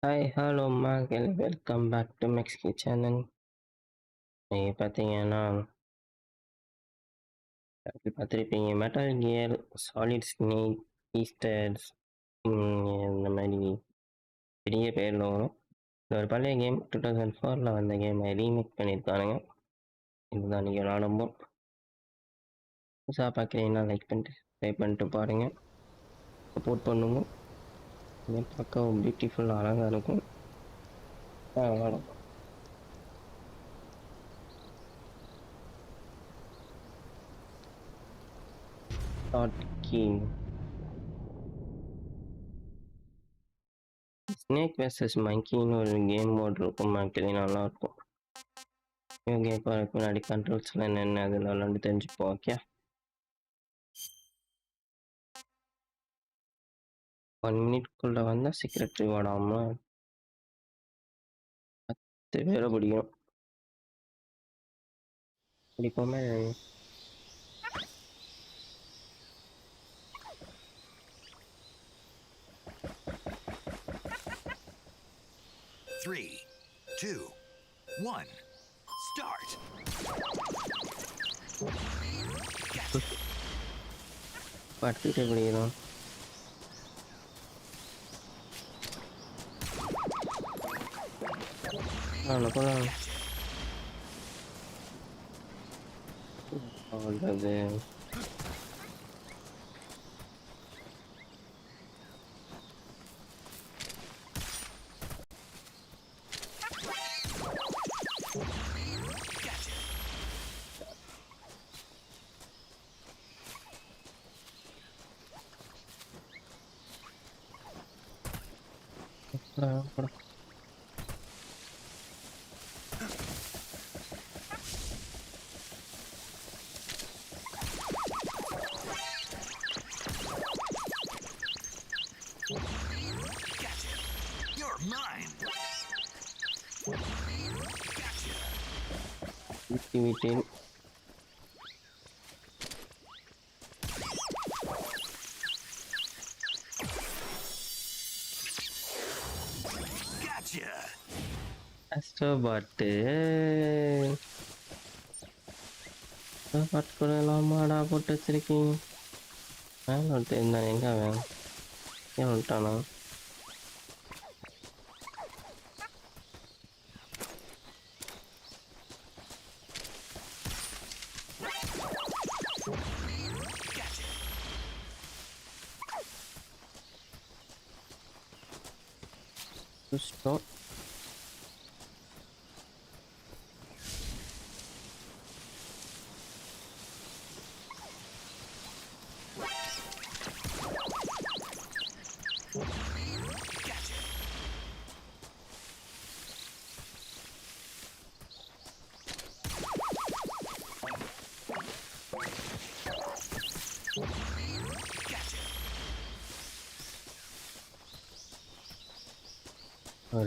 Hi hello மக்கள் welcome back to மெக்ஸ்கி channel. நீங்கள் பார்த்தீங்கன்னா பார்த்துருப்பீங்க metal Gear Solid snake esters இந்த மாதிரி பெரிய பேரில் வரும். இது ஒரு பழைய கேம் 2004 வந்த கேமை ரீமேக் பண்ணியிருக்கானுங்க. இதுதான் நீங்கள் விளாடும்போது புதுசாக பார்க்குறீங்கன்னா லைக் பண்ணிட்டு ட்ரை பண்ணிட்டு பாருங்கள், சப்போர்ட் பண்ணுங்க. கேம் பார்க்க பியூட்டிஃபுல் அழகாக இருக்கும். விளாடும் ஸ்டார்ட் கேம். ஸ்னேக் வெர்சஸ் மங்கின்னு ஒரு கேம் மோட் இருக்கும் மக்களே, நல்லாயிருக்கும். கேம் பார்க்க முன்னாடி கண்ட்ரோல்ஸ்லாம் என்னென்ன அதில் விளாண்டு தெரிஞ்சுப்போம். ஓகே, 1 மினிட்குள்ளே வந்தால் சீக்ரெட் ரிவார்ட் ஆகாமல் 10 பேரை பிடிக்கும். பிடிப்போமே. Three, two, one, start. படுத்துக்கிட்டே பிடிக்கிறோம். போகலாம். அவ்வளோது படம். You're mine. விட்டேன். Gotcha. கஷ்டப்பட்டு பட்டுக்கொள்ளலாமாடா போட்டு வச்சிருக்கீங்க. வேலை விட்டு இருந்தா எங்க அவன் ஏன் விட்டானா? Stop.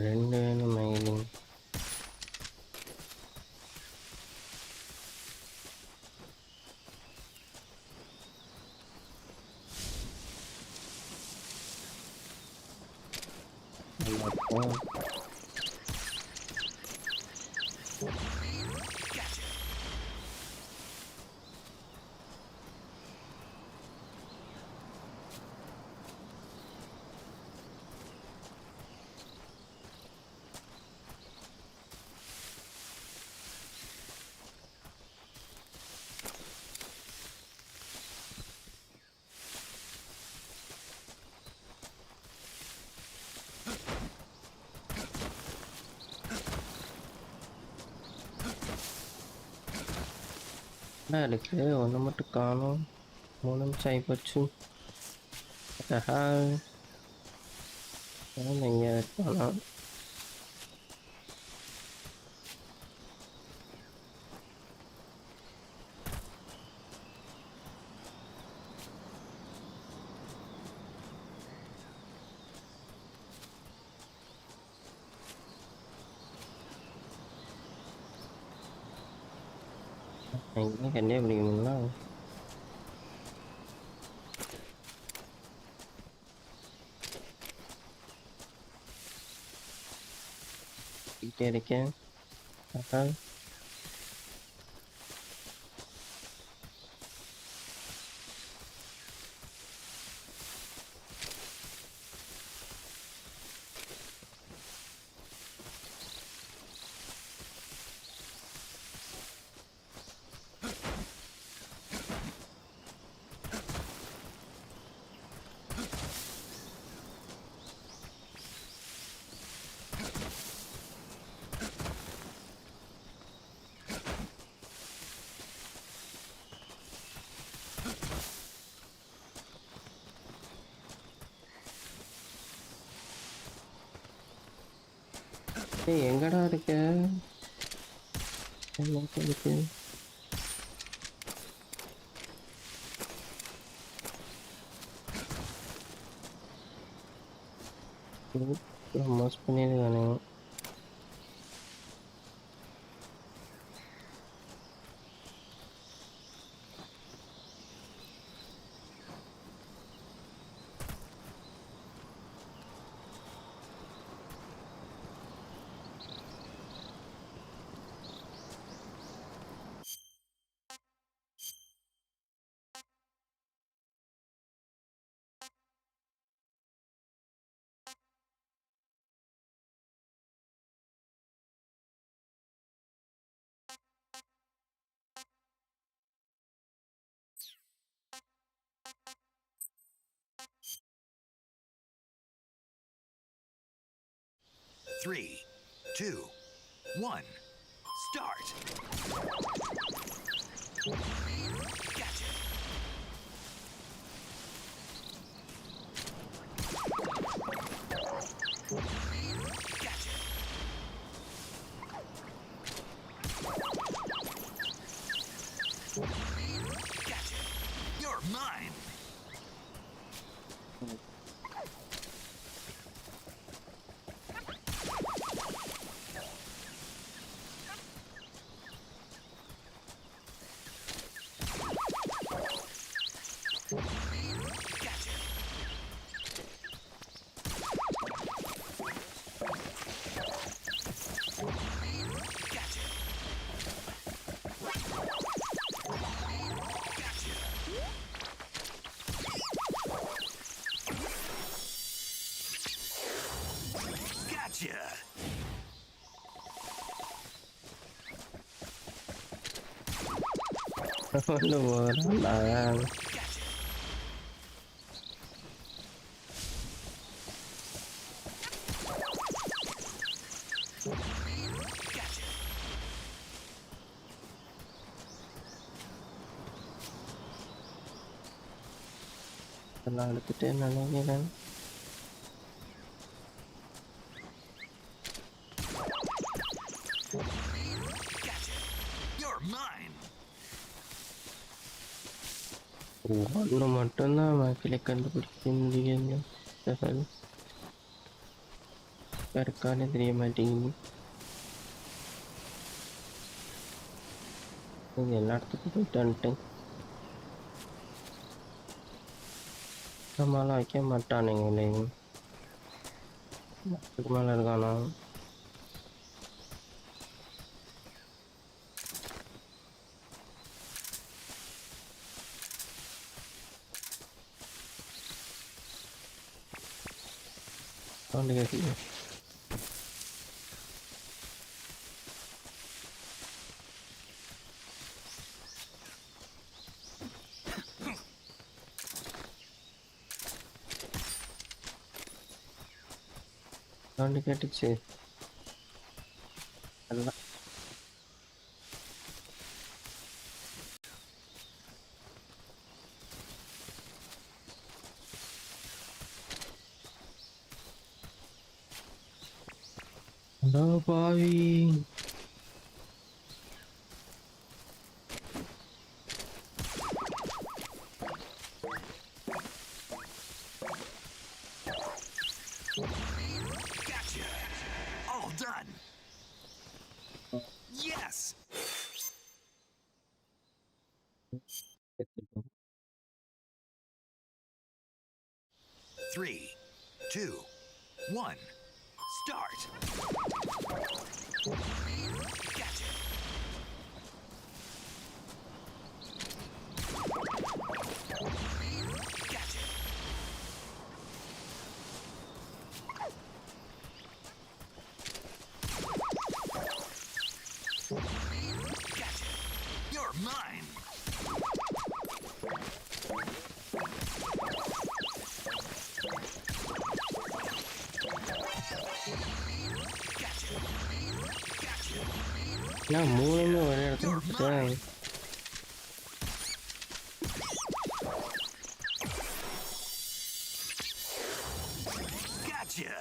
ரெண்டு வேணும் மெயிலிங். இருக்கு, ஒன்று மட்டும் காணும். 3 நிமிஷம் ஆகிப்போச்சு. எங்கே இருப்பானா? எங்கே கண்டே பிடிக்கணுங்களா? இங்கே இருக்கேன். ஆனால் ஏய் எங்கடா இருக்க? என்ன இருக்கு? மோஸ் பண்ணியிருக்கானே. Three, two, one, start. Gotcha. Gotcha. Gotcha. You're mine. Gotcha. கொண்டு போகிறான். அதெல்லாம் எடுத்துட்டு நினைக்கிறேன். You're mine. ஒன்று மட்டும்தான் மக்களை கண்டுபிடிக்க முடியும். யாருக்கானே தெரிய மாட்டேங்குது. எல்லா இடத்துக்கும் போயிட்டு வந்துட்டேன். நம்மளால வைக்க மாட்டானுங்களே. அதுக்கு மேல இருக்கானா? சவுண்டு கேட்குது. சவுண்டு கேட்டுச்சு. எல்லாம் அடோ பாவி. Gotcha. All done. Yes. Three, two, one, start. Gotcha. Gotcha. Gotcha. You're mine. Gotcha. Gotcha. நான் மூணுமே ஒரே இடத்துல You're விட்டுட்டேன். mine. Gotcha.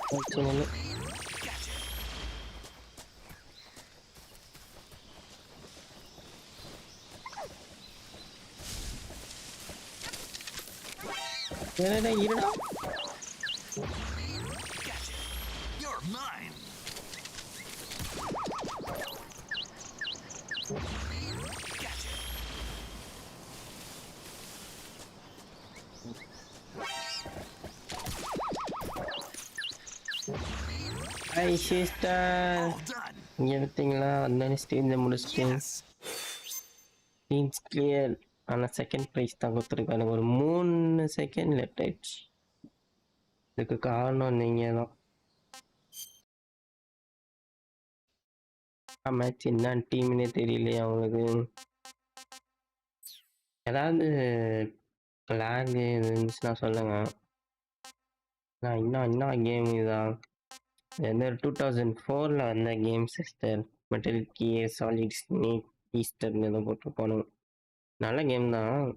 பிரச்சனை இல்லை. Gotcha. என்னடா இருடா. Gotcha. You're mine. Gotcha. Hi sister. All done. இங்கே பார்த்தீங்களா வந்தோடனே ஸ்டேஜை முடிச்சிட்டேன். Yes. Teams clear. ஆனால் செகண்ட் ப்ரைஸ் தான் கொடுத்துருக்காங்க. ஒரு 3 செகண்ட் லேட் ஆயிடுச்சு. இதுக்கு காரணம் நீங்கள் தான். மேட்ச் என்ன டீம்னே தெரியலையே அவங்களுக்கு. ஏதாவது லேக் இருந்துச்சுன்னா சொல்லுங்க. நான் இன்னும் கேம் இதான் எந்த 2004 வந்த game sister. Metal Gear Solid Snake ஈஸ்டர்னு ஏதோ போட்டிருப்பானு. நல்ல கேம் தான்.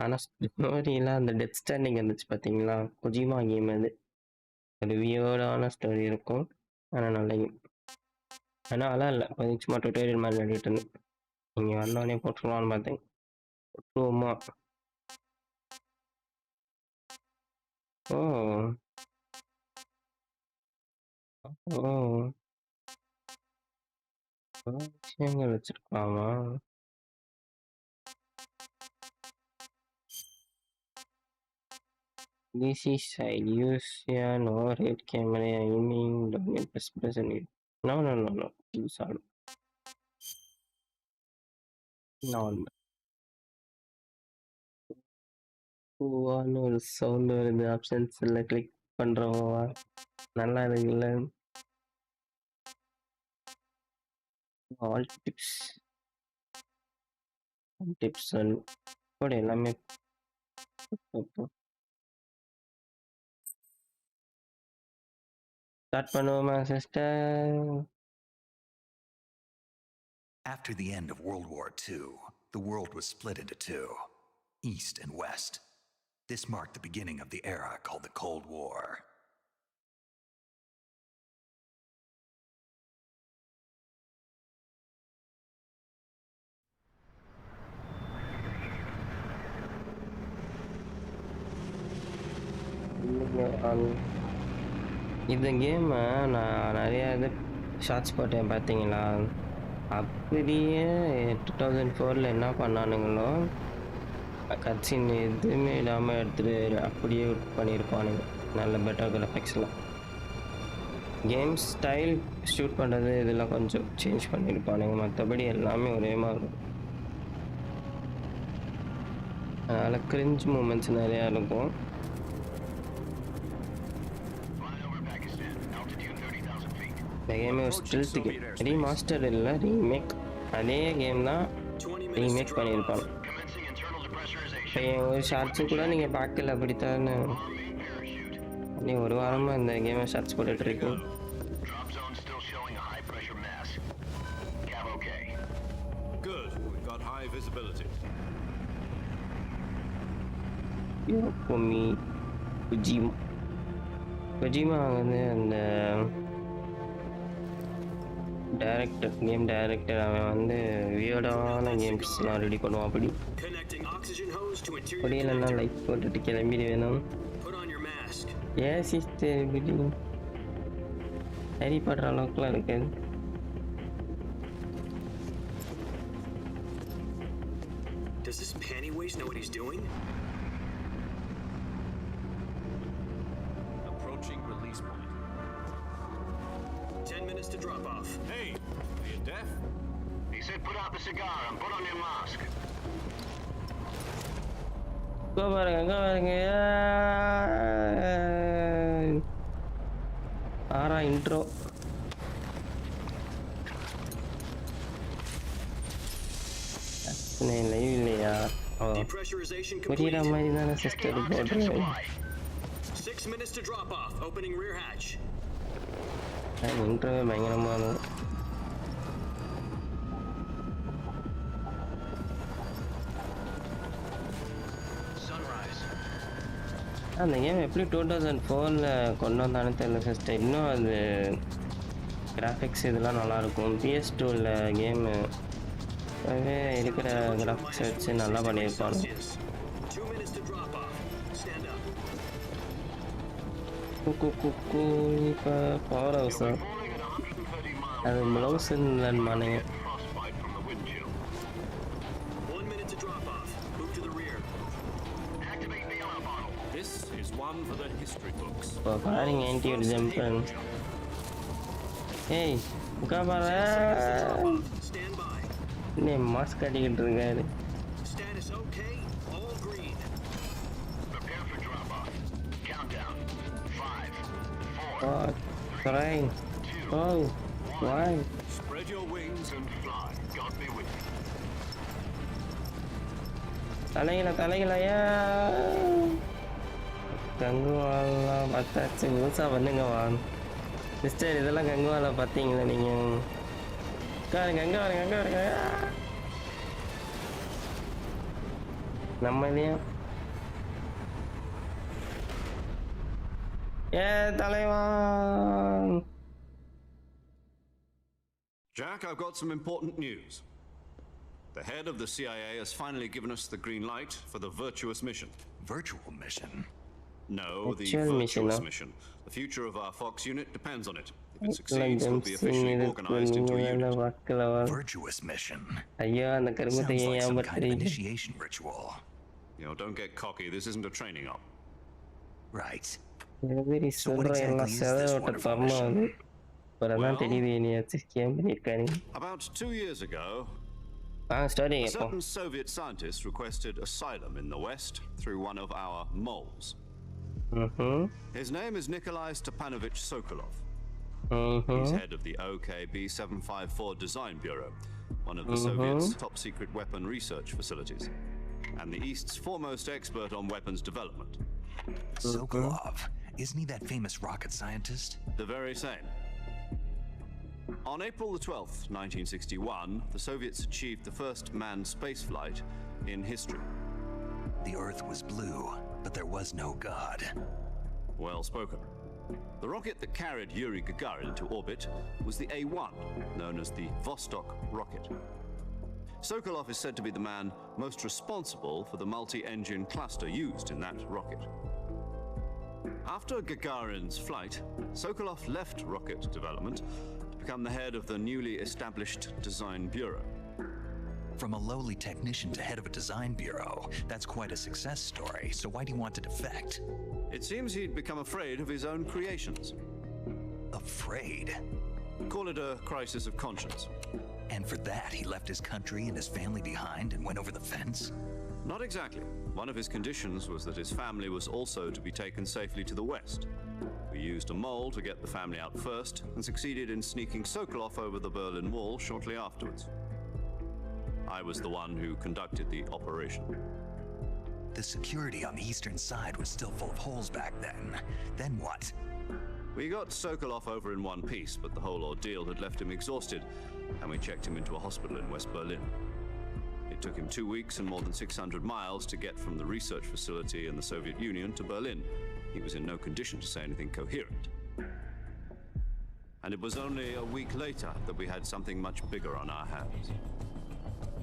ஆனால் ஸ்டோரியெலாம் அந்த டெத் ஸ்டாண்டிங் இருந்துச்சு பார்த்தீங்களா, கொஜிமா கேம் அது. ஒரு வியர்டான ஸ்டோரி இருக்கும். ஆனால் நல்ல கேம். ஆனால் அதெல்லாம் இல்லை, கொஞ்சம் சும்மா டுட்டோரியல் மாதிரி விளையாடிட்டு இருந்தேன். நீங்கள் வந்தோடனே போட்டுருவான்னு பார்த்தேன். போட்டுருவோமா? ஓ ஓ விஷயங்கள் வச்சிருக்கலாமா? This is side. Use an overhead camera aiming down press and it. No. Use all. No. ஓன்னு ஒரு சவுண்ட் வருது. ஆப்ஷன்ஸ் எல்லாம் கிளிக் பண்ணுறவா நல்லா இருக்குல்ல. ஆல் டிப்ஸ் டிப்ஸ் கூட எல்லாமே ஸ்டார்ட் பண்ணுவோமா sister? After the end of World War II, the world was split into two, East and West. This marked the beginning of the era called the Cold War. இந்த கேமை நான் நிறையா இது shorts போட்டேன் பார்த்தீங்களா. அப்படியே 2004 என்ன பண்ணானுங்களோ கட்சின் எதுவுமே இல்லாமல் எடுத்துகிட்டு அப்படியே பண்ணியிருப்பானுங்க. நல்ல பெட்டர் கிராஃபிக்ஸ்லாம். கேம் ஸ்டைல் ஷூட் பண்ணுறது இதெல்லாம் கொஞ்சம் சேஞ்ச் பண்ணியிருப்பானுங்க. மற்றபடி எல்லாமே ஒரே மாதிரி இருக்கும். அதனால் கிரிஞ்ச் மூமெண்ட்ஸ் நிறையா இருக்கும். இந்த கேமே ஒரு ஸ்டில்த் கேம். ரீமாஸ்டர் இல்லை, ரீமேக். அதே கேம் தான் ரீமேக் பண்ணியிருப்பாங்க. இப்போ ஒரு ஷார்ட்ஸு கூட நீங்கள் பார்க்கல அப்படித்தானே. நீ ஒரு வாரமாக இந்த கேமை ஷார்ட்ஸ் போட்டுட்ருக்கேன். கொஜிமா வந்து அந்த டைரக்டர், கேம் டைரக்டர், அவன் வந்து வியர்டான கேம்ஸ்லாம் ரெடி பண்ணுவான். அப்படி இல்லைன்னா லைக் போட்டுட்டு கிளம்பிடு வேணும். ஏன் சிஸ்டர் இப்படி சரி படுற அளவுக்குலாம் இருக்காது. Does this panty waste know what he's doing? Put out the cigar and put on your mask. பாருங்க ஆறா இன்ட்ரோ லைவ் இல்லையா Depressurization புரியுற complete. மாதிரி தானே Checking சிஸ்டர் oxygen போடுறேன் supply. 6 minutes to drop off. Opening rear hatch. இன்ட்ரோவே பயங்கரமானது Sunrise. அந்த game எப்படி 2004 கொண்டு வந்தானு தெரியல சிஸ்டர் இன்னும் அது கிராஃபிக்ஸ் இதெல்லாம் நல்லாயிருக்கும் PS2 கேமு இருக்கிற கிராஃபிக்ஸ் வச்சு நல்லா பண்ணியிருப்பாங்க 2 minutes to drop off. Stand up. இப்போ power house Falling at 130 miles அது blouse மானீங்க frostbite from the wind chill. 1 minute to drop off. Move to the rear. Activate the yellow bottle. This is one for the history books. இப்போ பாருங்க ஆன்டியோட jump ஏய் உட்கா பாரு Stand by. இன்னும் mask கட்டிக்கிட்டு இருக்காரு Status okay. All green. Prepare for drop off. Countdown. 5, 4, 3 2 1 Spread your wings and fly. God be with you. தலைகளா கங்குவாலாம் பார்த்தாச்சு முழுசா பண்ணுங்க வாங்க சிஸ்டர் இதெல்லாம் கங்குவால பார்த்தீங்களா நீங்கள் அங்கே வரங்க நம்மளையும் தலைவா Jack, I've got some important news. The head of the CIA has finally given us the green light for the virtuous mission. Virtual mission? No, the Virtual mission, virtuous no? mission. The future of our Fox unit depends on it. If it succeeds, we'll be officially organized into a unit. Virtuous mission? ஐயோ அந்த கருமத்தை Sounds like ஏன் some kind of பண்றீங்க initiation ritual. Don't get cocky. This isn't a training op. Right. எதிரி So what சொல்ற எல்லாம் exactly is செத this ஓட்ட wonderful தரமா mission? அது அப்புறம் தான் Well- தெரியுது என்னையாச்சு ஸ்கேம் பண்ணியிருக்காங்க About 2 years ago, starting a எப்போ certain Soviet scientist requested asylum in the West through one of our moles. His name is Nikolai Stepanovich Sokolov. He's head of the OKB 754 Design Bureau, one of the Soviets' top secret weapon research facilities, and the East's foremost expert on weapons development. Sokolov. Isn't he that famous rocket scientist? The very same. On April the 12th, 1961, the Soviets achieved the first manned spaceflight in history. The Earth was blue, but there was no God. Well spoken. The rocket that carried Yuri Gagarin into orbit was the A-1, known as the Vostok rocket. Sokolov is said to be the man most responsible for the multi-engine cluster used in that rocket. After Gagarin's flight, Sokolov left rocket development to become the head of the newly established Design Bureau. From a lowly technician to head of a design bureau, that's quite a success story, so why'd he want to defect? It seems he'd become afraid of his own creations. Afraid? Call it a crisis of conscience. And for that, he left his country and his family behind and went over the fence? Not exactly. One of his conditions was that his family was also to be taken safely to the West. We used a mole to get the family out first and succeeded in sneaking Sokolov over the Berlin Wall shortly afterwards. I was the one who conducted the operation. The security on the eastern side was still full of holes back then. Then what? We got Sokolov over in one piece, but the whole ordeal had left him exhausted, and we checked him into a hospital in West Berlin. It took him 2 weeks and more than 600 miles to get from the research facility in the Soviet Union to Berlin. He was in no condition to say anything coherent. And it was only a week later that we had something much bigger on our hands.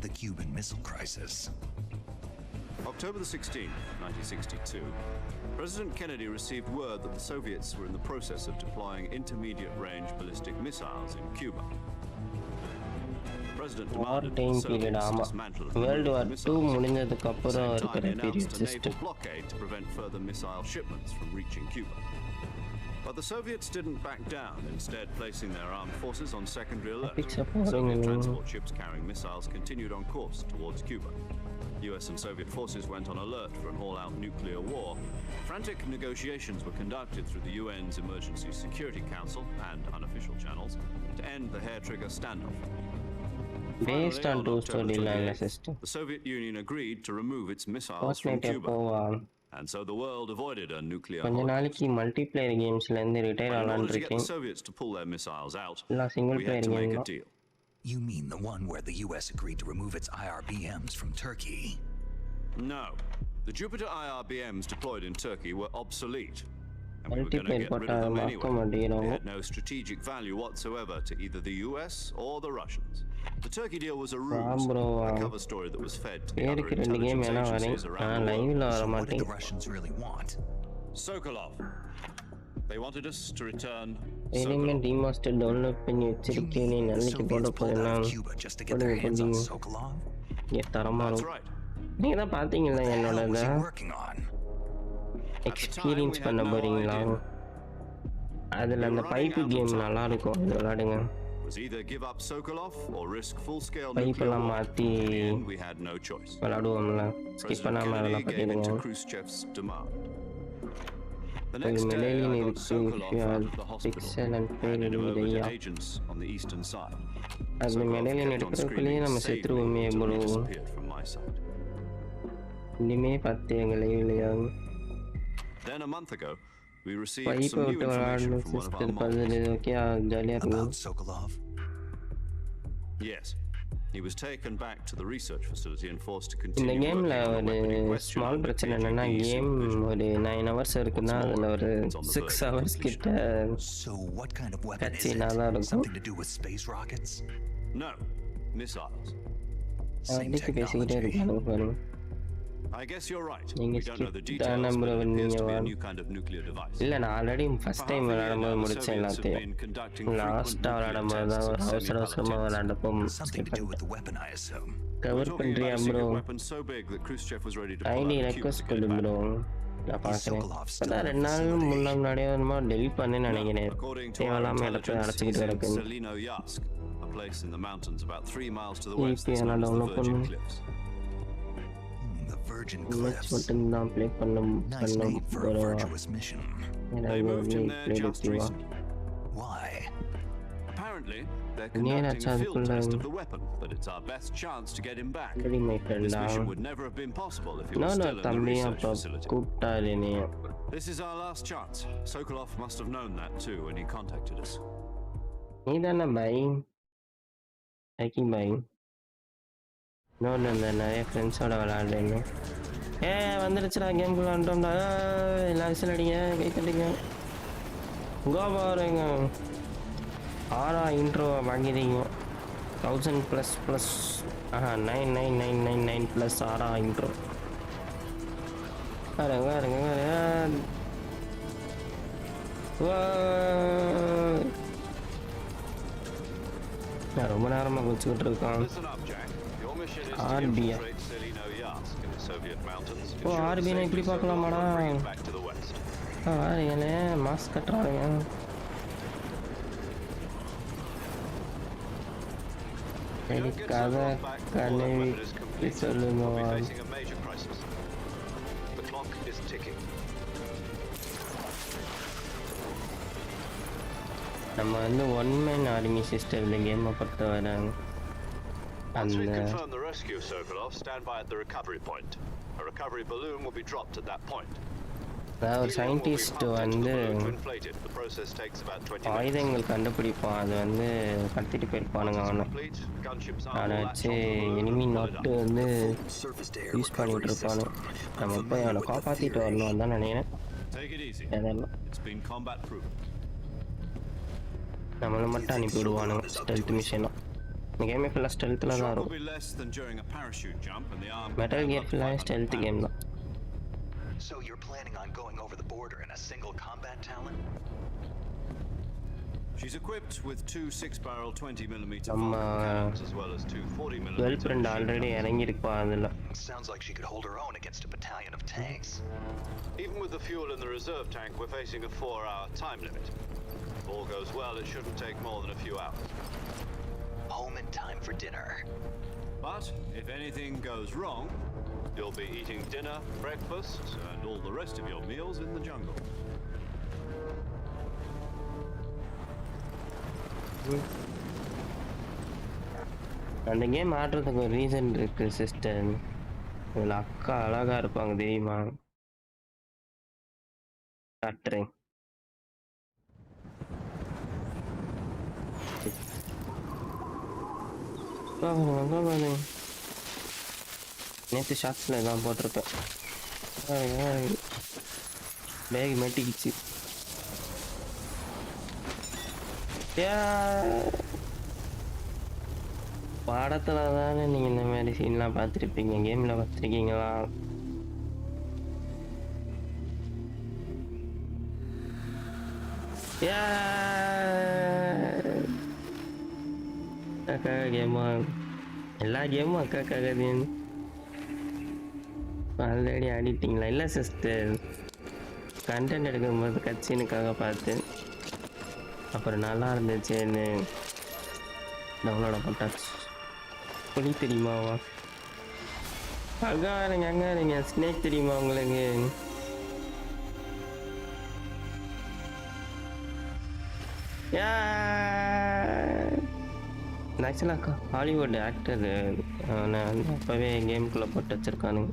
The Cuban Missile Crisis. October the 16th, 1962, President Kennedy received word that the Soviets were in the process of deploying intermediate-range ballistic missiles in Cuba. The President war demanded time that the period Soviets ஆமாம் dismantle the world war missiles. 2 முடிஞ்சதுக்கு At the அப்புறம் same time, இருக்கிற he announced period a naval system blockade to prevent further missile shipments from reaching Cuba. But the Soviets didn't back down, instead placing their armed forces on secondary alert. Epic support. Soviet transport ships carrying missiles continued on course towards Cuba. US and Soviet forces went on alert for an all-out nuclear war. Frantic negotiations were conducted through the UN's Emergency Security Council and unofficial channels to end the hair-trigger standoff. Based Finally, on true October story line 28th, system. the Soviet Union agreed to remove its missiles from Fortnite Cuba, எப்போ and so the world avoided a nuclear கொஞ்ச holocaust. நாளைக்கு multiplier கேம்ஸ்ல இருந்து retire But in order ஆகலான்னு to get the இருக்கேன். Soviets to pull their missiles out, எல்லாம் single we had player to make game a தான். deal. You mean the one where the US agreed to remove its IRBMs from Turkey? No. The Jupiter IRBMs deployed in Turkey were obsolete, and we were going to multiplayer get rid போட்டா of them மறக்க anyway. They மாட்டேங்கிறோம். had no strategic value whatsoever to either the US or the Russians. The Turkey deal was a ruse, bro, a cover story that was fed to the பேருக்கு other ரெண்டு game intelligence வேணா வரேன் agencies ஆனா around the world. லைவ்ல வர So what did the மாட்டேன். Russians really want? Sokolov. They wanted us to return எனிமே Sokolov. டிமாஸ்டர் டவுன்லோட் பண்ணி You வச்சிருக்கேன் நீ mean the நாளைக்கு போட Soviets pulled போறேன்னா out of Cuba just to get their hands on Sokolov? தரமா That's இருக்கும். right. நீங்க தான் பாத்தீங்கல்ல What the என்னோட hell was இதை he working on? Experience we had பண்ண no போறீங்களா? idea. அதுல We அந்த were running pipe out of game time. நல்லா இருக்கும், அது விளையாடுங்க. Was either give up Sokolov or risk full-scale Pipe nuclear எல்லாம் war. மாத்தி In the end, we had no choice. விளையாடுவோம்ல, ஸ்கிப் President பண்ணாம Kennedy அதெல்லாம் gave in பண்ணிடுங்க. to Khrushchev's demand. The ஒரு next day, மெடலியன் I got இருக்கு, Sokolov out of the hospital, pixel and fail handed him over to இல்லையா? agents on the eastern side. அந்த Sokolov மெடலியன் kept on எடுக்கிறதுக்குள்ளேயே screaming, நம்ம "Save me," செத்துருவோமே until bro. he disappeared from my sight. இனிமே பார்த்து எங்க லைவ்லையா Then a month ago, we received பைப்பை some new விட்டு information விளையாடணும் from one of our sister models. பதில் okay ஜாலியாக இருக்கும். About Sokolov? Yes. He was taken back to the research facility and forced to இந்த continue கேமில் working on the weapon in ஒரு question small under பிரச்சனை KGB என்னென்னா game supervision. ஒரு 9 hours இருக்குன்னா What's அதில் more, ஒரு it's on the 6 verge of hours completion. கிட்ட So what kind of weapon is Cutscene ஆதான் it? இருக்கும். Something to do with space rockets? No, missiles. Same அடிக்க பேசிக்கிட்டே technology. இருக்காங்க பாருங்க. I guess you're right. நீங்க We don't know the skip details, தானே but bro it appears பண்ணீங்க to be a வா. new kind of nuclear device. இல்லை நான் already first For time half a year விளையாடும் போது now, the முடிச்சேன் Soviets have எல்லாத்தையும். been conducting frequent லாஸ்ட்டாக nuclear விளையாடும் போது தான் tests ஒரு of அவசர அவசரமாக semi-pilot jets. விளையாண்டப்போ Something skip to do with பண்ணிட்டேன். the weapon, I assume. We're cover talking பண்ணுறியா about a bro? secret weapon so big that Khrushchev was ready to pull it out of Cuba request to get கொடு it back. Bro. நான் பார்க்குறேன். Sokolov still இப்போதான் in the 2 நாள் facility. 3 நாள் முன்னாடியே என்னமோ delete பண்ணேன்னு நினைக்கிறேன். According to our தேவையில்லாமல் இடத்த intelligence, he's அடைச்சிக்கிட்டு in கிடக்கு. Selino-Yatsk, a place in the mountains about 3 miles to the Hey, west that's நான் known as the download Virgin பண்ணணும். Cliffs. The Virgin match Cliffs. மட்டும்தான் ப்ளே பண்ண Nice name for a போகிறோம். virtuous mission. They moved him there play just எடுத்துவா. recently. Why? Apparently, they're Yeah, conducting that's a how field cool, test of the weapon, but it's our best chance to get him back. சரி my This ஃப்ரெண்டா. mission would never have been possible if he No, was no, still in the தம்பி research அப்போ facility. கூப்பிட்டாரு நீ. This is our last chance. Sokolov must have known that too when he contacted us. நீ தானே by hacking by. இன்னொன்று இந்த நிறைய ஃப்ரெண்ட்ஸோட விளையாடுறேன்னு. வந்துடுச்சுடா கேம்குள்ள வந்துட்டோம்டா. எல்லா விசில் அடிங்க, கை தட்டுங்க. இங்கோ பாருங்க, ஆறா இன்ட்ரோ வாங்கிடுங்க. 1000 ப்ளஸ் 999999 ப்ளஸ் ஆறா இன்ட்ரோ. பாருங்க பாருங்க பாருங்க. நான் ரொம்ப நேரமாக குதிச்சுக்கிட்டு இருக்கோம். Listen up, Jack. Your mission is to RBI. infiltrate Selino-Yatsk in the Soviet mountains. Oh ensure RBI safety இப்படி Sokolov பார்க்கலாமாடா? and bring it back to the west. வாருங்களே, மாஸ்க் கட்டுறாங்க. If you சரி don't get கதை Sokolov back before that கழுவி weapon is completed, சொல்லுங்க. we'll be facing a major crisis. The clock is ticking. நம்ம வந்து ஒன் மேன் ஆர்மி சிஸ்டம் இந்த கேமை பொறுத்தவரை Once we அந்த confirm the rescue of Sokolov, stand by at the recovery point. A recovery balloon will be dropped at that point. அதாவது ஒரு Helium will be scientist pumped into வந்து the balloon to inflate it. The process takes about 20 minutes. ஆயுதங்கள் கண்டுபிடிப்பான். அது வந்து கடத்திட்டு போயிருப்பானுங்க Once it's அவனை. complete, gunships are அவனை all வச்சு latched onto the balloon enemy and pulled it note up. வந்து Surface to air use recovery பண்ணிட்டு இருப்பானு. system. நம்ம I'm போய் familiar அவனை with the காப்பாற்றிட்டு theory. வரணும் தான் நினைக்கிறேன். Take it easy. அதெல்லாம் It's been combat proven. நம்மளை மட்டும் அனுப்பி விடுவானுங்க ஸ்டெல்த் மிஷினும். இந்த கேமே ஃபுல்லாக The ஸ்டெல்த்தில் தான் shock will இருக்கும். be less than during a parachute jump, and the arm metal can gear handle ஃபுல்லாகவே 500 ஸ்டெல்த் கேம் pounds. தான். So you're planning on going over the border in a single combat talon? She's equipped with two 6-barrel 20mm நம்ம Vulcan cannons as well as two 40mm girl friend machine already guns. இறங்கியிருப்பா அதில். Sounds like she could hold her own against a battalion of tanks. Even with the fuel in the reserve tank, we're facing a 4-hour time limit. If all goes well, it shouldn't take more than a few hours. Home in time for dinner. But if anything goes wrong, you'll be eating dinner, breakfast, and all the rest of your meals in the jungle. அந்த game ஆடுறதுக்கு ஒரு reason இருக்கு sister. அதில் அக்கா அழகா இருப்பாங்க தெரியுமா? காட்டுறேன். நேற்று ஷார்ட்ஸில் தான் போட்டிருப்பேன். பேக் மெட்டிக்கிச்சு. படத்துல தானே நீங்கள் இந்த மாதிரி சீன்லாம் பார்த்துருப்பீங்க. கேமில் பார்த்துருக்கீங்களா? அக்கா கேமா எல்லா கேமும் அக்காக்காக ஆல்ரெடி ஆடிட்டிங்களா? இல்லை சிஸ்டர், கண்டென்ட் எடுக்கும்போது கட்சினுக்காக பார்த்து அப்புறம் நல்லா இருந்துச்சுன்னு டவுன்லோட போட்டாச்சு. புளி தெரியுமாவா? அங்கே இருங்க ஸ்னேக் தெரியுமா உங்களுக்கு? ஆக்சுவலாக ஹாலிவுட் ஆக்டர் அவனை வந்து அப்போவே கேமுக்குள்ளே போட்டு வச்சுருக்கானுங்க.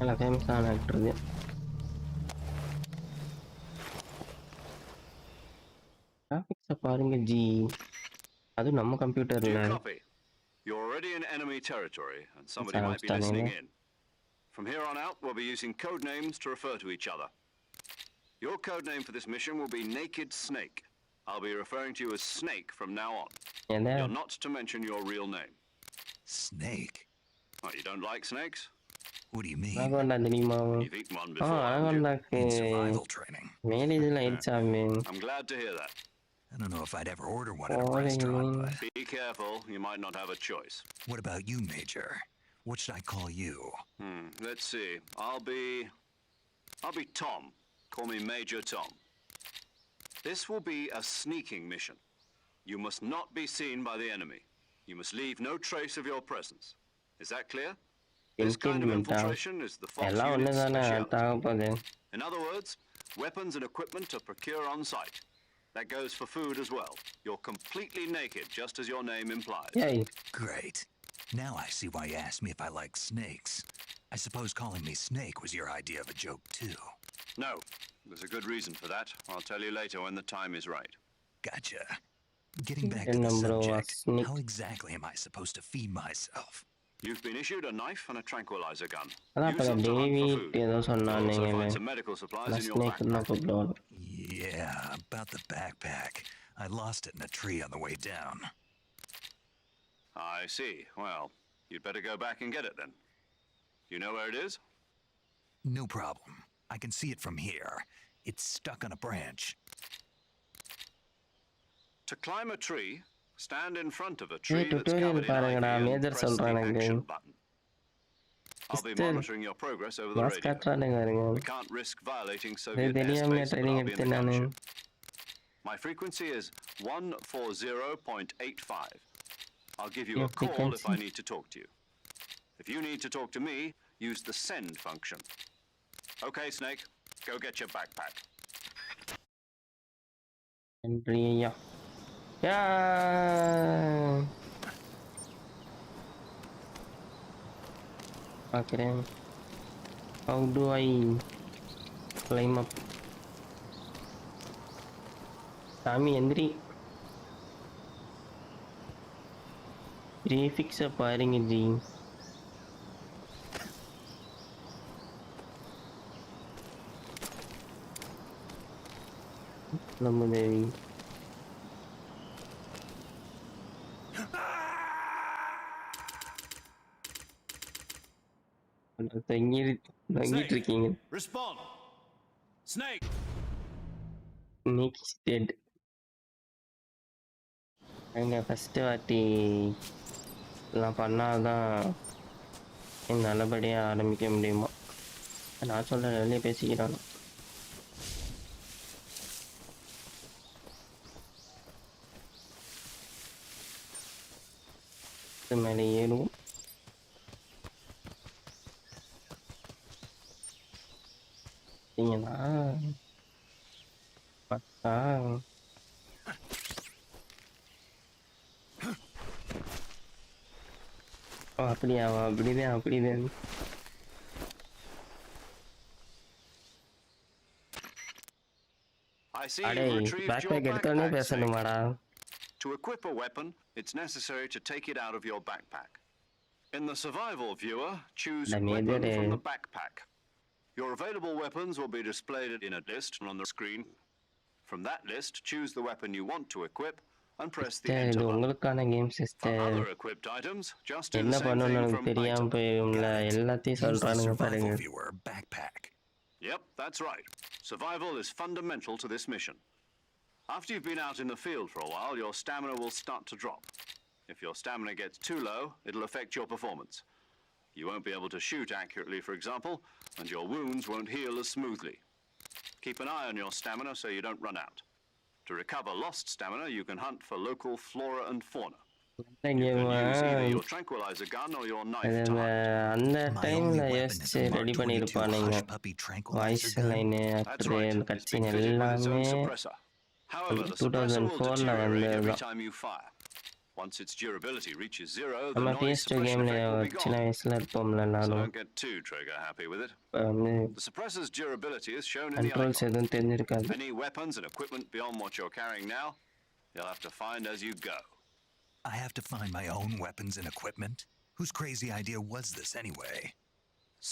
நல்லா ஃபேமஸான ஆக்டர் இது. கிராஃபிக்ஸை பாருங்க ஜி, அதுவும் நம்ம கம்ப்யூட்டரில். You're already in enemy territory and somebody might be listening in. From here on out, we'll be using code names to refer to each other. Your code name for this mission will be Naked Snake. I'll be referring to you as Snake from now on. You're not to mention your real name. Snake? Oh, you don't like snakes? What do you mean? You've eaten one before, haven't you? In survival training. I'm glad to hear that. I don't know if I'd ever order one at a restaurant, but... Be careful, you might not have a choice. What about you, Major? What should I call you? Let's see. I'll be Tom. Call me Major Tom. This will be a sneaking mission. You must not be seen by the enemy. You must leave no trace of your presence. Is that clear? This kind of infiltration is the Fox unit's specialty. In other words, weapons and equipment are procured on site. That goes for food as well. You're completely naked, just as your name implies. Yay. Great. Now I see why you asked me if I like snakes. I suppose calling me Snake was your idea of a joke, too. No. There's a good reason for that. I'll tell you later when the time is right. Gotcha. Getting back to the subject, how exactly am I supposed to feed myself? You've been issued a knife and a tranquilizer gun. Use them to hunt for food. You'll also find some medical supplies in your backpack. Yeah, about the backpack. I lost it in a tree on the way down. I see. Well, you'd better go back and get it then. You know where it is? No problem. I can see it from here. It's stuck on a branch. To climb a tree, stand in front of a tree that's tutorial covered in பாருங்கடா, ivy and major press the சொல்றான் எனக்கு. action button. I'll be monitoring your progress over the mass radio. காட்டுறானுங்க பாருங்க. We can't risk violating இது Soviet தெரியாம airspace, but training I'll be in எடுத்தேன் the நானு. gunship. My frequency is 140.85. I'll give you Your a call if frequency? I need to talk to you. If you need to talk to me, use the send function. Okay, Snake, go get your backpack. நன்றி ஐயா. பார்க்குறேன். How do I climb up? சாமி எந்திரி. கிராஃபிக்ஸை பாருங்க G. நம்ம தேவி தங்கிட்டு இருக்கீங்க. Respond. Snake! Nick is dead. அங்கே ஃபஸ்ட்டு வாட்டி எல்லாம் பண்ணாதான் நல்லபடியாக ஆரம்பிக்க முடியுமா? நான் சொல்கிறேன், வெளியே பேசிக்கிறான். மேலே ஏறுவோம். பார்த்தீங்கன்னா பார்த்தா அப்படிதான். I see அடே you've retrieved your பேக்பேக் எடுத்தோடனே backpack, Snake. பேசணுமாடா? To equip a weapon, it's necessary to take it out of your backpack. In the survival viewer, choose The weapon major, from the backpack. Your available weapons will be displayed in a list on the screen. From that list, choose the weapon you want to equip and press the இது enter button. உங்களுக்கான game For sister. other equipped items, just do என்ன the same பண்ணணும்னு thing எனக்கு from தெரியாம item. போயிரும்ல, Got it. எல்லாத்தையும் Use the சொல்றானுங்க பாருங்க. survival viewer backpack. Yep, that's right. Survival is fundamental to this mission. After you've been out in the field for a while, your stamina will start to drop. If your stamina gets too low, it'll affect your performance. You won't be able to shoot accurately, for example, and your wounds won't heal as smoothly. Keep an eye on your stamina so you don't run out. To recover lost stamina, you can hunt for local flora and fauna. You can use either your tranquilizer gun or your knife to hunt. அந்த My only டைம்ல weapon is யோசிச்சு a Mark ready 22 பண்ணிருப்பானுங்க. Hush Puppy tranquilizer voice gun. Line That's அப்புறம் right. இந்த It's been கட்சின் fitted with its எல்லாமே own suppressor. However, the suppressor will 2004 deteriorate every வந்ததுதான். time you fire. Once its durability reaches zero, the நம்ம noise PS2 suppression கேம்ல effect will be சின்ன gone. வயசுல இருப்போம்ல So எல்லாரும். don't get too trigger happy with it. வந்து The suppressor's durability is shown in the controls icon. எதுவும் தெரிஞ்சிருக்காது. Any weapons and equipment beyond what you're carrying now, you'll have to find as you go. I have to find my own weapons and equipment? Whose crazy idea was this anyway?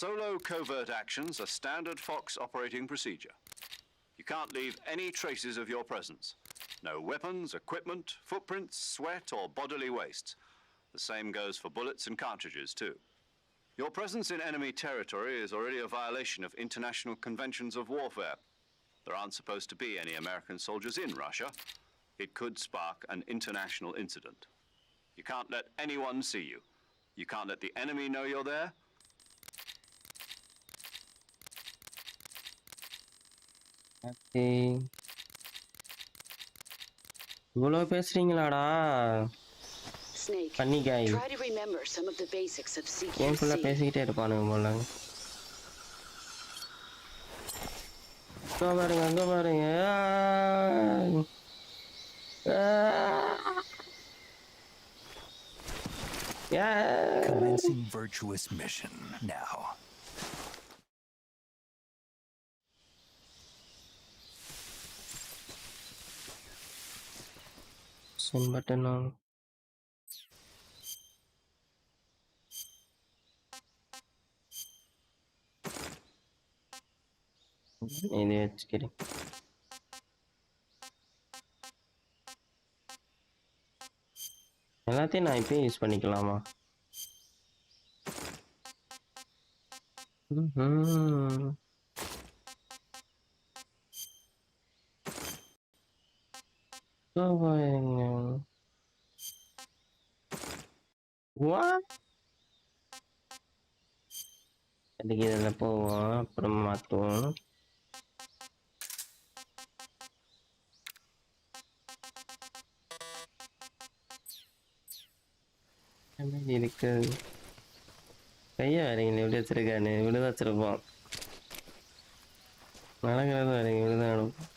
Solo covert actions are standard Fox operating procedure. You can't leave any traces of your presence. No weapons, equipment, footprints, sweat, or bodily wastes. The same goes for bullets and cartridges, too. Your presence in enemy territory is already a violation of international conventions of warfare. There aren't supposed to be any American soldiers in Russia. It could spark an international incident. You can't let anyone see you. You can't let the enemy know you're there. இவ்வளோ பேசுறீங்களாடா? Snake, பன்னிக்காய் try to remember some of the basics of game ஃபுல்லாக CQC. பேசிக்கிட்டே இருப்பானுங்க போல. அங்கே பாருங்க. Commencing virtuous mission now. Button இதை வச்சுக்கிறேன். எல்லாத்தையும் நான் இப்பயே யூஸ் பண்ணிக்கலாமா? அதுக்கு இதில் போவோம், அப்புறம் மாற்றுவோம். இருக்கு கையை வரீங்க எப்படி வச்சிருக்கானு இப்படிதான் வச்சிருப்போம். நடக்கிறது வரீங்க இப்படிதான் அனுப்பும்.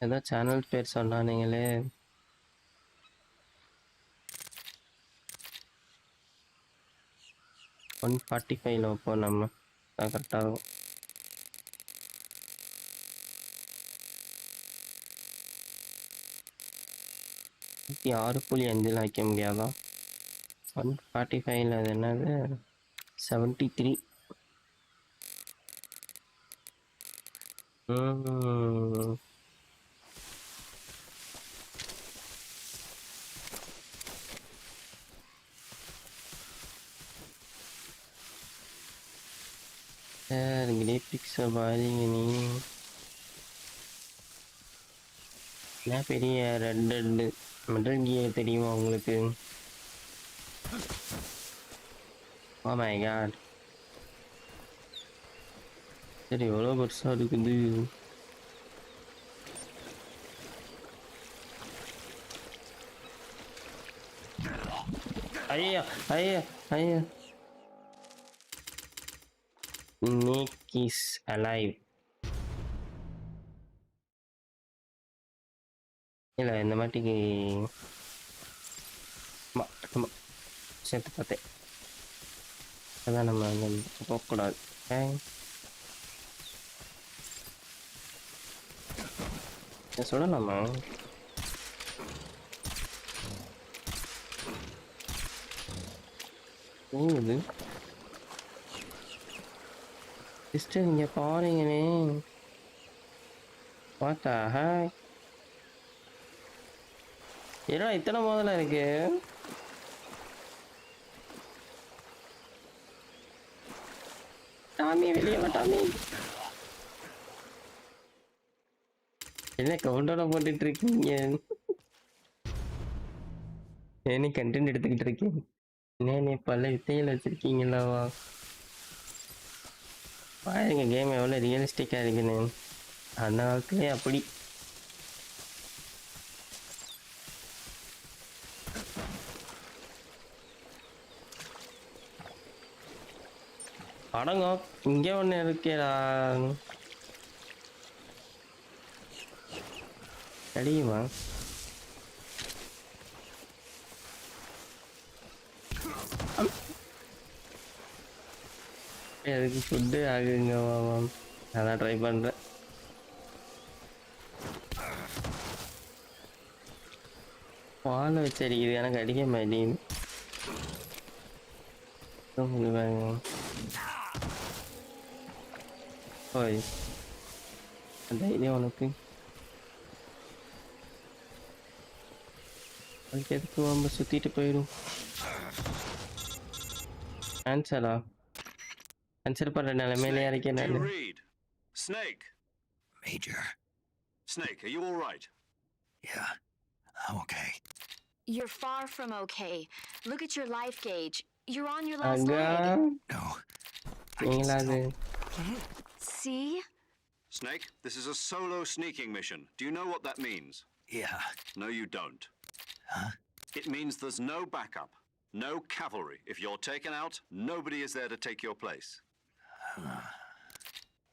ஏதோ சேனல் பேர் சொன்னானுங்களே. ஒன் 45 வைப்போம் நம்ம, கரெக்டாகும். 6.5 வைக்க முடியாதா? 145ல அது என்னது 73. சார் கிரேபிக்ஸை பாருங்க நீ. என்ன பெரிய ரெட் மெட்டல் கியர் தெரியுமா உங்களுக்கு? Oh my God. சரி எவ்வளோ பெருசாக இருக்குது. ஐயா ஐயா ஐயா. Snake is alive. இல்லை இந்த மாட்டிக்கு சேர்த்து பார்த்தேன். அதான் நம்ம அங்கே போகக்கூடாது. சொல்லலாமா? ஓடுது சிஸ்டர், இங்கே பாருங்கண்ணே. பார்த்தா ஏன்னா இத்தனை முதல்ல இருக்கு. டாமி வெளியே வா டாமி. என்ன கவுண்டோட போட்டுட்டு இருக்கீங்க? ஏனி கண்டென்ட் எடுத்துக்கிட்டு இருக்கேன். என்ன பல வித்தைகள் வச்சிருக்கீங்களாவா? பாருங்க கேம் எவ்வளோ ரியலிஸ்டிக்காக இருக்குன்னு. அந்த காலத்துலேயே அப்படி. அடங்க இங்கே ஒன்று இருக்கேடா. தெரியுமா? அதுக்கு ஃபுட்டு ஆகுங்க. அதான் ட்ரை பண்ணுறேன். பால் வச்சு அடிக்குது, எனக்கு அடிக்க மாட்டேங்குது. ஓய் தைரியம் உனக்கு. அதுக்கு எதுக்கு ரொம்ப சுற்றிட்டு போயிடும். ஆன்சரா? ஆன்சர் பண்ணுற நிலைமையிலே இருக்கேன் நான். Snake. Major. Snake, are you all right? Yeah, I'm okay. You're far from okay. Look at your life gauge. You're on your last leg. No. I can still... See? Snake, this is a solo sneaking mission. Do you know what that means? Yeah. No, you don't. Huh? It means there's no backup, no cavalry. If you're taken out, nobody is there to take your place.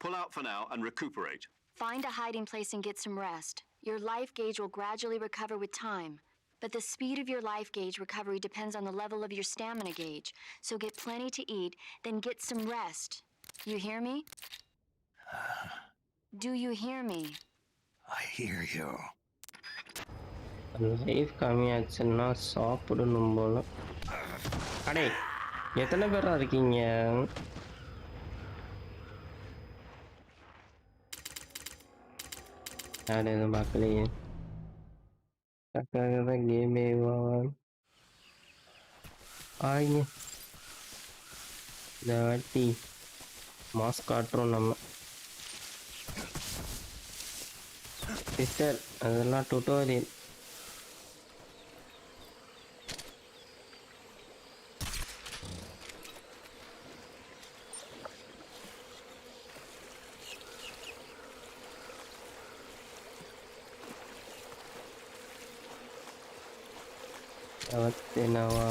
Pull out for now and recuperate. Find a hiding place and get some rest. Your life gauge will gradually recover with time. But the speed of your life gauge recovery depends on the level of your stamina gauge. So get plenty to eat, then get some rest. You hear me? Do you hear me? I hear you. Life கம்மியாச்சுன்னா சாப்பிடணும் போல. அடே எத்தனை பேரா இருக்கீங்க? யாரும் எதுவும் பார்க்கலையே. அதுக்காக தான் கேமே ஆகிங்க. இந்த வாட்டி மாஸ் காட்டுறோம் நம்ம. சிஸ்டர் அதெல்லாம் டுட்டோரியல். அவத்தேனாவா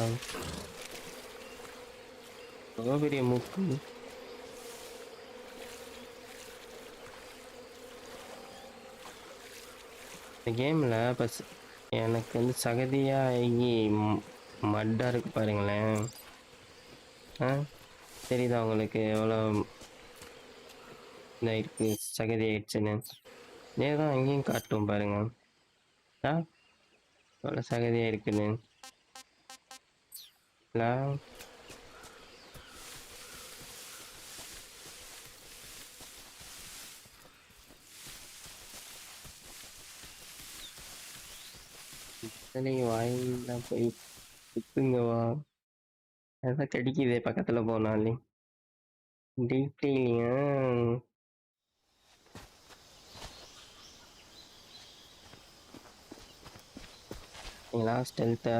ரொம்ப பெரிய மூக்கு. இந்த கேமில் இப்போ எனக்கு வந்து சகதியாகி மட்டாக இருக்கு பாருங்களேன். தெரியுதா உங்களுக்கு எவ்வளோ இதாக இருக்கு சகதி ஆயிடுச்சுன்னு? இதே தான் அங்கேயும் காட்டும் பாருங்க. எவ்வளோ சகதியாக இருக்குன்னு. இல்லை வாயில போய் குத்துங்கவா அதான் கடிக்குதே பக்கத்துல போனாலே டீட்டெயிலிங் ஸ்டெல்த்தா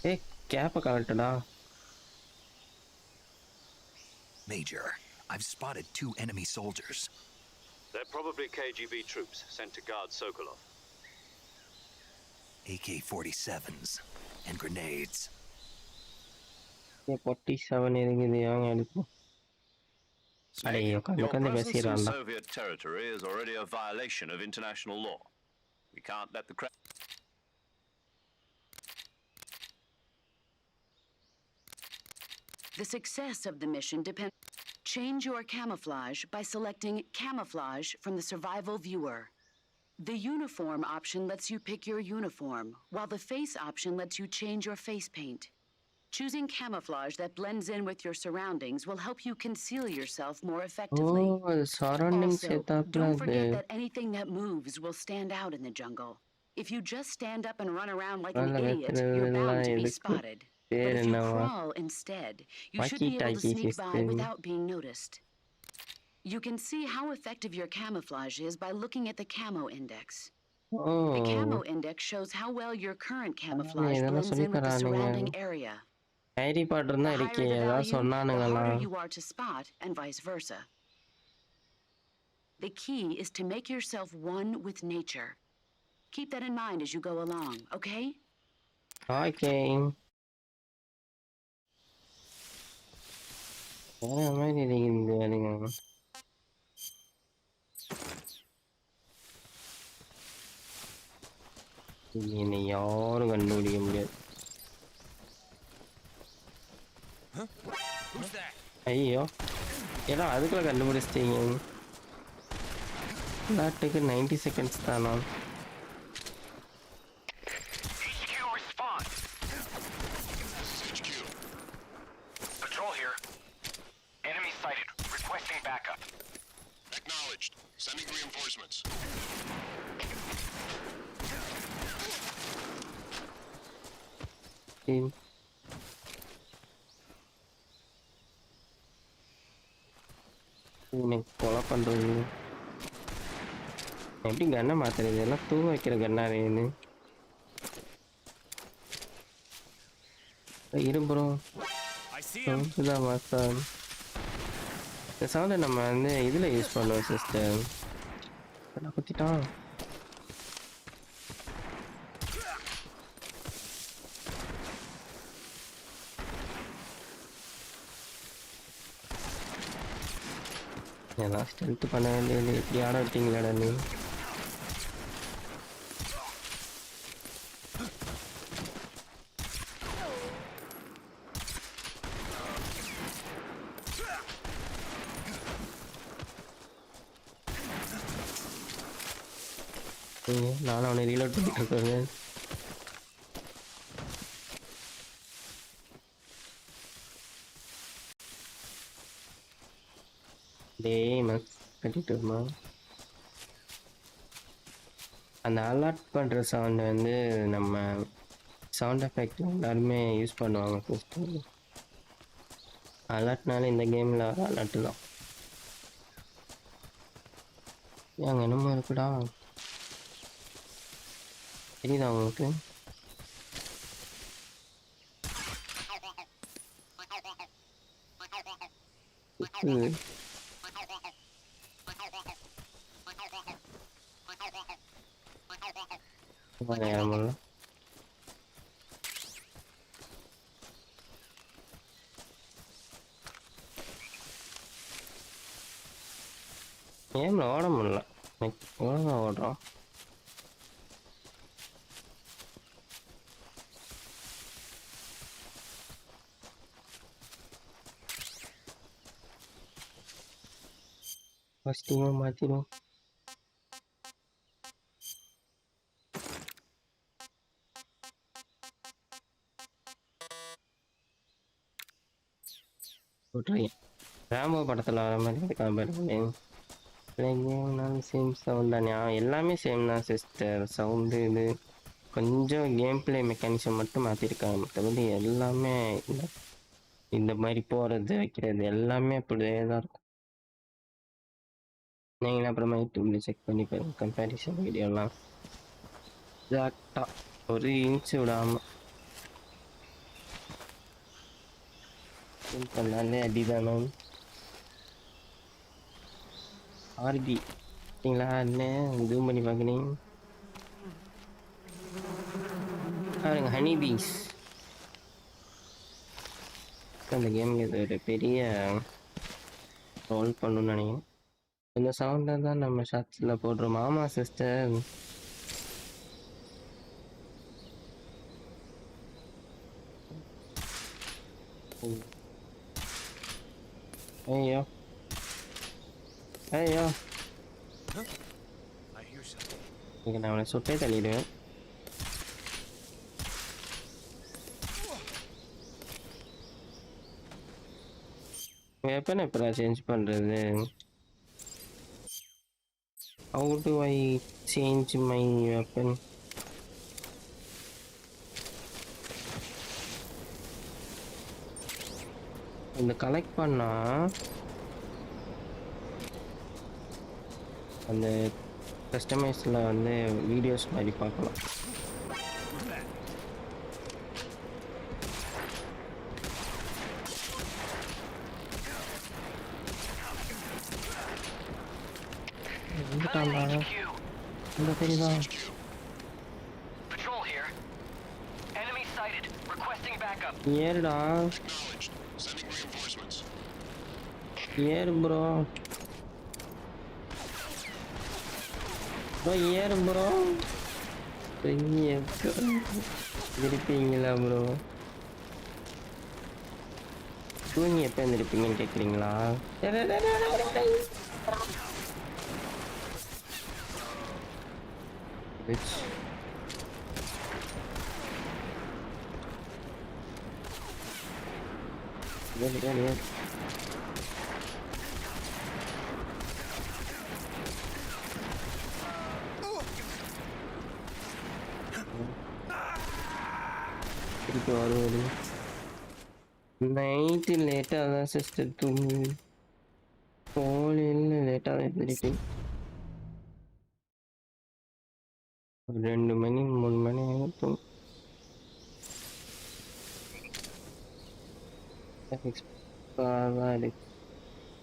ஏ கேப்பை கலட்டுடா Major, I've spotted 2 enemy soldiers. They're probably KGB troops sent to guard Sokolov. AK-47s and grenades. 47 இருக்குது அவங்க எடுப்போம் அடே Your உட்காந்து presence in பேசிடுறான்டா Soviet territory is already a violation of international law. We can't let the The success of the mission depends. Change your camouflage by selecting Camouflage from the Survival Viewer. The Uniform option lets you pick your uniform, while the Face option lets you change your face paint. Choosing camouflage that blends in with your surroundings will help you conceal yourself more effectively. அது surrounding Also, செட்டப்ல don't அது forget that anything that moves will stand out in the jungle. If you just stand up and run around like an மேல idiot, you're வைக்கிறதெல்லாம் bound to be எதுக்கு spotted. But பேர் if you என்னவா crawl instead, you should walkie be able to talkie sneak by system without being noticed. You can see how effective your camouflage is by looking at the camo index. Oh The camo index shows how well your current camouflage இதெல்லாம் blends சொல்லி in with the தரானுங்க surrounding area. Harry Potter The தான் higher இருக்கே the ஏதாவது value, the சொன்னானுங்களா harder you are to spot, and vice versa. The key is to make yourself one with nature. Keep that in mind as you go along, okay? Okay வேற மாதிரி இருக்குது வேலைங்க என்னை யாரும் கண்டுபிடிக்க முடியாது ஐயோ ஏன்னா அதுக்குள்ள கண்டுபிடிச்சிட்டீங்க நாட்டுக்கு 90 செகண்ட்ஸ் தானா HQ response. This is HQ. Patrol here. Enemy sighted. Requesting backup. Acknowledged. Sending reinforcements. Team எனக்கு கொலை பண்றது எப்படி கண்ணை மாத்துறது எல்லாம் தூங்க வைக்கிற கண்ணா வேணும் இரும்புறோம் தான் மாத்தா இந்த சவுண்டை நம்ம வந்து இதில் யூஸ் பண்ணுவோம் சிஸ்டர் குத்திட்டான் எல்லாம் ஸ்ட்ரென்த் பண்ண வேண்டியது எப்படி ஆட விட்டீங்களாடா நீ நானும் அவனை ரீலோட் பண்ணிட்டு இருக்கேன் கட்டிட்டு வருமா அந்த அலர்ட் பண்ணுற சவுண்ட் வந்து நம்ம சவுண்ட் எஃபெக்ட் எல்லாருமே யூஸ் பண்ணுவாங்க சிஸ்டம் அலர்ட்னால இந்த கேமில் அலர்ட் தான் அங்கே என்னமோ இருக்குடா தெரியுதா உங்களுக்கு கேமில் ஓட முடியல ஒழுங்கா ஓடுறோம் ஃபஸ்ட்டையும் மாற்றிடும். போட்டுருக்கேன். ராம்போ படத்தில் வர மாதிரி இருக்கான் பாருங்க. சேம் சவுண்ட் தானே? எல்லாமே சேம் தான் சிஸ்டர். சவுண்டு இது கொஞ்சம் கேம் பிளே மெக்கானிசம் மட்டும் மாற்றிருக்காங்க. மற்றபடி எல்லாமே இந்த மாதிரி போகிறது வைக்கிறது எல்லாமே அப்படியே தான் இருக்கும். நீங்கள் அப்புறமா யூடியூப்ல செக் பண்ணி பாருங்க கம்பேரிசன் வீடியோலாம். எக்ஸாக்டாக ஒரு இன்ச்சு விடாமல் பண்ணாலே அடிதானோ. ஆர்பி சரிங்களா? என்ன ஜூம் பண்ணி பார்க்குறீங்க பாருங்க. ஹனி பீஸ் அந்த கேமுக்கு இது ஒரு பெரிய ரோல் பண்ணணும்னு நினைக்கிறேன். இந்த சவுண்டை தான் நம்ம ஷார்ட்ஸில் போடுறோம். ஆமாம் சிஸ்டர். ஐயோ ஐயோ, இங்கே நான் அவனை சுட்டே தள்ளிடுவேன். வெப்பன் எப்போ சேஞ்ச் பண்ணுறது? How do I change my weapon? இந்த கலெக்ட் பண்ணா அந்த கஸ்டமைஸில் வந்து வீடியோஸ் மாதிரி பார்க்கலாம். இந்த தெரியுதா? Patrol here. Enemy sighted. Requesting backup. ஏறுடா, Acknowledged. Sending reinforcements. ஏறு ப்ரோ. ப்ரோ ஏறு ப்ரோ. இருப்பீங்களா ப்ரோ? தூங்கி எப்போ இருந்திருப்பீங்கன்னு கேட்குறீங்களா? திருப்பி வருவது நைட்டு லேட்டாக தான் சிஸ்டர் தூங்கி, கோழியில் லேட்டாக தான் எழுந்திருப்பேன். 2 மணி 3 மணி ஆகும்.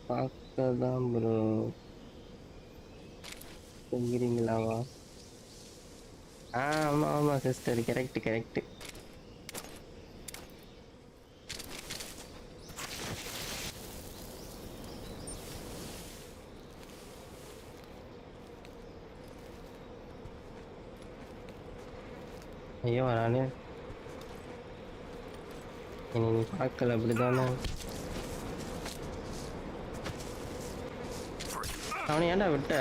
பார்க்க தான் ப்ரோ தூங்குறீங்களாவா? ஆமாம் ஆமாம் சிஸ்டர், கரெக்டு. ஐயோ வரானே, என்னை நீ பார்க்கல அப்படிதானே? அவனை ஏன்டா விட்ட?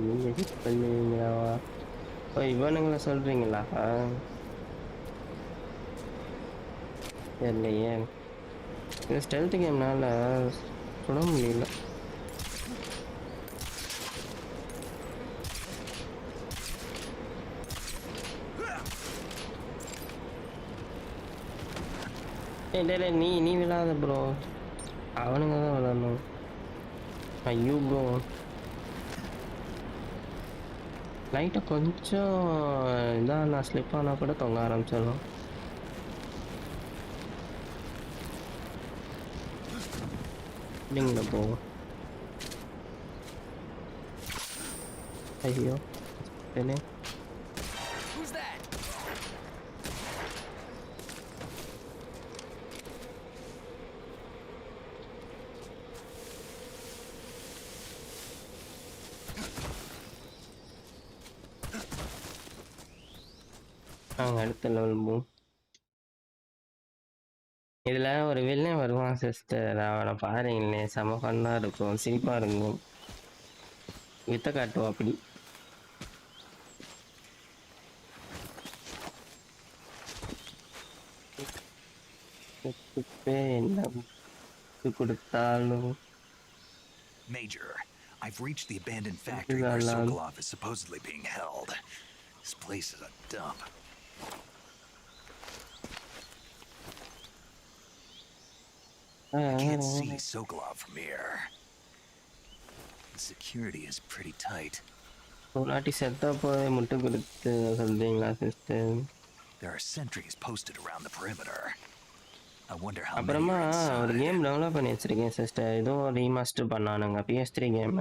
நீங்க பண்ணுவீங்களாவா? ஓ இவனுங்களை சொல்றீங்களா? தெரியலையே, இந்த ஸ்டெல்த் கேம்னால சுட முடியல. இல்லை நீ விளாத ப்ரோ, அவனுங்க தான் விளாடணும். ஐயோ ப்ரோ, லைட்டாக கொஞ்சம் இதாக நான் ஸ்லிப் ஆனால் கூட தொங்க ஆரம்பிச்சிடலாம். இல்லைங்களா ப்ரோ? ஐயோ என்ன அடுத்த லெவல் பூம். இதுல ஒரு வில்லன் வருவான் சிஸ்டர், அவனை பாருங்களேன், செம ஃபன்னா இருக்கும், சிரிப்பா இருக்கும், வித்த காட்டுவோம் அப்படி. என்ன கொடுத்தாலும் Major, I've reached the abandoned factory where Sokolov is supposedly being held. This place is a dump. I can't see Sokolov from here. The security is pretty tight. ஒரு செத்தா போய் முட்டை கொடுத்து சொல்றீங்களா sister? There are sentries posted around the perimeter. I wonder how many அப்புறமா are ஒரு inside. Game develop பண்ணி வச்சிருக்கேன் சிஸ்டர், ஏதோ ரீமாஸ்டர் பண்ணானுங்க PS3 கேம்,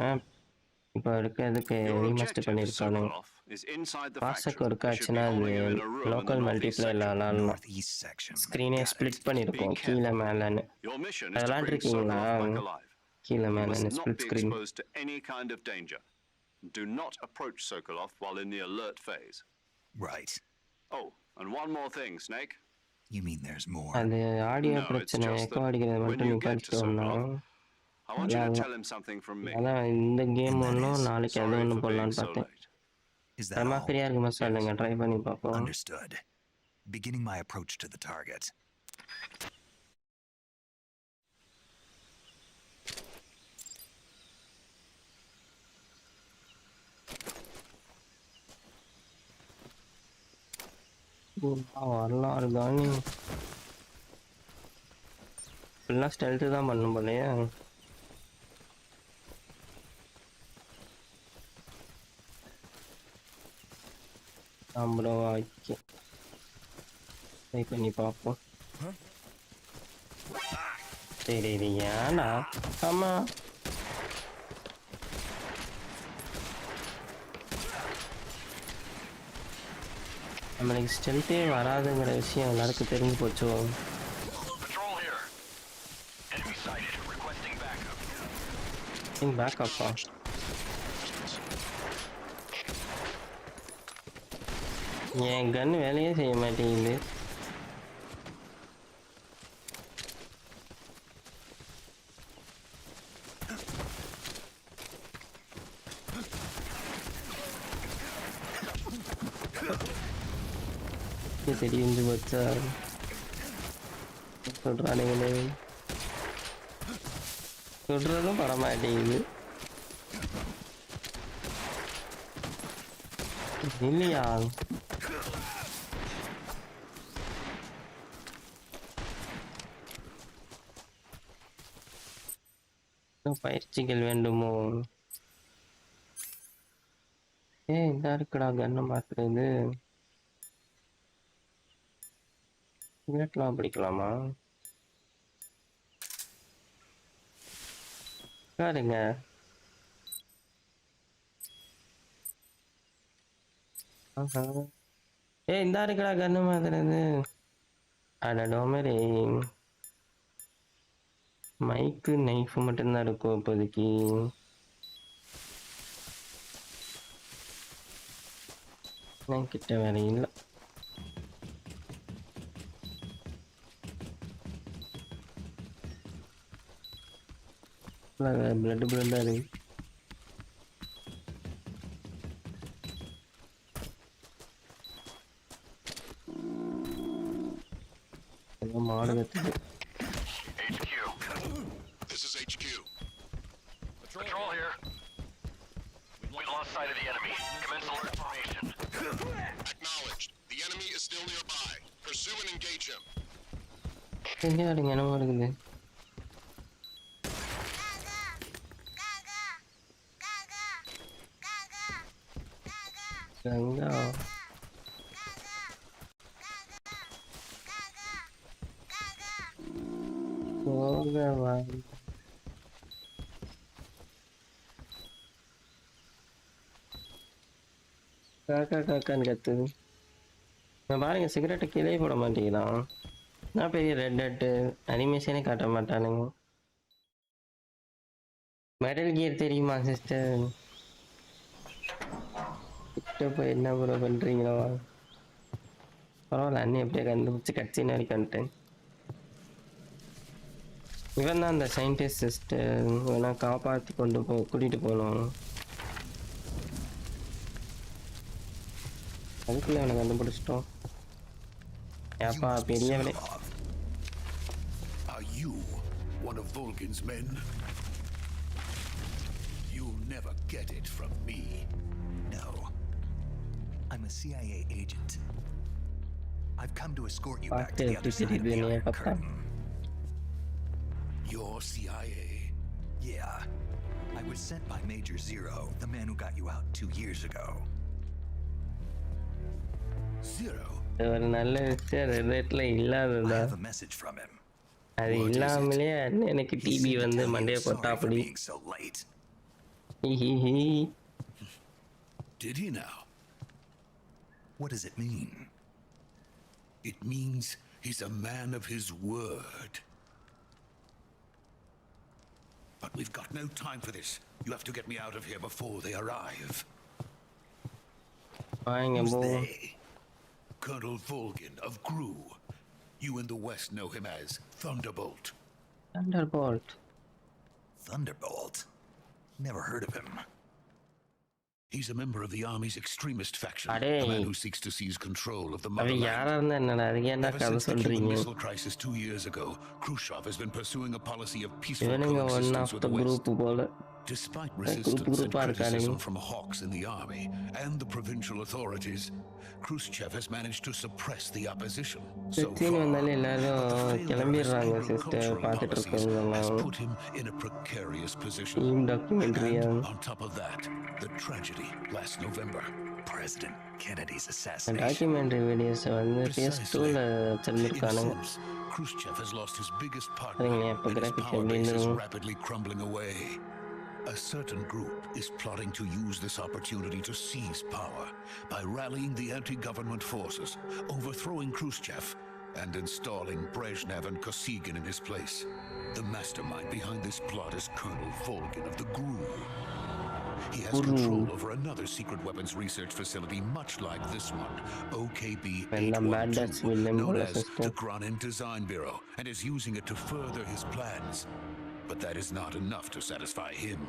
இப்போ இருக்கிறதுக்கு Your remaster objective, பண்ணியிருக்கானுங்க. Sokolov, is inside the மாசக்கு factory. Work You should be ஆச்சுன்னா அது holding him in a room in the local northeast மல்டிப்ளேயர்ல section. விளாடலாம். Northeast section. ஸ்க்ரீனே Got split it. பண்ணியிருக்கோம் Be கீழே careful. மேலேன்னு. Your mission is அது to bring விளாண்டுருக்கீங்களா? Sokolov back alive. கீழே You மேலேன்னு must not split be screen. exposed to any kind of danger. Do not approach Sokolov while in the alert phase. Right. Oh, and one more thing, Snake. You mean there's more? அது audio No, it's பிரச்சனை, just echo that அடிக்கிறத when மட்டும் you get to நிப்பாட்டிட்டோம்னா Sokolov, I want you to அதான் tell him something from me. அதான் இந்த game And that ஒன்றும் is? நாளைக்கு அது Sorry ஒன்று for being போடலான்னு so பார்த்தேன். late. Is that அப்புறமா all? ஃப்ரீயாக இருக்குமா சொல்லுங்க, ட்ரை பண்ணி பார்ப்போம். Understood. Beginning my approach to the target. வரலாம் தானே, ஃபுல்லாக ஸ்டெல்த்து தான் பண்ணும் போலையே. ப்ரோ ஓகே, ட்ரை பண்ணி பார்ப்போம். சரி இது ஏன்னா ஆமாம் நம்மளுக்கு ஸ்டெல்த்தே வராதுங்கிற விஷயம் எல்லாருக்கும் தெரிஞ்சு போச்சு. Patrol here. Enemy sighted. Requesting backup. பேக்கப்பா என் கன் வேலையே செய்ய மாட்டேங்குது. தெரிஞ்சு போச்சா சொல்றானுங்களே, சொல்றதும் படமாட்டேங்குது இல்லையா? பயிற்சிகள் வேண்டுமோ? இந்த இருக்குடா கண்ணை மாத்துறது, சிகரெட்லாம் பிடிக்கலாமா? பாருங்க இந்த இருக்குடா கண்ணு மாத்துறது. அடடோ மாதிரி மைக்கு நைஃப் மட்டும்தான் இருக்கும் இப்போதைக்கு. கிட்ட வேற இல்லை. பிளட் பிளட்டா இருக்கு. மாடு கத்துது. HQ. This is HQ. Patrol here. We lost sight of the enemy. Commence alert formation. Acknowledged. The enemy is still nearby. Pursue and engage him. எங்கே ஆடுங்க என்னமோ இருக்குது. கங்கா போகவா காக்கா காக்கான்னு கத்துது. நான் பாருங்க சிகரெட்டை கீழே போட மாட்டேங்கிறான். நான் பெரிய ரெட் டட்டு அனிமேஷனே காட்ட மாட்டானுங்க. மெடல் கியர் தெரியுமா சிஸ்டர்? கிட்ட போய் என்ன ப்ரோ பண்றீங்களா? பரவாயில்ல, அண்ணன் எப்படியே கண்டுபிடிச்சி கட்சின்னு வரைக்கும் வந்துட்டேன். இவன் தான் அந்த சயின்டிஸ்ட் சிஸ்டர் வேணா காப்பாற்றி கூட்டிகிட்டு போகணும். அதுக்குள்ள அவனை கண்டுபிடிச்சிட்டோம். ஏப்பா பெரியவனே. Are you one of Volgin's men? You'll never get it from me. No. I'm a CIA agent. I've come to escort you back to the other side of the Iron Curtain. You're CIA? Yeah. I was sent by Major Zero, the man who got you out 2 years ago. Zero? ஒரு நல்ல விஷயம் ரெட்ல I இல்லாததா? have a message from him. அது இல்லாமலே எனக்கு He DP said to வந்து tell you மண்டைய sorry போட்டா for அப்படி. being so late. Did he now? What does it mean? It means he's a man of his word. But we've got no time for this. You have to get me out of here before they arrive. வாங்க Who's போ. they? Colonel Volgin of GRU. You in the West know him as Thunderbolt. Thunderbolt. Thunderbolt? Never heard of him. He's a member of the Army's extremist faction, Ade. a man who seeks to seize control of the அவ யாரா motherland. இருந்தா என்னடா, அதுக்கு என்ன Ever கதை since the Cuban சொல்றீங்க? Missile Crisis 2 years ago, Khrushchev has been pursuing a policy of peaceful இவனுங்க one coexistence of with the the West. Group போல. Despite group resistance and group இருக்கானுங்க. criticism from hawks in the army and the provincial authorities, Khrushchev has managed to suppress the opposition. So பிரச்சனை far, வந்தாலே but எல்லாரும் the failure of his கிளம்பிடுறாங்க sister. agricultural பார்த்துட்டு policies இருக்கவங்க has எல்லாம் put him in a precarious position. Team டாக்குமெண்ட்ரியா. And on top of that, the tragedy last November. President Kennedy's assassination. Documentary videos வந்து PS2ல In a வச்சிருந்துருக்கானுங்க. sense, Khrushchev has lost his biggest partner, சரிங்களா, இப்போ and his graphics power எப்படி base is இருந்துரும்? rapidly crumbling away. A certain group is plotting to use this opportunity to seize power by rallying the anti-government forces, overthrowing Khrushchev, and installing Brezhnev and Kosygin in his place. The mastermind behind this plot is Colonel Volgin of the GRU. He has control over another secret weapons research facility much like this one, OKB And the madness will 812, known remember as sister. the Granin Design Bureau, and is using it to further his plans. But that is not enough to satisfy him.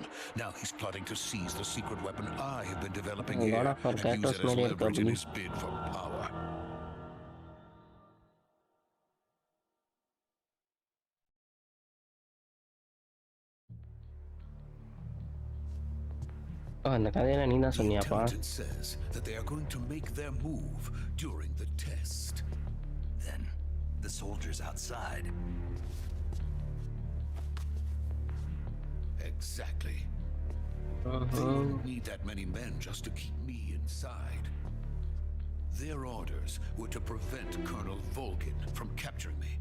Now he's plotting to seize the secret weapon I have been developing A lot here of our and use characters it as made it leverage in probably. his bid for power. அந்த கதையில நீ தான் The சொன்னியாப்பா? intelligence says that they are going to make their move during the test. Then the soldiers outside. Exactly. They won't need that many men just to keep me inside. Their orders were to prevent Colonel Volgin from capturing me,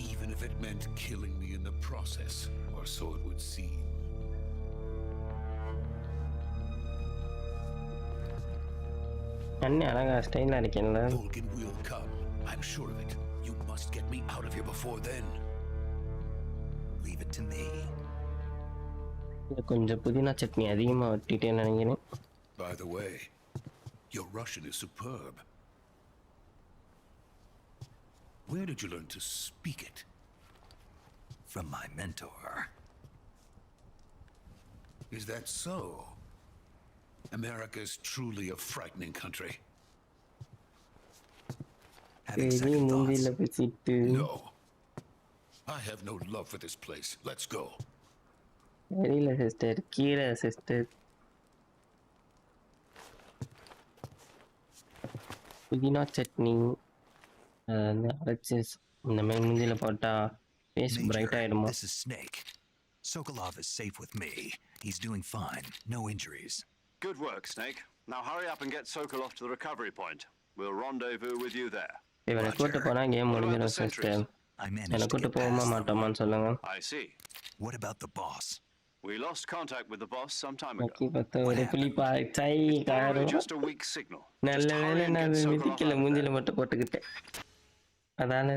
even if it meant killing me in the process, or so it would seem. அண்ணே அழகா ஸ்டைலா இருக்கேன்ல. Volgin will come. I'm sure of it. You must get me out of here before then. Leave it to me. இதுல கொஞ்சம் புதினா சட்னி அதிகமா வட்டிட்டேன்னு நினைக்கிறேன். By the way, your Russian is superb. Where did you learn to speak it? From my mentor. Is that so? America is truly a frightening country. Having பெரிய second thoughts. மூஞ்சில பேசிட்டு. No. I have no love for this place. Let's go. தெரியல sister, கீரை sister. புதினா சட்னி அரைச்சி இந்த மாதிரி மூஞ்சில போட்டா ஃபேஸ் பிரைட் Major, ஆயிடுமா? this is Snake. Sokolov is safe with me. He's doing fine. No injuries. Good work, Snake. Now hurry up and get Sokolov to the recovery point. We'll rendezvous with you there. இவனை கூட்டு போனா game முடிஞ்சிடும் sister. I என்னை managed to கூட்டு get போவோமா past them. மாட்டோமான்னு சொல்லுங்க. I see. What about the boss? We lost contact with the boss some time Nakki ago. பார்த்த ஒரு புளிப்பா சை Probably காரம். just a weak signal. நல்ல Just வேலை hurry and நான் get Sokolov மிதிக்கல, out of மூஞ்சில there. மட்டும் போட்டுக்கிட்டேன். அதானே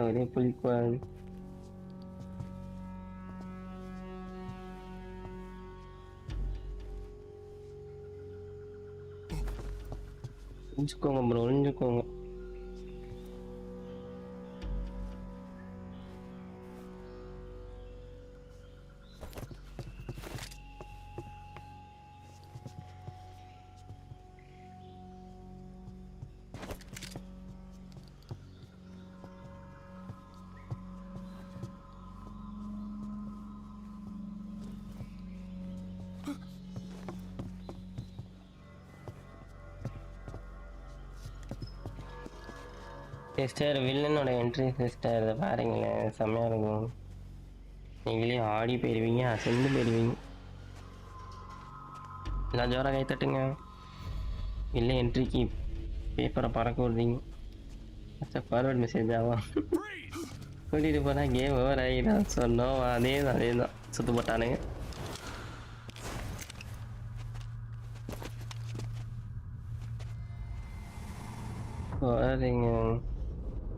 ஒரே புளிப்பா. ஒளிஞ்சுக்கோங்க ப்ரோ, ஒளிஞ்சுக்கோங்க. சிஸ்டர் வில்லனோட என்ட்ரி சிஸ்டர், இதை பாருங்களேன், செம்மையாக இருக்கும். நீங்களே ஆடி போயிடுவீங்க, அசந்து போயிடுவீங்க. எல்லாம் ஜோராக கை தட்டுங்க. இல்லை என்ட்ரிக்கு பேப்பரை பறக்க விடுறீங்க. ஃபார்வர்ட் மெசேஜ் ஆகும். கூட்டிகிட்டு போனால் கேம் ஓவர் ஆகிடும் சொன்னோம். அதே தான் சுத்து போட்டானுங்க. பாருங்க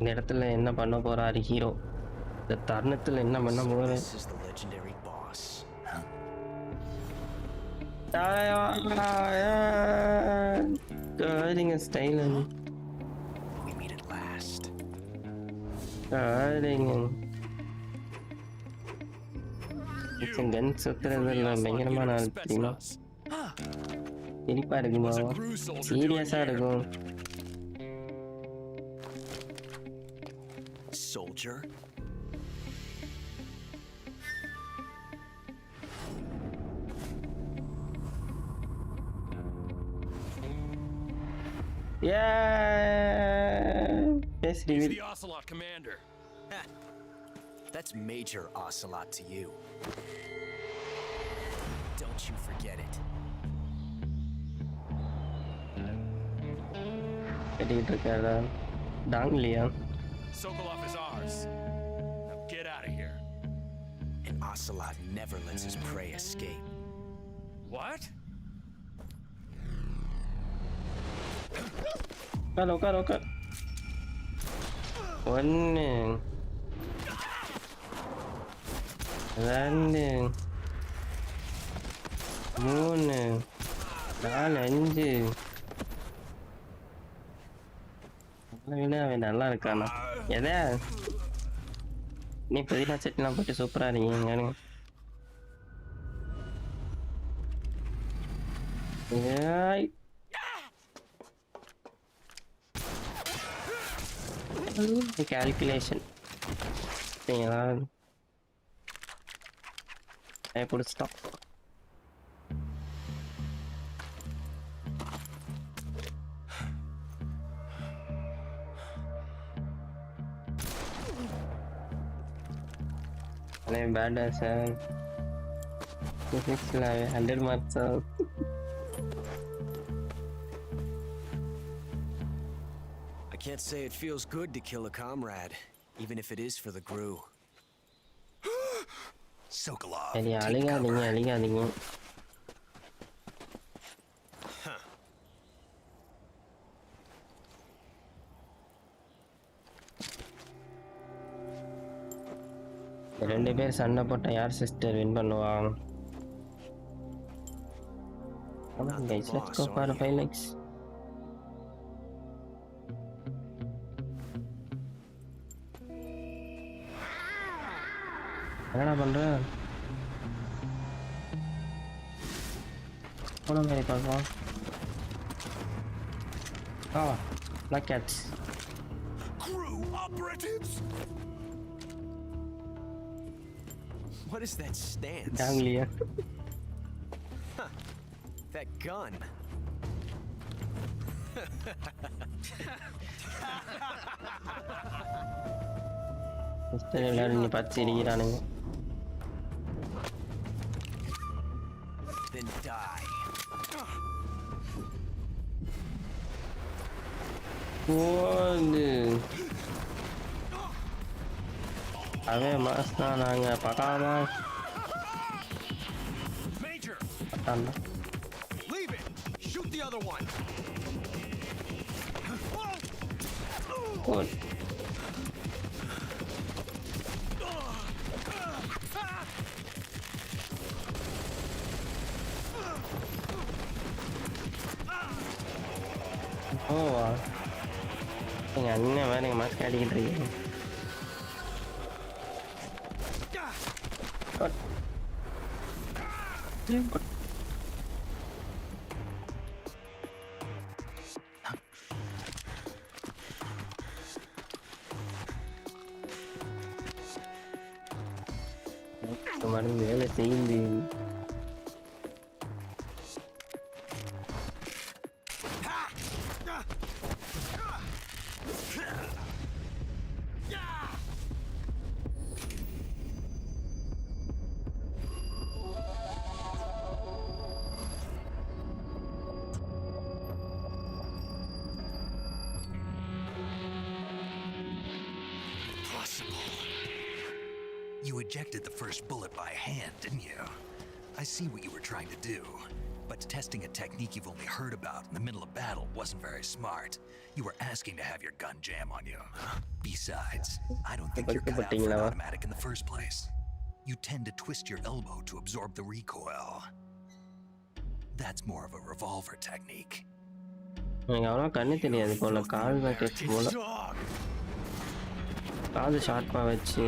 இந்த இடத்துல என்ன பண்ண போறாரு ஹீரோ, இந்த தருணத்துல என்ன பண்ண போறாரு. This is the legendary boss. Style We meet at last. கன் சுத்துறதுல பயங்கரமான ஆள் தெரியுமா. சிரிப்பா இருக்குமா, சீரியஸா இருக்கும். Soldier. Face He's reveal. the Ocelot commander. That's Major Ocelot to you. Don't you forget it. கட்டிக்கிட்டு இருக்காரா டாங்லியா. Sokolov is ours. Now get out of here. And Ocelot never lets his prey escape. What? உட்கார். ஒன்று, ரெண்டு, மூணு, 4, 5. அவன் நல்லா இருக்கானா எதை நீ புதினா செட்லாம் போட்டு சூப்பரா இருக்கீங்க. Calculation பிடிச்சிட்டான். Bad sir. Physics 100 marks. I can't say it feels good to kill a comrade, even if it is for the Gru. Sokolov, சரி take அழிகாதீங்க. ரெண்டு பேர் சண்டை போட்ட யார் சிஸ்டர் வின் பண்ணுவாங்க. Guys, let's go for 5 likes. என்னடா பண்ற? போன மாதிரி பார்க்கலாம். Black cats. Crew operatives. What is that stance? Danglia. That gun. Sister எல்லாரும் நீ பார்த்து சிரிக்கிறானுங்க. Then die. ஓடு. அவன் மாஸ் தான், நாங்க பக்காமா Major, பட்டாண்டா. Leave it. Shoot the other one. ஓடு. ஓவா எங்கள் அண்ணன் வேறு எங்கள் மாஸ்க் அடிக்கிட்டு இருக்கீங்க. மருந்து வேலை செய்யுது. You ejected the first bullet by hand, didn't you? I see what you were trying to do. But testing a technique you've only heard about in the middle of battle wasn't very smart. You were asking to have your gun jam on you. Besides, I don't think you're cut out for an automatic in the first place. You tend to twist your elbow to absorb the recoil. That's more of a revolver technique. எனக்கு அவ்வளோ கண்ணு தெரியாது போல, காது தான் கேட்கும் போல. காது ஷார்ப்பாக வச்சு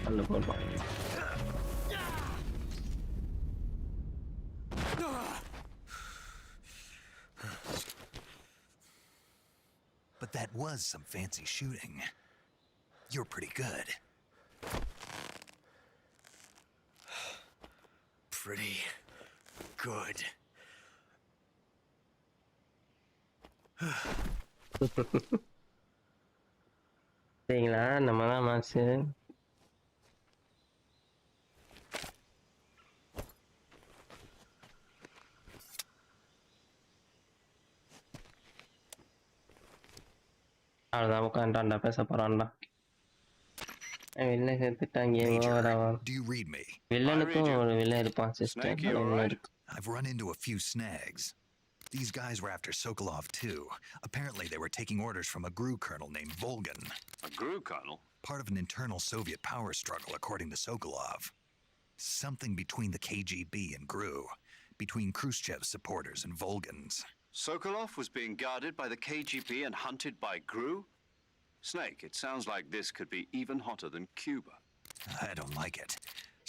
கண்ணு போடுவான். But that was some fancy shooting. You're pretty good. Pretty good. சரிங்களா, நம்ம தான் மாசு. அவ்வளோதான் உட்காந்துட்டான்டா, பேச போறான்டா. வில்ல சேர்த்துட்டாங்க. Do you read me? வில்லனுக்கும் ஒரு வில்லன் இருப்பான் sister. I've run into a few snags. These guys were after Sokolov too. Apparently they were taking orders from a GRU colonel named Volgan. A GRU colonel? Part of an internal Soviet power struggle, according to Sokolov. Something between the KGB and GRU, between Khrushchev's supporters and Volgan's. Sokolov was being guarded by the KGB and hunted by GRU? Snake, it sounds like this could be even hotter than Cuba. I don't like it.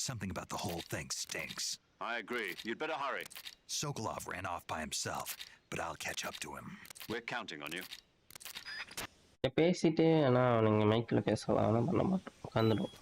Something about the whole thing stinks. I agree. You'd better hurry. Sokolov ran off by himself, but I'll catch up to him. We're counting on you. பேசிட்டு ஆனால் நீங்கள் மைக்கில் பேசலாம், ஆனால் பண்ண மாட்டோம், உட்காந்துடும்.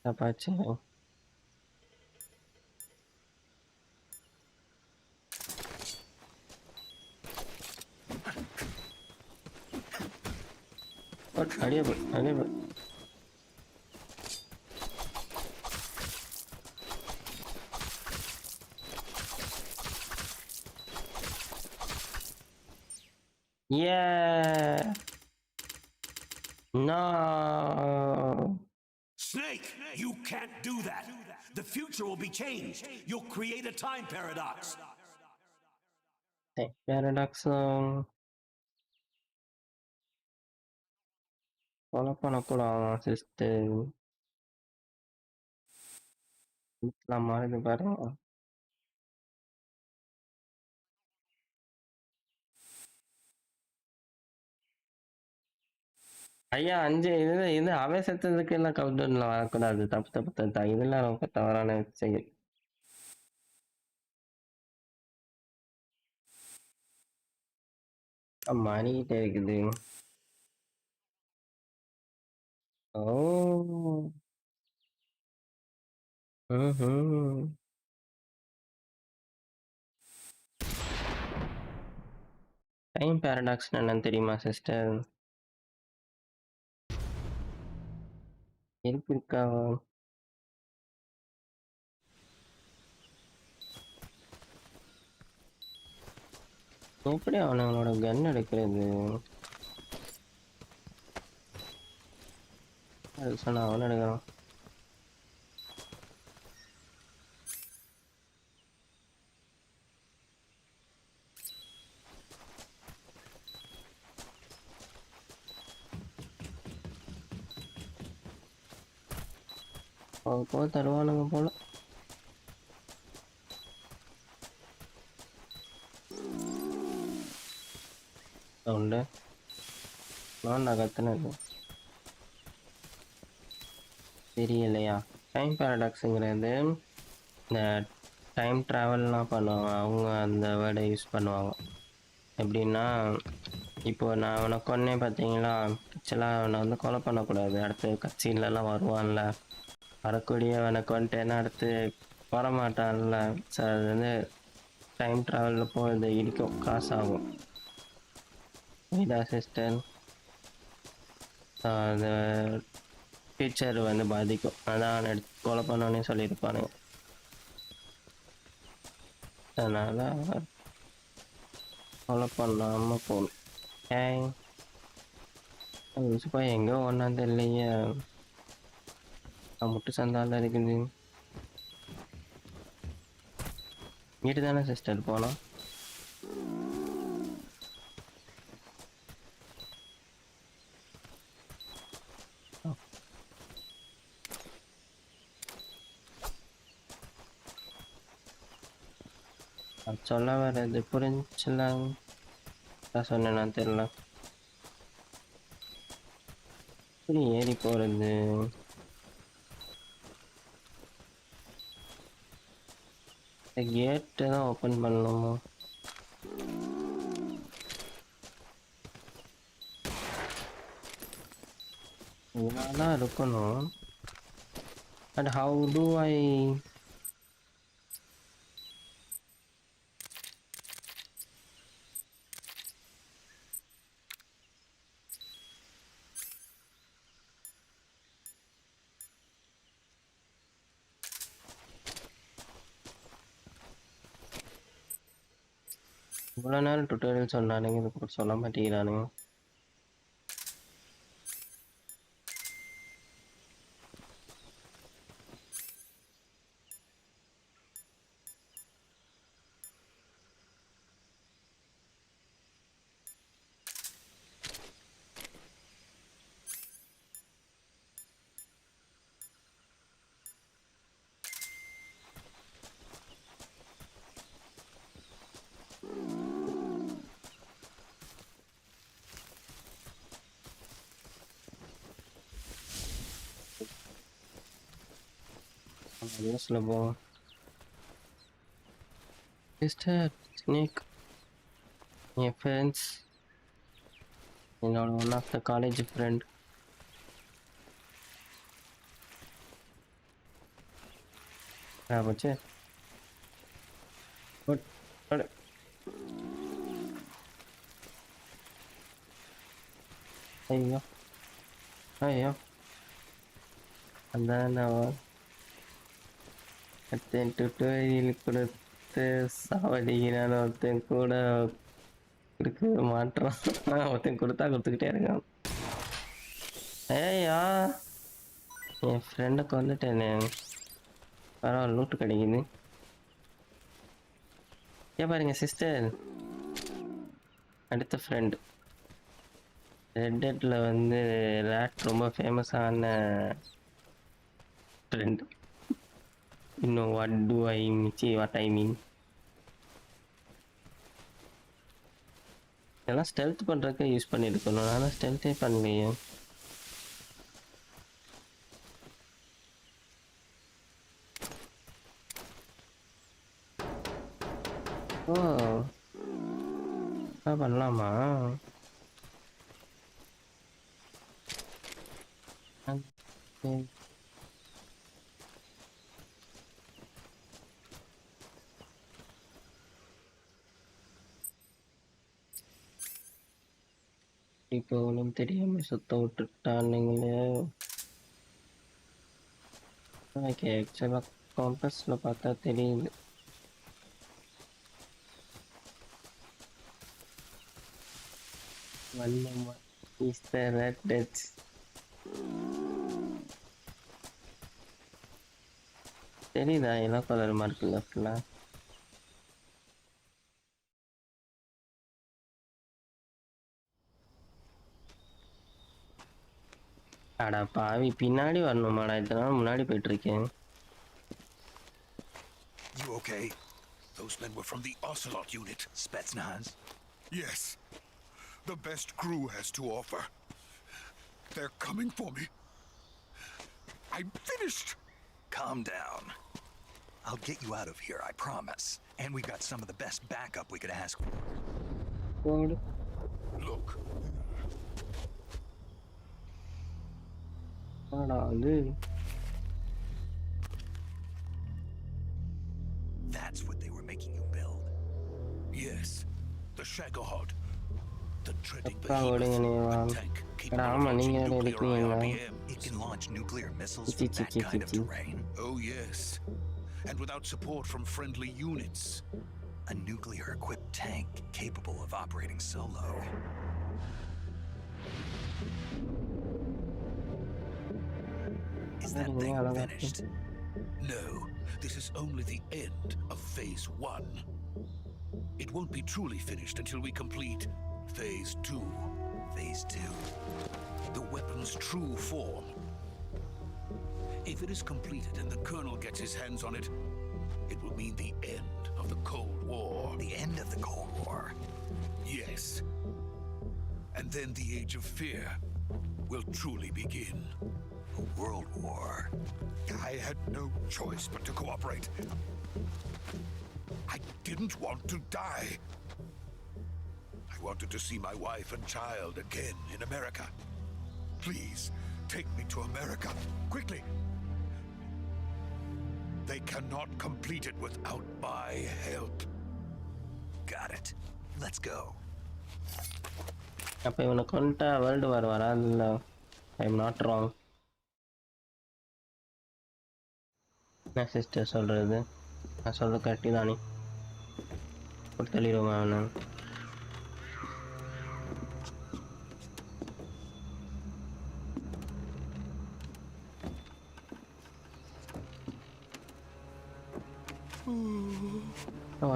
Apache. What? Unable. Yeah. No. Snake, you can't do that. The future will be changed. You'll create a time paradox. Hey, paradox. Follow பண்ணக்கூடாது sister. வீட்டில் மாறுது பாருங்க. ஐயா 5 இது அவன் செத்ததுக்கு எல்லாம் கவுண்டர்ல வரக்கூடாது. தப்பு இதெல்லாம் ரொம்ப தவறான செயல். மாறிக்கிட்டே இருக்குது. ஓ. டைம் பேரடாக்ஸ் என்னன்னு தெரியுமா சிஸ்டர்? இருக்கா? எப்படி அவனோட கன் எடுக்கிறது? அது சொன்னா அவன் எடுக்கிறான். போக தருவானுங்க போல. சவுண்டு நான் கத்துனது தெரியலையா? டைம் பேரடாக்ஸுங்கிறது இந்த டைம் ட்ராவல்லாம் பண்ணுவாங்க, அவங்க அந்த வேர்டை யூஸ் பண்ணுவாங்க. எப்படின்னா, இப்போ நான் அவனை கொன்னேன் பார்த்தீங்களா, ஆக்சுவலாக அவனை வந்து கொலை பண்ணக்கூடாது. அடுத்து கட்சியிலலாம் வருவான்ல, வரக்கூடியவனை கொண்டுட்டேன்னா அடுத்து வரமாட்டான்ல. ஸோ அது வந்து டைம் ட்ராவலில் போய் இதை இடிக்கும், காசாகும். வீடா சிஸ்டர், அது ஃபியூச்சர் வந்து பாதிக்கும். அதான் அவனை எடுத்து கொலை பண்ணோன்னே சொல்லியிருப்பானுங்க. அதனால் கொலை பண்ணாமல் போகணும். ஏய் லூசுப்பா, எங்கே ஒன்றாந்து இல்லையே, முட்டு சந்தால இருக்குது. வீட்டு தானே சிஸ்டர் போனோம். சொல்ல வர்றது புரிஞ்சுலாம் சொன்னேன்னா தெரியல. எப்படி ஏறி போகிறது? கேட்டு தான் ஓப்பன் பண்ணணுமா? இதெல்லாம் இருக்கணும். பட் ஹவு டு ஐ இவ்வளோ நேரம் டுட்டோரியல் சொன்னானுங்க, இது கூட சொல்ல மாட்டேங்கிறானுங்க. யோசில் போவோம். சிஸ்டர் ஸ்னேக் என் ஃப்ரெண்ட்ஸ், என்னோட one of the college friend. போச்சு. ஐயோ ஐயோ, அந்த ஒருத்தன் டுட்டோரியல் கொடுத்து சாவடிக்கிறான், ஒருத்தன் கூட கொடுக்க மாட்டான். ஒருத்தன் கொடுத்தா கொடுத்துக்கிட்டே இருக்கான். ஏய்யா, என் ஃப்ரெண்டுக்கு வந்துட்டேனே. பரவாயில்ல, லூட்டு கிடைக்குது. ஏன் பாருங்க சிஸ்டர், அடுத்த ஃப்ரெண்ட் ரெட்டெட்டில் வந்து ரேட் ரொம்ப ஃபேமஸான ஃப்ரெண்ட். இன்னும் வாட் ஐ மீன் இதெல்லாம் ஸ்டெல்த் பண்ணுறதுக்கு யூஸ் பண்ணியிருக்கணும். ஆனால் ஸ்டெல்த்தே பண்ணலையே. ஓ, பண்ணலாமா? இப்போ ஒன்றும் தெரியாமல் சுத்த விட்டுட்டானுங்களே. ஓகே, ஆக்சுவலாக காம்பஸில் பார்த்தா தெரியுது. வண்ணமா ஈஸ்டர் டச் தெரியுதா எல்லோ கலர் மார்க் லெஃப்ட்ல அடா பாவி பின்னாடி வரணுமாடா இத்தனை நாள் முன்னாடி போயிட்டு இருக்கேன். You okay? Those men were from the Ocelot unit. Spetsnaz? Yes. The best crew has to offer. They're coming for me. I'm finished. Calm down. I'll get you out of here, I promise. And we've got some of the best backup we could ask for. போடு Look, ஆடா அது That's what they were making you build. yes, the Shagohod. The dreading அப்பா ஓடுங்க behemoth. நீ வா A tank capable அடா of ஆமா launching நீங்க வேற nuclear எடுக்கிறீங்களா IRBM. It can launch nuclear missiles Chi, from chi, that chi, kind of chi. terrain. Oh yes. And without support from friendly units. A nuclear-equipped tank capable of operating solo. Is that thing finished? No, this is only the end of Phase 1. It won't be truly finished until we complete Phase 2. Phase 2. The weapon's true form. If it is completed and the Colonel gets his hands on it, it will mean the end of the Cold War. The end of the Cold War. Yes. And then the Age of Fear will truly begin. A world war. I had no choice but to cooperate. I didn't want to die. I wanted to see my wife and child again in America. Please, take me to America, quickly. They cannot complete it without my help. Got it. Let's go. அப்போ இவனை கொண்டா world war வராதுல்ல I am not wrong என்ன sister சொல்கிறது நான் சொல்கிறது correct தானே ஒரு தெளிவுமா அவனை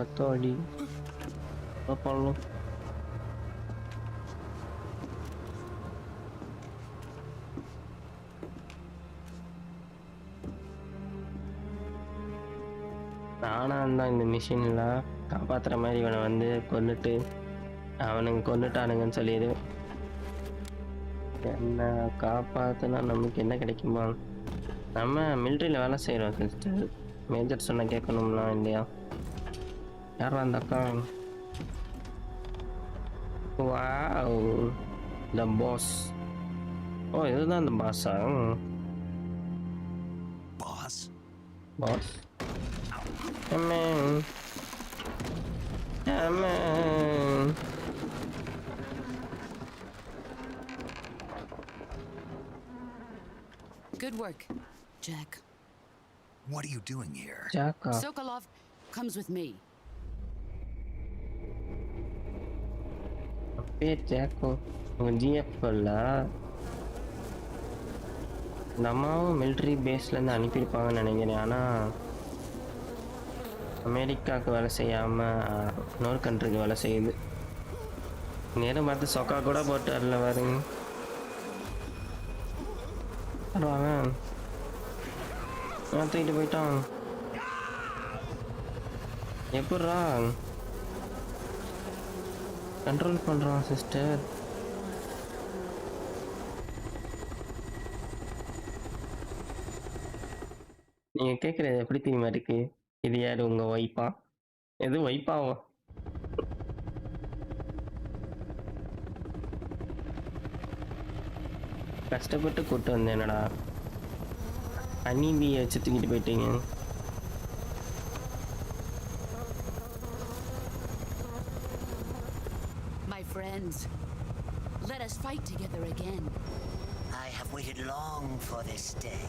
அத்தோடி பண்ணலாம் நானாக இருந்தால் இந்த மிஷினில் காப்பாற்றுற மாதிரி இவனை வந்து கொண்டுட்டு அவனுங்க கொண்டுட்டானுங்கன்னு சொல்லிடு என்ன காப்பாற்றினா நமக்கு என்ன கிடைக்குமா நம்ம மிலிட்ரியில் வேலை செய்கிறோம் சிஸ்டர் மேஜர் சொன்ன கேட்கணும்னா இல்லையா யாரா அந்த அக்கா வாவ் த பாஸ் ஓ இதுதான் அந்த பாஸா Boss? Boss Amen. Amen. Good work, Jack. What are you doing here? Jacka. Sokolov comes with me. பேர் ஜாக்கோ உங்கள் ஜிஎஃப்ல இந்த அம்மாவும் மிலிட்ரி பேஸ்லேருந்து அனுப்பியிருப்பாங்கன்னு நினைக்கிறேன் ஆனால் அமெரிக்காவுக்கு வேலை செய்யாமல் இன்னொரு கண்ட்ரிக்கு வேலை செய்யுது நேரம் பார்த்து சொக்கா கூட போட்டு வரல பாருங்க அவன் தூக்கிட்டு போயிட்டான் எப்பட்றா கண்ட்ரோல் பண்ணுறான் சிஸ்டர் நீங்கள் கேட்குறது எப்படி தெரியுமா இருக்கு இது யார் உங்கள் ஒய்ஃபா எது ஒய்ஃபாவா கஷ்டப்பட்டு கூப்பிட்டு வந்தேனடா அநீதியை வச்சு தூக்கிட்டு போயிட்டீங்க My friends, let us fight together again. I have waited long for this day.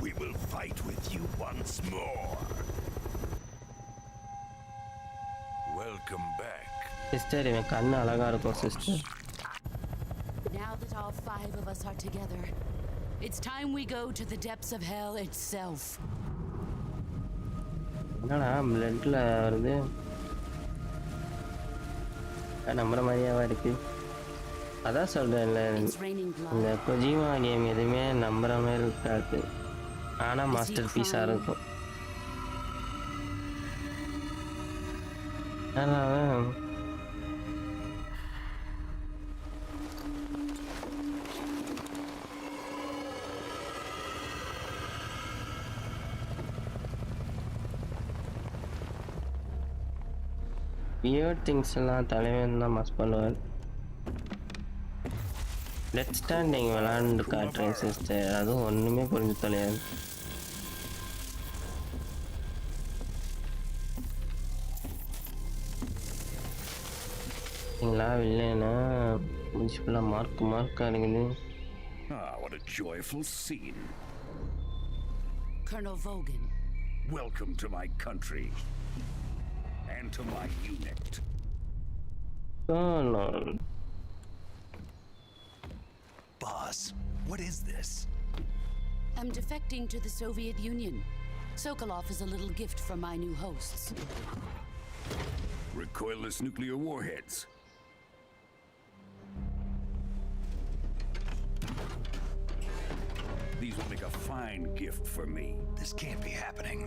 We will fight with you once more. Welcome back, sister இவன் கண்ணு அழகா இருக்கும் sister. Now that all 5 of us are together, it's time we go to the depths of hell itself. என்னடா பிளட்ல வருது, நம்புற மாதிரியாவா இருக்கு. அதான் சொல்றேன்ல, இந்த கொஜிமா கேம் எதுவுமே நம்புற மாதிரி இருக்காது, ஆனா மாஸ்டர் பீஸா இருக்கும். அதான் வியர்ட் திங்ஸ் எல்லாம் தலைவன் தான் மஸ் பண்ணுவார். லெட் ஸ்டாண்டிங் விளாண்டு காட்டுறேன் சிஸ்டர், அதுவும் ஒன்றுமே புரிஞ்சு தொலையாது. இல்லைன்னா முடிச்சு ஃபுல்லாக மார்க்காக இருக்குது. Ah, what a joyful scene. Colonel Vogan. Welcome to my country. And to my unit. Colonel. Boss, what is this? I'm defecting to the Soviet Union. Sokolov is a little gift from my new hosts. Recoilless nuclear warheads. These will make a fine gift for me. This can't be happening.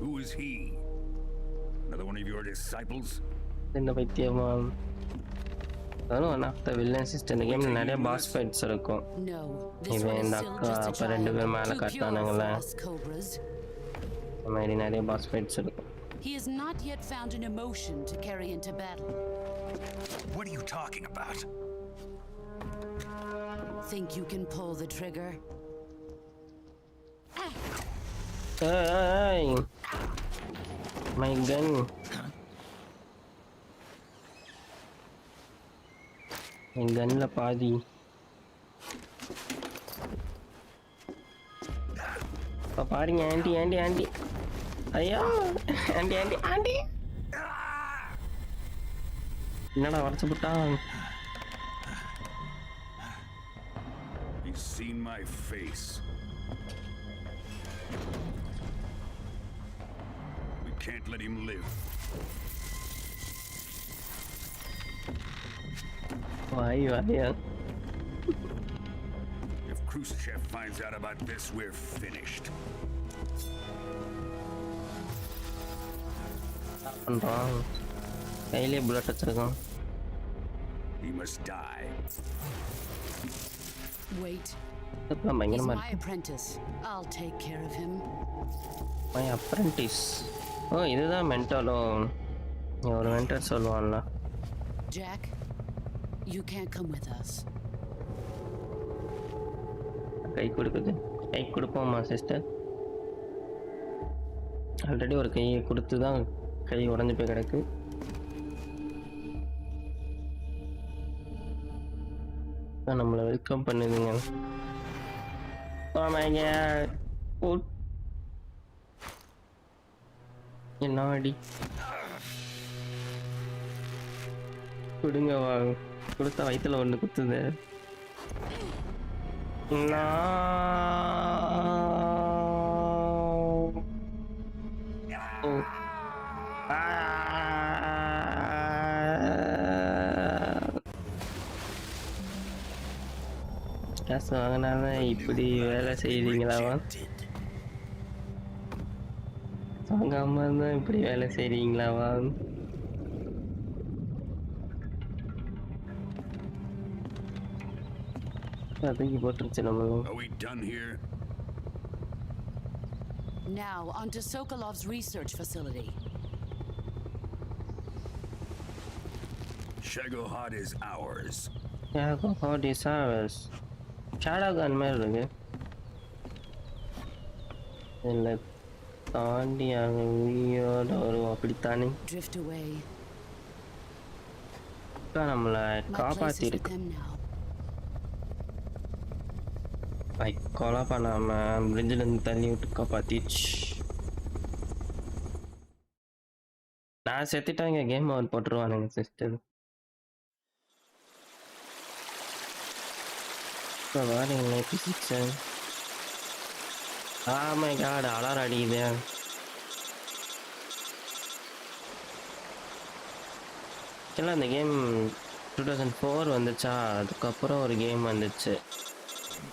Who is he? Another one of your disciples? இந்த பைத்தியமா அதான் one of the villain sister. இந்த கேமில் நிறைய pass fights இருக்கும். இவன் இந்த அக்கா அப்போ 2 பேர் மேலே காட்டினானுங்களே, இந்த மாதிரி நிறைய பாஸ் ஃபைட்ஸ் இருக்கும். He has not yet found an emotion to carry into battle. What are you talking about? Think you can pull the trigger? Hey! My gun. என் கன்ல பாதி. இப்போ பாருங்க, ஆண்டி ஆண்டி ஆண்டி, ஐயா ஆண்டி ஆண்டி ஆண்டி, என்னடா வரைச்சு விட்டான். He's seen my face. We can't let him live. Why? If Khrushchev finds out about this, we're finished. கையிலே bullet வச்சிருக்கோம். He must die. Wait. He's my apprentice. I'll take care of him. My apprentice. Oh, இதுதான் மென்டலோ. ஒரு mentor சொல்லுவான்ல. Jack, you can't come with us. கை கொடுக்குது. கை கொடுப்போமா சிஸ்டர்? ஆல்ரெடி ஒரு கையை கொடுத்து தான் கை உடஞ்சி போய் கிடக்கு. நம்மளை வெல்கம் பண்ணுதுங்க. என்ன அடி கொடுங்க, வா கொடுத்த வயிற்றுல ஒன்று குத்துது. காசு வாங்கினாதான் இப்படி வேலை செய்றீங்களாவா? வாங்காம இருந்தா இப்படி வேலை செய்றீங்களாவா? அதுக்கு போட்டுருச்சு நம்ம. Are we done here? Now onto Sokolov's research facility. Shagohod is ours. Shagohod is ours. Shadow gun மாதிரி இருக்கு. இல்லை தாண்டி அங்கே உயிரோட வரும் அப்படித்தானே. Drift away. இப்போ நம்மளை காப்பாற்றிருக்கு. கொலை பண்ணாம பிரிட்ஜிலேருந்து தள்ளி விட்டு காப்பாத்திச்சு. நான் செத்துட்டாங்க கேம் ஓவர் போட்டுருவானுங்க சிஸ்டர். இப்போ வாருங்களே பிசிக்ஸு. மை காட் அலாரம் அடிக்குது. ஆக்சுவலாக அந்த கேம் 2004 வந்துச்சா, அதுக்கப்புறம் ஒரு கேம் வந்துச்சு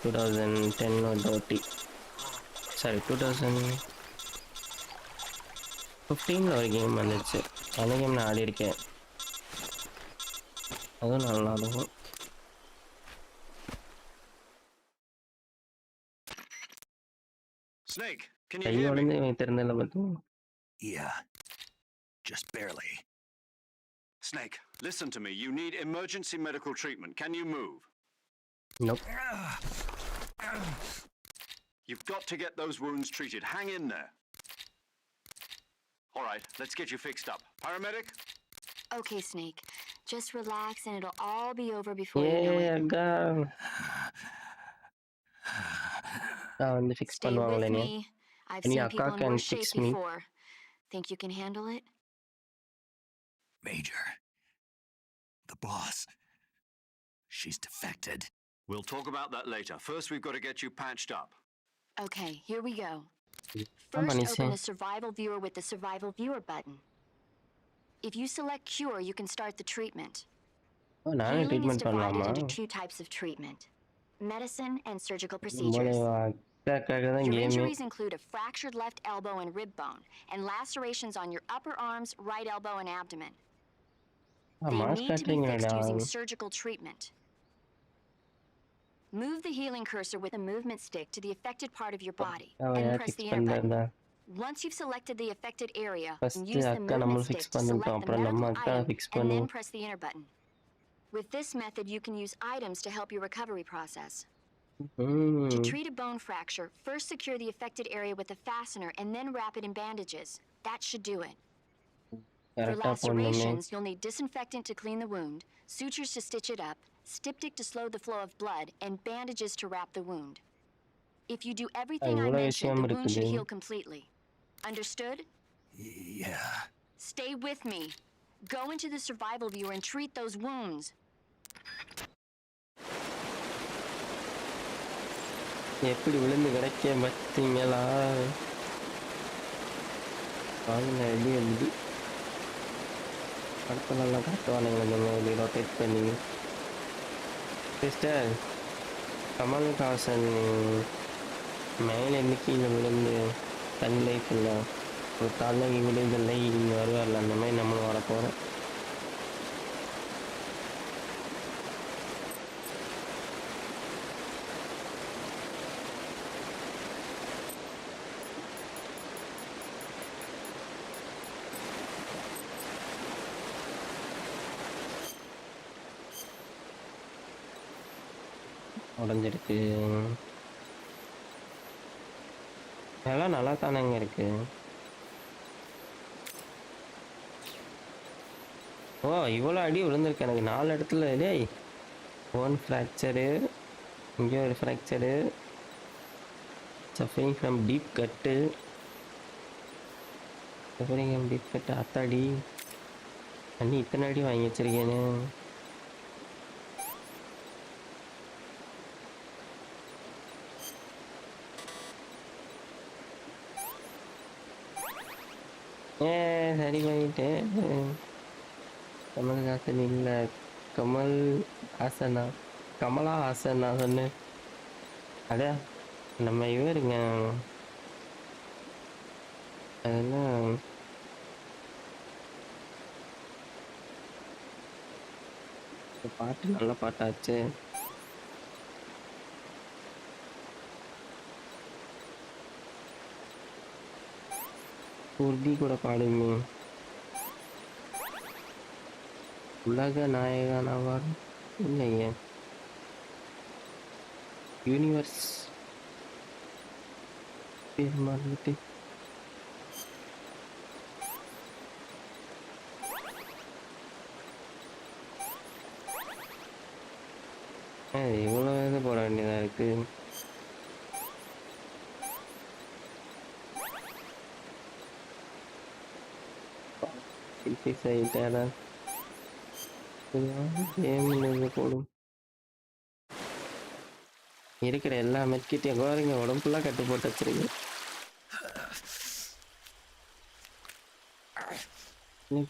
2010 சாரி 2015 ஒரு கேம் வந்துச்சு. அந்த கேம் நான் ஆடி இருக்கேன், அதுவும் நல்லா இருக்கும். Snake, can you guy hear me? உடஞ்சு வைத்திருந்ததில்ல பார்த்தோம். Yeah, just barely. Snake, listen to me. You need emergency medical treatment. Can you move? Nope. You've got to get those wounds treated. Hang in there. All right, let's get you fixed up. Paramedic? Okay, Snake. Just relax and it'll all be over before you know Yeah, it. அக்கா வந்து fix Stay with பண்ணுவாங்களே. me. I've Any seen akka people in can worse fix shape me. before. Think you can handle it? Major, the boss, she's defected. We'll talk about that later. First, we've got to get you patched up. Okay, here we go. Come on, First, open Issa. the survival viewer with the survival viewer button. If you select cure, you can start the treatment. Oh, நானே Healing is treatment divided பண்ணலாமா? into 2 types of treatment: medicine and surgical procedures. அக்காக்காக தான் Your game. injuries include a fractured left elbow and rib bone, and lacerations on your upper arms, right elbow, and abdomen. They mask need to be காட்டுறீங்களா? fixed using surgical treatment. Move the healing cursor with a movement stick to the affected part of your body, and press the enter button. Once you've selected the affected area, use the movement stick to select the medical item, and then press the enter button. With this method, you can use items to help your recovery process. To treat a bone fracture, first secure the affected area with a fastener and then wrap it in bandages. That should do it. For lacerations, you'll need disinfectant to clean the wound, sutures to stitch it up, styptic to slow the flow of blood, and bandages to wrap the wound. If you do everything I mentioned, the wound should heal completely. Understood? Yeah. Stay with me. Go into the survival viewer and treat those wounds. எப்படி விழுந்து கிடைக்க பார்த்தீங்களா? பாருங்க எப்படி வந்து படத்துலலாம் காட்டுவானுங்க இந்த மாதிரி ரொட்டேட் பண்ணி. சிஸ்டர், கமல்ஹாசன் மேலேருந்து கீழே விழுந்து தன் லைஃப்பில் ஒரு தலைக்கு விழுதில்லை இங்கே வருவார்ல, அந்த மாதிரி நம்மளும் வரப்போகிறோம். உடஞ்சிருக்கு. எல்லாம் நல்லா தானேங்க இருக்கு. ஓ, இவ்வளோ அடி விழுந்திருக்கு எனக்கு 4 இடத்துல. டேய், 1 ஃப்ராக்சரு, இங்கே ஒரு fracture, suffering from deep cut, suffering from deep cut. அத்தாடி தண்ணி இத்தனை அடி வாங்கி வச்சிருக்கேன்னு. சரி பண்ணிட்டேன். கமல்ஹாசன் இல்லை, கமல் ஹாசனா, கமலா ஹாசன் நான் சொன்னேன். அட நம்ம இவருங்க, அதெல்லாம் பாட்டு நல்ல பாட்டாச்சு. உறுதி கூட பாடுமே. உலக நாயகன் அவார்டு இல்லைங்க, யூனிவர்ஸ் பேர் மறந்துட்டு. இவ்வளோ இது போட வேண்டியதாக இருக்கு. ஆஃபீஸ் ஆகிட்டேடா. கேம் போடும் இருக்கிற எல்லா மெட்கிட்டையும் பாருங்க, உடம்புலாம் கட்டு போட்டு வச்சிருக்கு.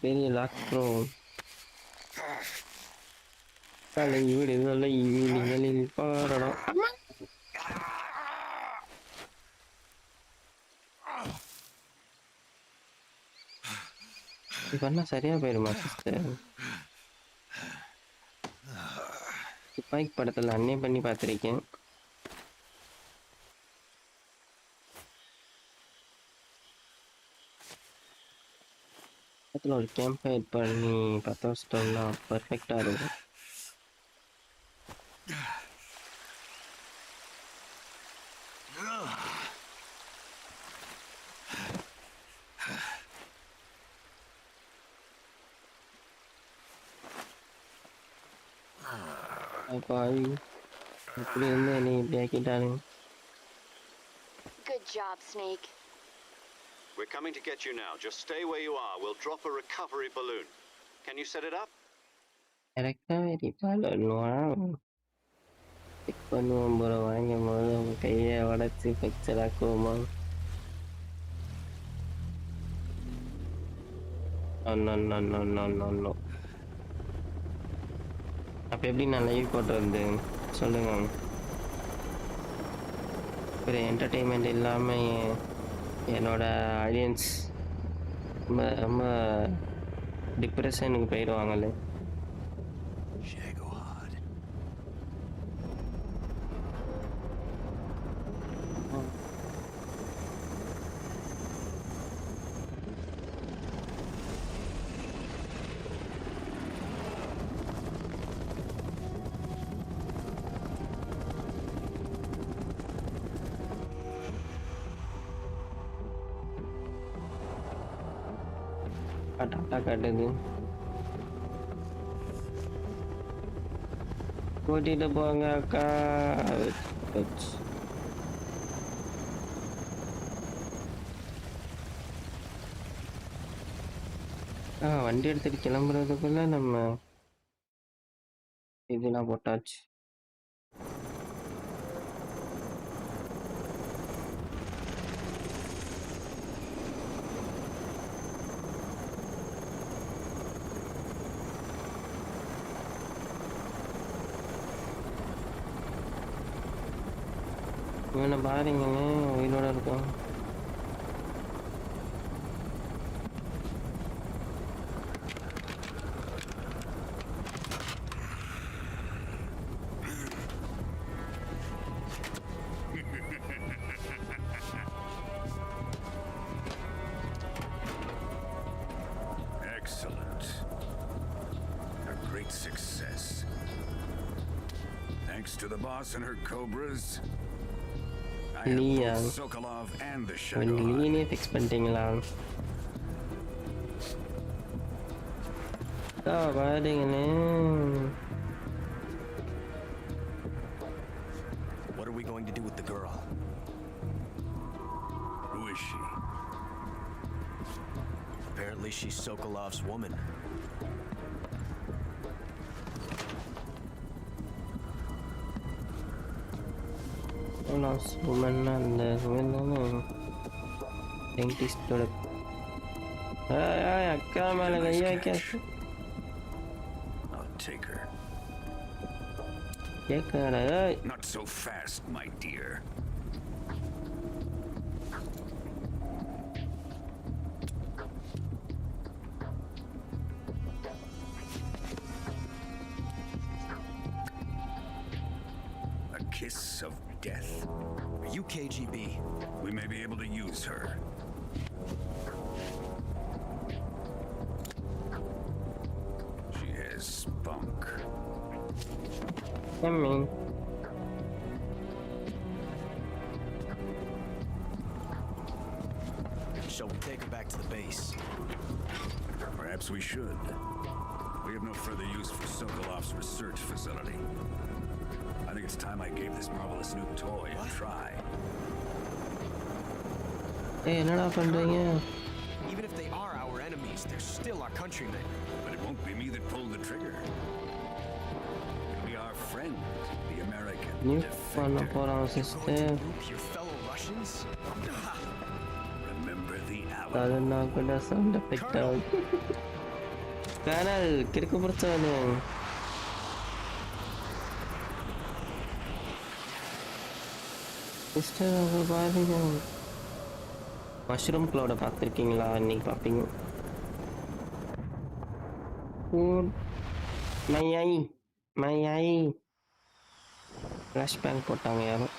பெரிய லாக் ப்ரோ வீடுகளில் பாடணும். இப்ப சரியா போயிருமா சிஸ்டர்? துப்பாக்கி படத்துல அன்னே பண்ணி பார்த்திருக்கேன். பக்கத்துல ஒரு கேம்ப் ஃபயர் பண்ணி பத்த வச்சிட்டோம்னா பர்ஃபெக்டா இருக்கும். அப்படி இருந்து என்னை இப்படி ஆக்கிட்டானுங்க. Good job, Snake. We're coming to get you now. Just stay where you are. We'll drop a recovery balloon. Can you set it up? recovery balloon check பண்ணுவோம் ப்ரோ. வாங்கும் போது அவங்க கையை உடச்சி ஃபிக்சர் ஆக்குவோமா? அப்போ எப்படி நான் லைவ் போட்டு வந்து சொல்லுங்க. ஒரு என்டர்டெயின்மெண்ட் இல்லாமல் என்னோட ஆடியன்ஸ் ரொம்ப ரொம்ப டிப்ரெஷனுக்கு போயிடுவாங்கல்ல. டாட்டா காட்டுது. கூட்டிட்டு போங்க அக்கா. வண்டி எடுத்துட்டு கிளம்புறதுக்குள்ள நம்ம இதெல்லாம் போட்டாச்சு. இவனை பாருங்க உயிரோட இருக்கும். Excellent. A great success. Thanks to the boss and her cobras. Leah, Sokolov and the Leah fix பண்ணிட்டீங்களா? பாருங்கண்ணே. What are we going to do with the girl? Who is she? Apparently she's Sokolov's woman. woman அந்த woman சயின்டிஸ்டோட அக்கா மேல கைய வைக்க. I'll take her. கேட்கறா. Not so fast, my dear. A kiss of death. Are you KGB? We may be able to use her. She has spunk. I mean, Shall we take her back to the base? Perhaps we should. We have no further use for Sokolov's research facility. I think it's time I gave this marvelous new toy a try. என்னடா பண்றீங்க? Even if they are our enemies. They're still our countrymen. But it won't be me that pulled the trigger. It'll be our friend, the American Nuke பண்ண defector. போறான் Going to sister. nuke your fellow Russians? Remember the hour. அது நான் கூட sound effect ஆகுது. கனல் கிறுக்கு பிடிச்சவனு. Sister அவங்க பாருங்க. Mushroom க்ளவுட பார்த்துருக்கீங்களா? இன்னைக்கு பார்ப்பீங்க. மை ஐ ஃப்ளாஷ் பேங்க் போட்டாங்க யாரும்.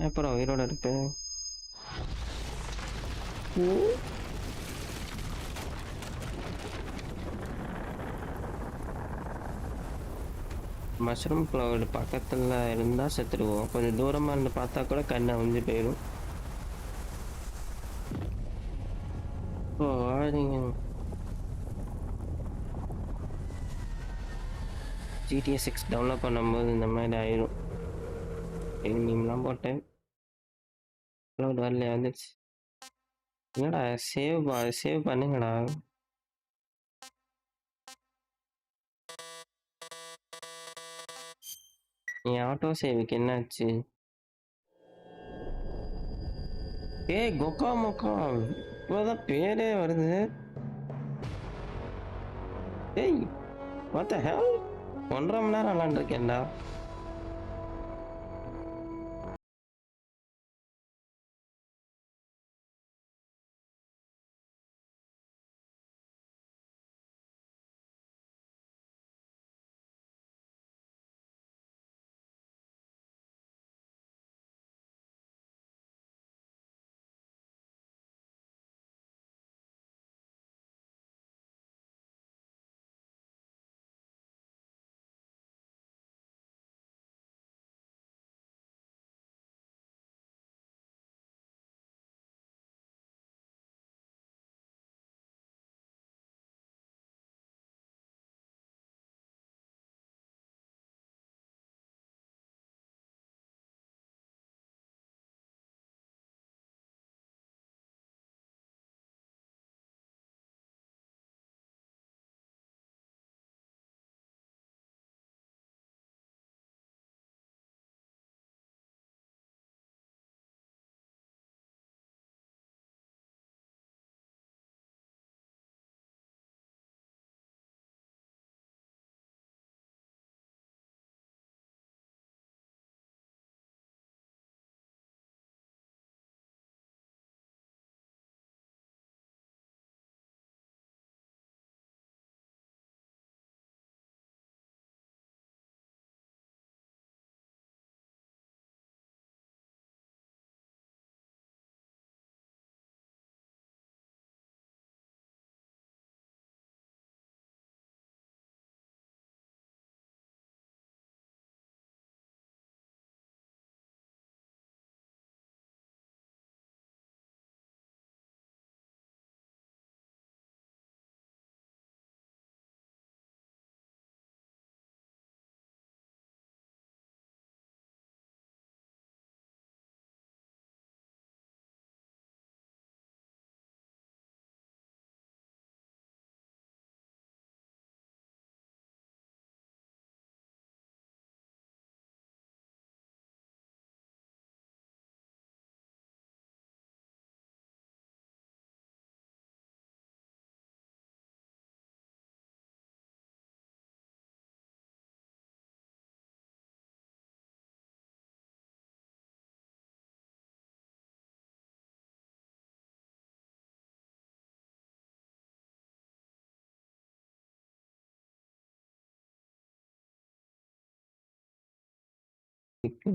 அப்புறம் உயிரோட இருக்கு. மஷ்ரூம் க்ளவுட் பக்கத்தில் இருந்தால் செத்துடுவோம். கொஞ்சம் தூரமாக இருந்து பார்த்தா கூட கண்ணை வந்து போயிடும். ஓ ஆடுங்க. GTA 6 டவுன்லோட் பண்ணும்போது இந்த மாதிரி ஆயிரும். நீம்லாம் போட்டேன். க்ளவுட் வரலையா? வந்துடுச்சு. என்னடா சேவ் பண்ணுங்கடா. என் ஆட்டோ சேவுக்கு என்னாச்சு? ஏய் கொக்கா மொக்கா, இப்போதான் பேரே வருது. ஏய் what the hell? 1.5 மணி நேரம் விளாண்டுருக்கேன்டா.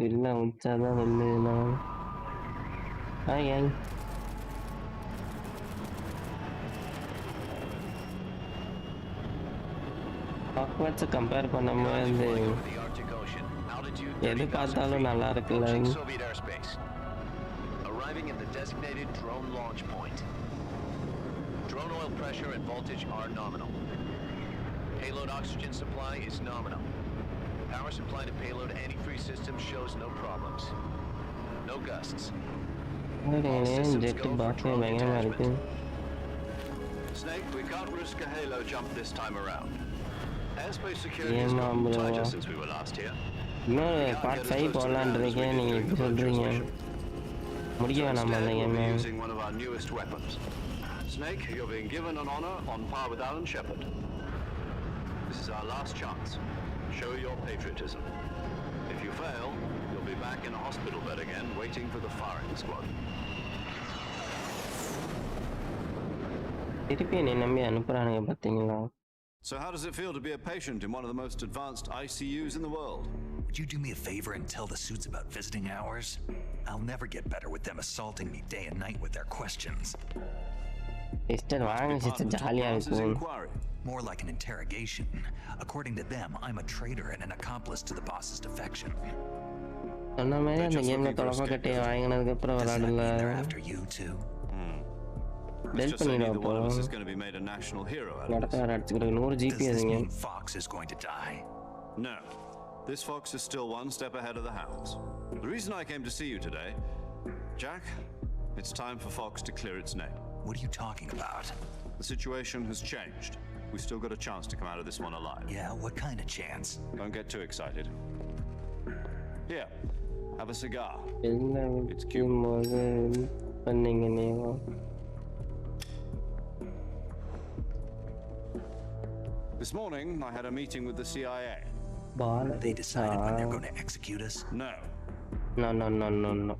வெளில வச்சாதான் வந்து நான் ஹாய் பாக்வர்ட்ஸை கம்பேர் பண்ணும்போது எது பார்த்தாலும் நல்லா இருக்குல்ல. Soviet airspace. Arriving at the designated drone launch point. Drone oil pressure and voltage are nominal. Payload oxygen supply is nominal. Power supply to payload antifreeze system shows no problems. No gusts. All systems jet go for பார்க்கவே drone பயங்கரமா இருக்கு. detachment. Snake, we can't risk a halo jump this time around. Airspace security has ஏமா gotten bro? tighter since we were last here. இன்னொரு We can't part get as 5 close to the போடலான்னு ground as we இருக்கேன், did நீங்க during the இப்படி Vulture's சொல்றீங்க. mission. முடிக்க So வேணாமா அந்த instead, we'll be game? using one of our newest weapons. Snake, you're being given an honor on par with Alan Shepard. This is our last chance. Show your patriotism. If you fail, you'll be back in a hospital bed again, waiting for the firing squad. திருப்பி என்னை நம்பி அனுப்புறானுங்க பாத்தீங்களா? So how does it feel to be a patient in one of the most advanced ICUs in the world? Would you do me a favor and tell the suits about visiting hours? I'll never get better with them assaulting me day and night with their questions. Sister வாங்க sister, ஜாலியா இருக்கும். Inquiry. More like an interrogation. According to them, I'm a traitor and an accomplice to the boss's defection. சொன்ன மாதிரி அந்த கேம்ல தொடக்க கட்டையை வாங்கினதுக்கு அப்புறம் Does that mean விளையாடல. they're after you too? Tell Just say பண்ணிடுவா neither one of us போதும். is going to be made a national hero out of இடத்த this. வேற அடிச்சுக்கிறேன். 100 Does ஜிபி this அதுங்க. mean Fox is going to die? No. This fox is still one step ahead of the hounds. The reason I came to see you today, Jack, it's time for Fox to clear its name. What are you talking about? The situation has changed. We've still got a chance to come out of this one alive. Yeah, what kind of chance? Don't get too excited. Here, have a cigar. எல்லாம் விற்கும்போது பண்ணீங்க நீங்க. This morning, I had a meeting with the CIA. They decided when they're going to execute us? No, No.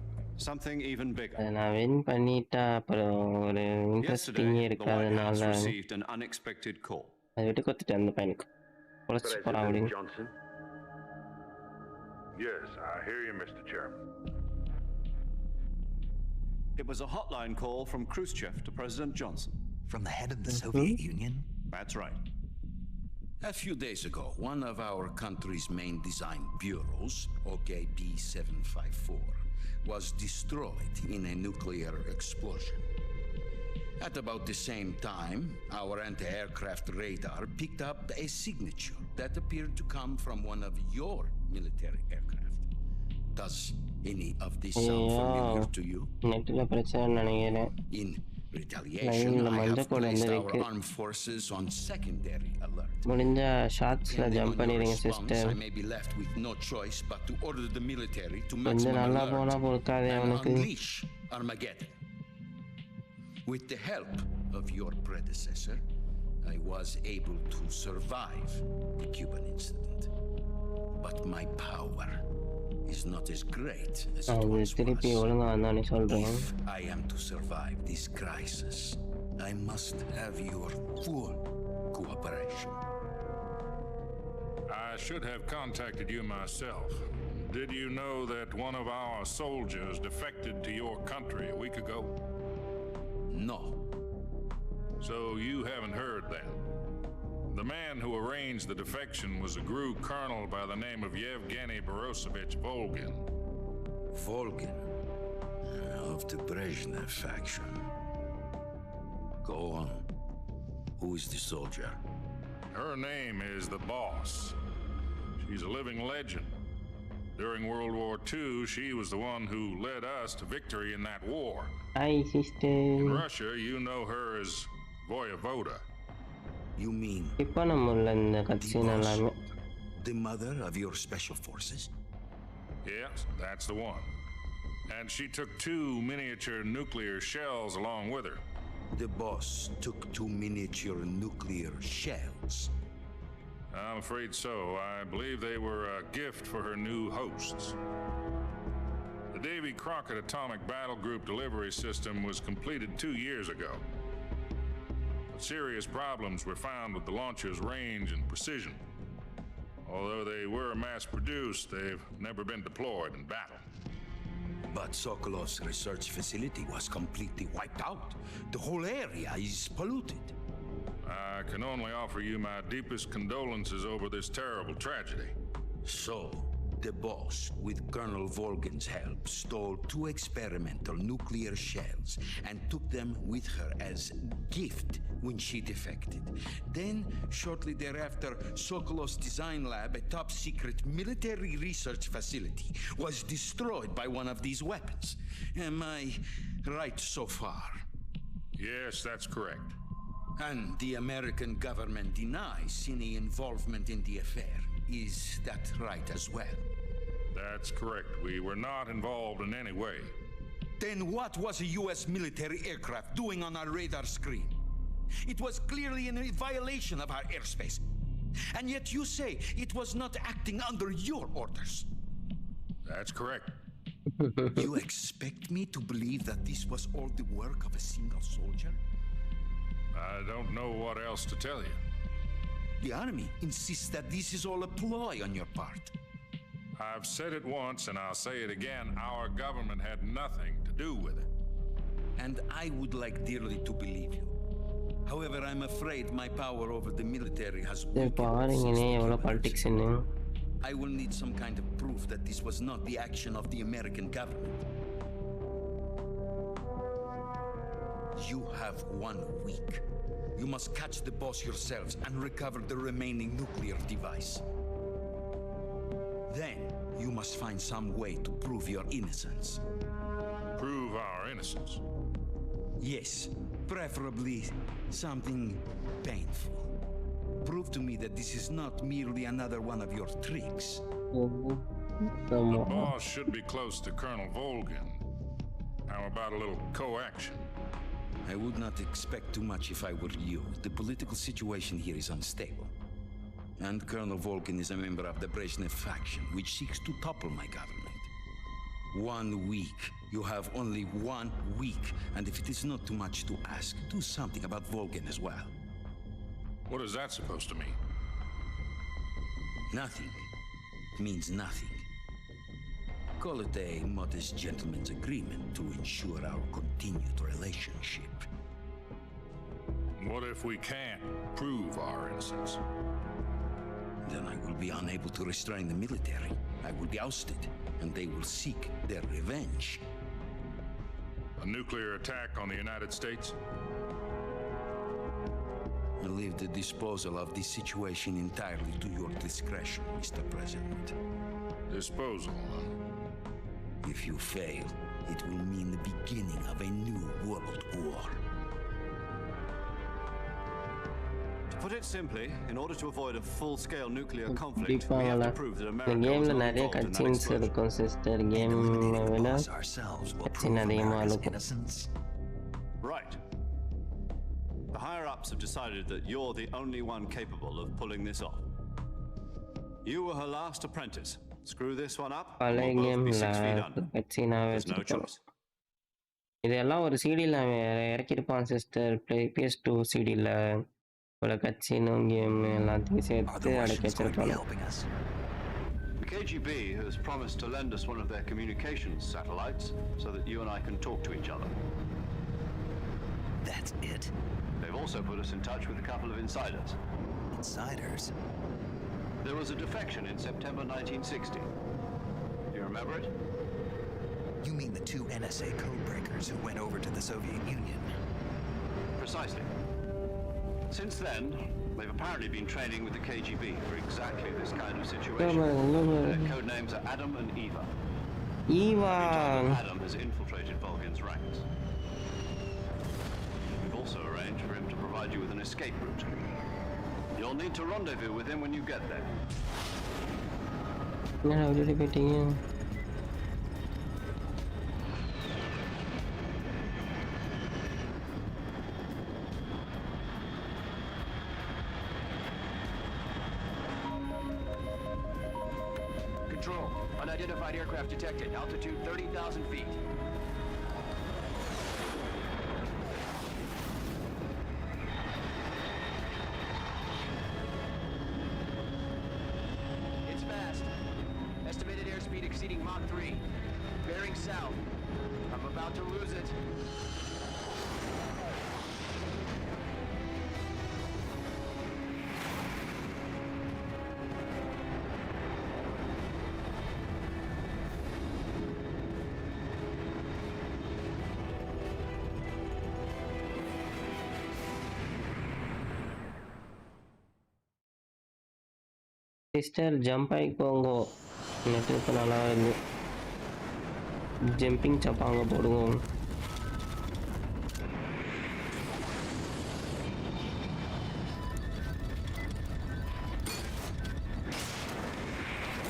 something even bigger. அதை நான் win பண்ணிட்டா அப்புறம் ஒரு இன்ட்ரெஸ்டிங்கே Yesterday, the White House இருக்காதனால received an unexpected call. அதை விட்டு கொடுத்துட்டேன் அந்த பையனுக்கு. உழைச்சி போறான் அப்படின்னு. Johnson? Yes, I hear you, Mr. Chairman. It was a hotline call from Khrushchev to President Johnson. From the head of the Soviet Union? That's right. A few days ago, one of our country's main design bureaus, OKB 754, was destroyed in a nuclear explosion. At about the same time, our anti-aircraft radar picked up a signature that appeared to come from one of your military aircraft. Does any of this sound familiar to you? நெட்டில் பிரச்சனை நினைக்கிறேன். In retaliation, I have placed our armed forces on secondary alert. முடிஞ்ச ஷார்ட்ஸ்ல jump பண்ணிடுங்க I sister. may be left with no choice but to order the military to கொஞ்சம் maximum நல்லா போனா alert பொறுக்காதே and அவனுக்கு. unleash Armageddon. With the help of your predecessor, I was able to survive the Cuban incident. But my power is not as great as it அது once திருப்பி was. ஒழுங்கா வந்தானே சொல்றேன். If I am to survive this crisis, I must have your full cooperation. I should have contacted you myself. Did you know that one of our soldiers defected to your country a week ago? No. So you haven't heard then. The man who arranged the defection was a GRU colonel by the name of Yevgeny Borosovich Volgin. Volgin, of the Brezhnev faction. Go on. Who is the soldier? Her name is the Boss. She's a living legend. During World War II, she was the one who led us to victory in that war. Hi In sister. Russia, you know her as Voyevoda. You mean இப்போ நம்ம உள்ள இந்த the கட்சின் எல்லாமே. boss, the mother of your special forces? Yes, that's the one. And she took 2 miniature nuclear shells along with her. The boss took 2 miniature nuclear shells. I'm afraid so. I believe they were a gift for her new hosts. The Davy Crockett Atomic Battle Group delivery system was completed 2 years ago. But serious problems were found with the launcher's range and precision. Although they were mass-produced, they've never been deployed in battle. But Sokolov's research facility was completely wiped out. The whole area is polluted. I can only offer you my deepest condolences over this terrible tragedy. So, the boss, with Colonel Volgin's help, stole 2 experimental nuclear shells and took them with her as gift when she defected. Then, shortly thereafter, Sokolov's design lab, a top-secret military research facility, was destroyed by one of these weapons. And my Right so far. Yes, that's correct. And the American government denies any involvement in the affair. Is that right as well? That's correct. We were not involved in any way. Then what was a U.S. military aircraft doing on our radar screen? It was clearly in a violation of our airspace. And yet you say it was not acting under your orders. That's correct. You expect me to believe that this was all the work of a single soldier? I don't know what else to tell you. The army insists that this is all a ploy on your part. I've said it once and I'll say it again. Our government had nothing to do with it. And I would like dearly to believe you. However, I'm afraid my power over the military has weakened since the politics I will need some kind of proof that this was not the action of the American government. You have 1 week. You must catch the boss yourselves and recover the remaining nuclear device. Then, you must find some way to prove your innocence. Prove our innocence? Yes, preferably something painful. Prove to me that this is not merely another one of your tricks. The boss should be close to Colonel Volgin. How about a little coaction? I would not expect too much if I were you. The political situation here is unstable. And Colonel Volgin is a member of the Brezhnev faction, which seeks to topple my government. 1 week. You have only 1 week. And if it is not too much to ask, do something about Volgin as well. What is that supposed to mean? Nothing. It means nothing. Call it a modest gentleman's agreement to ensure our continued relationship. What if we can't prove our innocence? Then I will be unable to restrain the military. I will be ousted, and they will seek their revenge. A nuclear attack on the United States? I leave the disposal of this situation entirely to your discretion, Mr. President. Disposal? If you fail, it will mean the beginning of a new world war. To put it simply, in order to avoid a full-scale nuclear conflict, we have to prove that இந்த America was கேம்ல not நிறைய involved in that கட்சின்ஸ் explosion. இருக்கும் sister game விட கட்சின் அதிகமாக இருக்கும் Right. The higher-ups have decided that you're the only one capable of pulling this off. You were her last apprentice. Screw this one up, and பழைய we'll both be 6 feet கேம்ல under. கட்சினாவே There's no வச்சிருப்பாங்க choice. இதெல்லாம் ஒரு சிடியில் இறக்கிருப்பான் sister PS2 சிடியில் ஒரு கட்சினும் game எல்லாத்தையும் சேர்த்து அடக்கி வச்சிருப்பாங்க The KGB has promised to lend us one of their communications satellites so that you and I can talk to each other. That's it? They've also put us in touch with a couple of insiders. Insiders? There was a defection in September 1960. Do you remember it? You mean the 2 NSA codebreakers who went over to the Soviet Union? Precisely. Since then, they've apparently been training with the KGB for exactly this kind of situation. Their code names are Adam and Eva. Eva! Adam has infiltrated Volgin's ranks. We've also arranged for him to provide you with an escape route. You'll need to rendezvous with him when you get there. என்னடா விட்டுட்டு போயிட்டீங்க Control. Unidentified aircraft detected. Altitude 30,000 feet. It's fast. Estimated airspeed exceeding Mach 3. Bearing south. I'm about to lose it. Sister jump ஆகி போங்கோ net இப்போ நல்லா இருந்து jumping சப்பாங்க போடுவோம்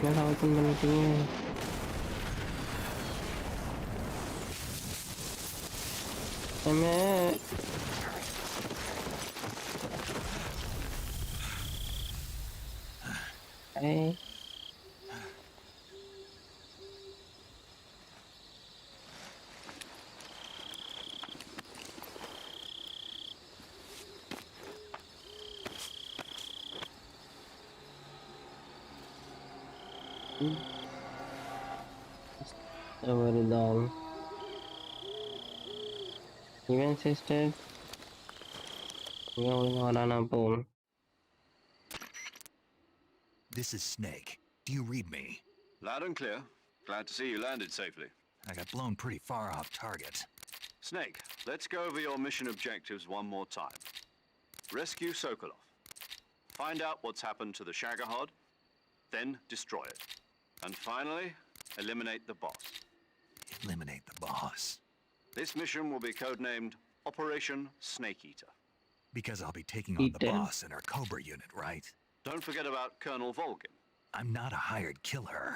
என்னடா ஓப்பன் பண்ணிட்டீங்க? அம்மே. ஏய். வருதான். இவன் சிஸ்டர் இவன் ஒழுங்கா வரானா போ. This is Snake. Do you read me? Loud and clear. Glad to see you landed safely. I got blown pretty far off target. Snake, let's go over your mission objectives one more time. Rescue Sokolov. Find out what's happened to the Shagohod, then destroy it. And finally, eliminate the boss. Eliminate the boss. This mission will be codenamed Operation Snake Eater. Because I'll be taking on the boss in our Cobra unit, right? Don't forget about Colonel Volgin. I'm not a hired killer.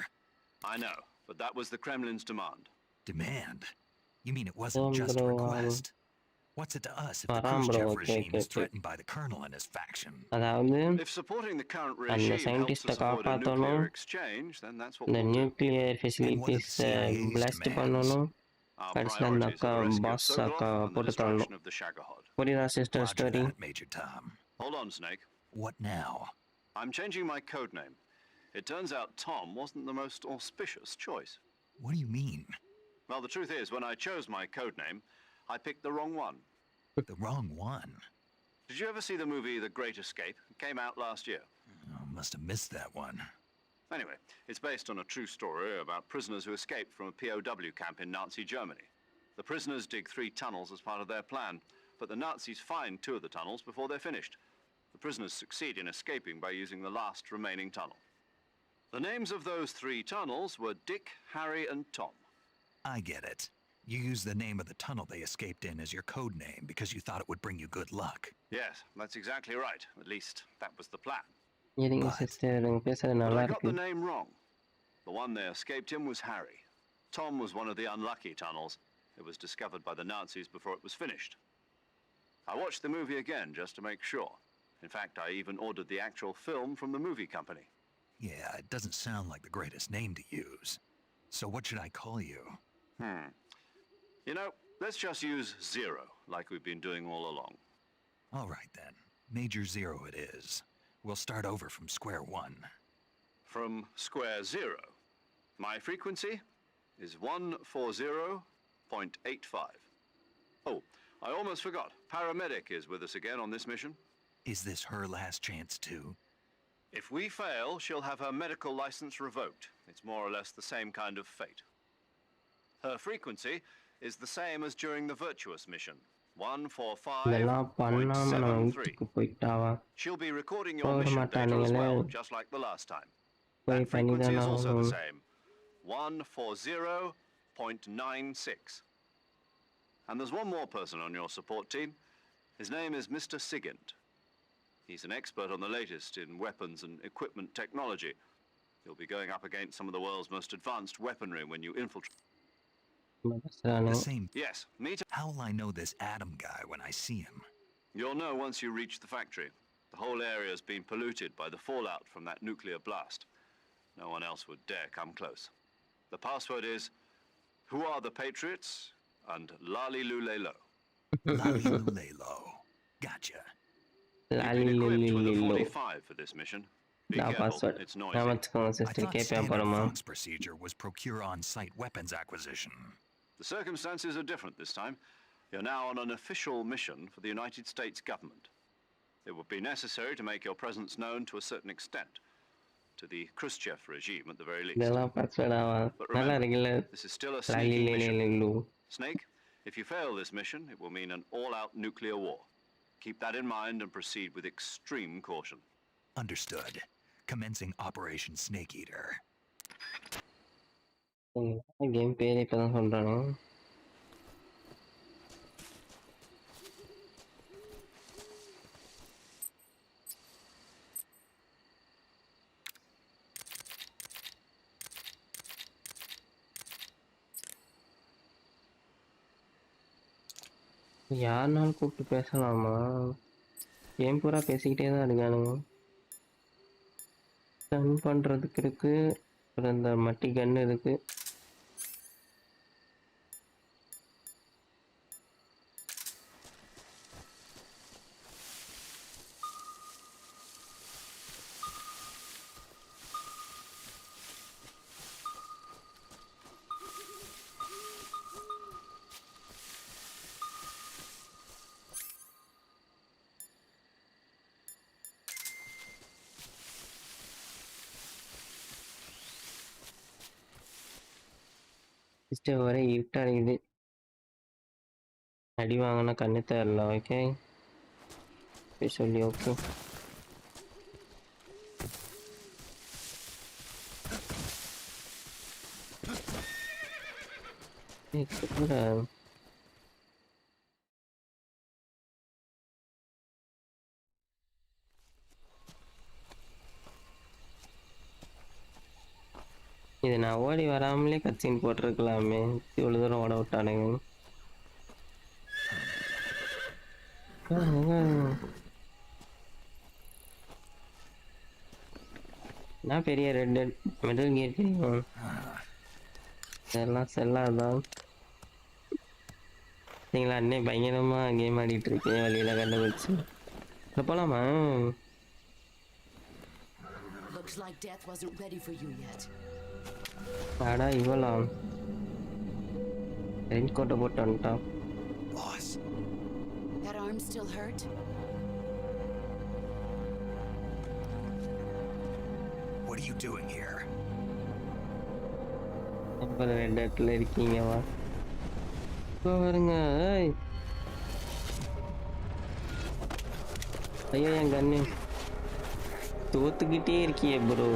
I know, but that was the Kremlin's demand. Demand? You mean it wasn't just a request? What's it to us if the Khrushchev regime is threatened by the colonel and his faction? If supporting the current regime helps us avoid a nuclear exchange, then that's what the we'll nuclear facilities blast பண்ணனும். கடைசில அந்த அக்கா pass அக்கா போட்டு தரணும். புரியுதா sister story? Major Tom. Hold on, Snake. What now? I'm changing my code name. It turns out Tom wasn't the most auspicious choice. What do you mean? Well, the truth is, when I chose my code name, I picked the wrong one. The wrong one? Did you ever see the movie The Great Escape? It came out last year. Oh, must have missed that one. Anyway, it's based on a true story about prisoners who escaped from a POW camp in Nazi Germany. The prisoners dig 3 tunnels as part of their plan, but the Nazis find 2 of the tunnels before they're finished. The prisoners succeed in escaping by using the last remaining tunnel. The names of those 3 tunnels were Dick, Harry, and Tom. I get it. You used the name of the tunnel they escaped in as your code name because you thought it would bring you good luck. Yes, that's exactly right. At least, that was the plan. But I got the name wrong. The one they escaped in was Harry. Tom was one of the unlucky tunnels. It was discovered by the Nazis before it was finished. I watched the movie again just to make sure. In fact, I even ordered the actual film from the movie company. Yeah, it doesn't sound like the greatest name to use. So what should I call you? You know, let's just use Zero, like we've been doing all along. All right, then. Major Zero it is. We'll start over from square one. From square zero. My frequency is 140.85. Oh, I almost forgot. Paramedic is with us again on this mission. Is this her last chance, too? If we fail, she'll have her medical license revoked. It's more or less the same kind of fate. Her frequency is the same as during the Virtuous mission, 145.73. She'll be recording your mission data as well, just like the last time. That frequency is also the same, 140.96. And there's one more person on your support team. His name is Mr. Sigint. He's an expert on the latest in weapons and equipment technology. You'll be going up against some of the world's most advanced weaponry when you infiltrate. The same. Yes, meet. How will I know this Adam guy when I see him? You'll know once you reach the factory. The whole area's been polluted by the fallout from that nuclear blast. No one else would dare come close. The password is, "Who are the Patriots?" and "Lali Lulelo." Lali Lulelo. Gotcha. You've been equipped with a 45 for this mission. Be careful, it's noisy. I thought standard Fox procedure was procure on-site weapons acquisition. The circumstances are different this time. You're now on an official mission for the United States government. It would be necessary to make your presence known to a certain extent, to the Khrushchev regime at the very least. But remember, this is still a sneaky mission. Snake, if you fail this mission, it will mean an all-out nuclear war. Keep that in mind and proceed with extreme caution. Understood. Commencing Operation Snake Eater. Game பேர் இப்பதான் சொல்றானே. யாருனாலும் கூப்பிட்டு பேசலாமா? Game பூரா பேசிக்கிட்டே தான் இருக்கானுங்க. கன் பண்ணுறதுக்கு இருக்கு, அப்புறம் இந்த மட்டி கன் இருக்கு. சிஸ்டர் வரை இருட்டடையுது. அடி வாங்கினா கண்ணு தெரியல. ஓகே சொல்லி ஓகே. இது நான் ஓடி வராமலே கட்சின் போட்டிருக்கலாமே, இவ்வளோ தூரம் ஓட விட்டானுங்க. நான் பெரிய ரெட் மெடல் கியர் தெரியும், இதெல்லாம் செல்லாதான். நீங்களா அண்ணே பயங்கரமா கேம் ஆடிட்டு இருக்கேன், வழியில கண்டுபிடிச்சு போலாமா? ஆடா இவலாம் ரெயின் கோட்டை போட்டு வந்துட்டான். That arm still hurt? What are you doing here? எப்போ ரெட் இடத்துல இருக்கீங்கவா? இப்போ வருங்க. ஐயோ என் கண்ணு தோத்துக்கிட்டே இருக்கியே ப்ரோ.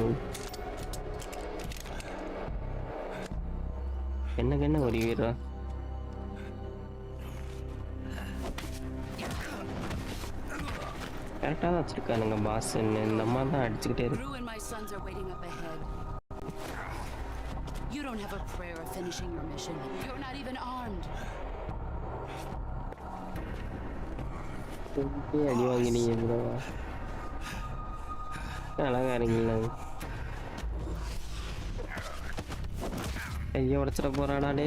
என்ன ஒரு வீரா கரெக்டாக தான் வச்சிருக்கானுங்க பாஸ். இந்த அம்மா தான் அடிச்சுக்கிட்டே இருக்கு. You don't have a prayer of finishing your mission. You're not even armed. அடி வாங்கினீங்க ப்ரோ. அழகா இருக்கீங்களா? கையை உடச்சிட போறாடா டே.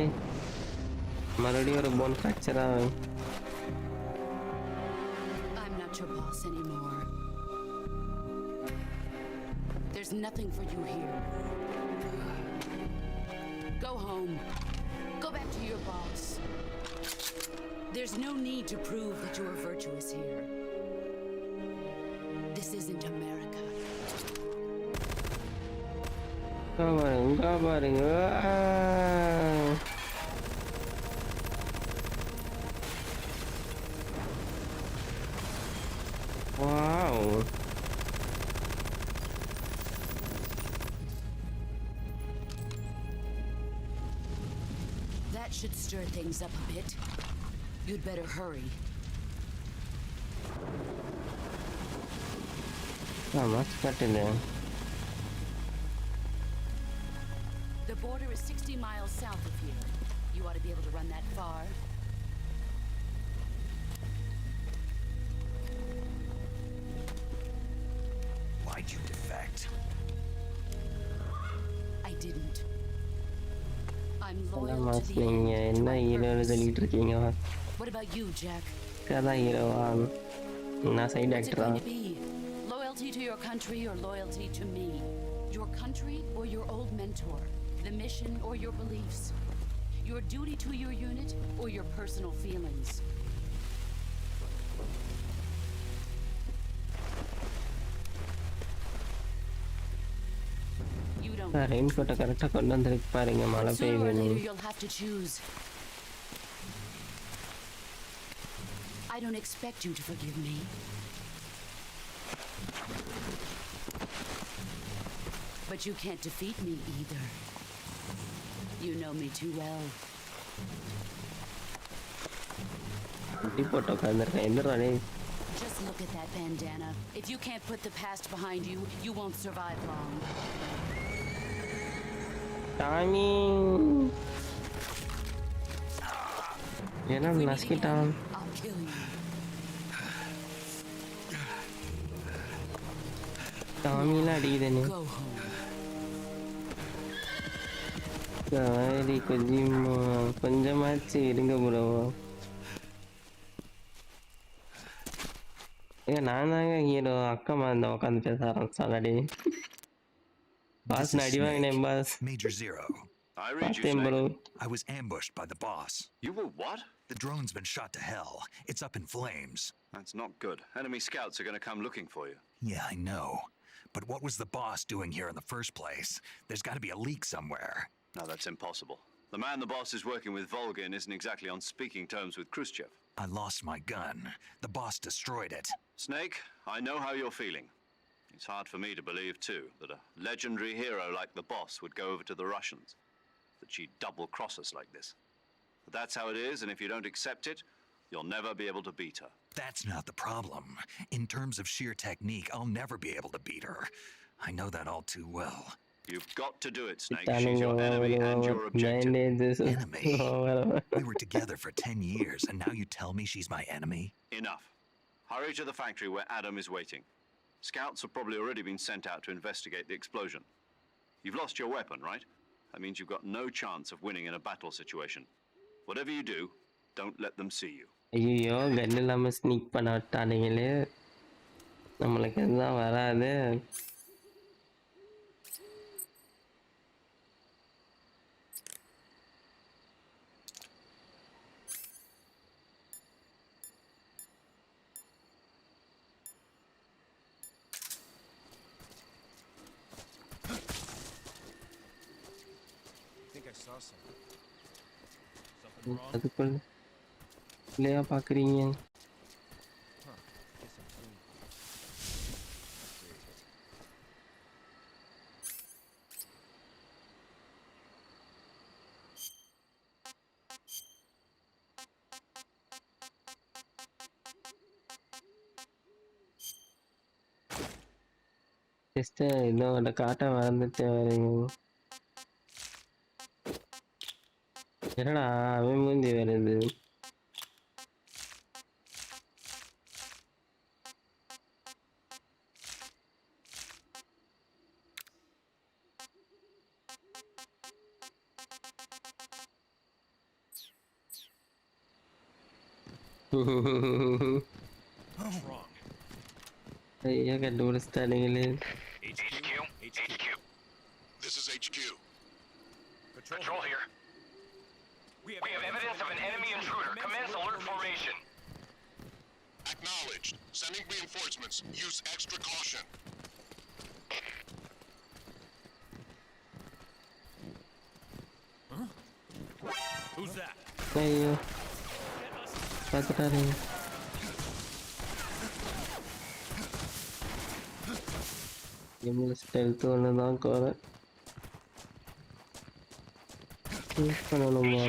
மறுபடியும் ஒரு phone ஃப்ராக்சரா? I'm not your boss anymore. There's nothing for you here. Go home. Go back to your boss. There's no need to prove that you are virtuous here. This isn't America. பாருங்க. Wow. That should stir things up a bit. You'd better hurry. What's that in there? The border is 60 miles south of here. You ought to be able to run that far. Why'd you defect? I didn't. I'm loyal What to the end. What about you, Jack? What's it going to be? Loyalty to your country or loyalty to me? Your country or your old mentor? The mission or your beliefs? Your duty to your unit or your personal feelings? You don't. Sooner or later you'll have to choose. I don't expect you to forgive me. But you can't defeat me either. You know me too well. Just look at that bandana. If you can't put the past behind you, you won't survive long. Timing. If we meet again, I'll killing you. சாமியெல்லாம் அடிக்குதுன்னு Go home. சரி கொஞ்சமாச்சு இருங்க bro. நான் தாங்க hero. அக்கா இந்த உட்காந்து பேச ஆரம்பிச்சாலடி. This பாஸ் is அடி வாங்கினேன் Snake, பாஸ். Major Zero. I read you, பார்த்தேன் bro. Snake. I was ambushed by the boss. You were what? The drone's been shot to hell. It's up in flames. That's not good. Enemy scouts are going to come looking for you. Yeah, I know. But what was the boss doing here in the first place? There's got to be a leak somewhere. No, that's impossible. The man the boss is working with, Volgin, isn't exactly on speaking terms with Khrushchev. I lost my gun. The boss destroyed it. Snake, I know how you're feeling. It's hard for me to believe, too, that a legendary hero like the boss would go over to the Russians. That she'd double-cross us like this. But that's how it is, and if you don't accept it, you'll never be able to beat her. That's not the problem. In terms of sheer technique, I'll never be able to beat her. I know that all too well. You've got to do it, Snake. She's your enemy and your objective. Enemy? We were together for 10 years, and now you tell me she's my enemy? Enough. Hurry to the factory where Adam is waiting. Scouts have probably already been sent out to investigate the explosion. You've lost your weapon, right? That means you've got no chance of winning in a battle situation. Whatever you do, don't let them see you. ஐயோ கன் இல்லாம sneak பண்ண விட்டானுங்களே. நம்மளுக்கு எதுதான் வராது. அதுக்குள்ள இல்லையா பாக்குறீங்க? Sister இதோட காட்ட மறந்துட்டு வரீங்க. என்னடா அவன் மூந்தி வருது. ஐயா கண்டுபிடிச்சிட்டானுங்களே. HQ. This is HQ. Patrol here. We have evidence of an enemy intruder. Commence alert formation. Acknowledged. Sending reinforcements. Use extra caution. Huh? Who's that? ஐயோ பார்த்துட்டாரு. ஸ்டெல்த் ஒன்று தான் கோர யூஸ் பண்ணணுமா?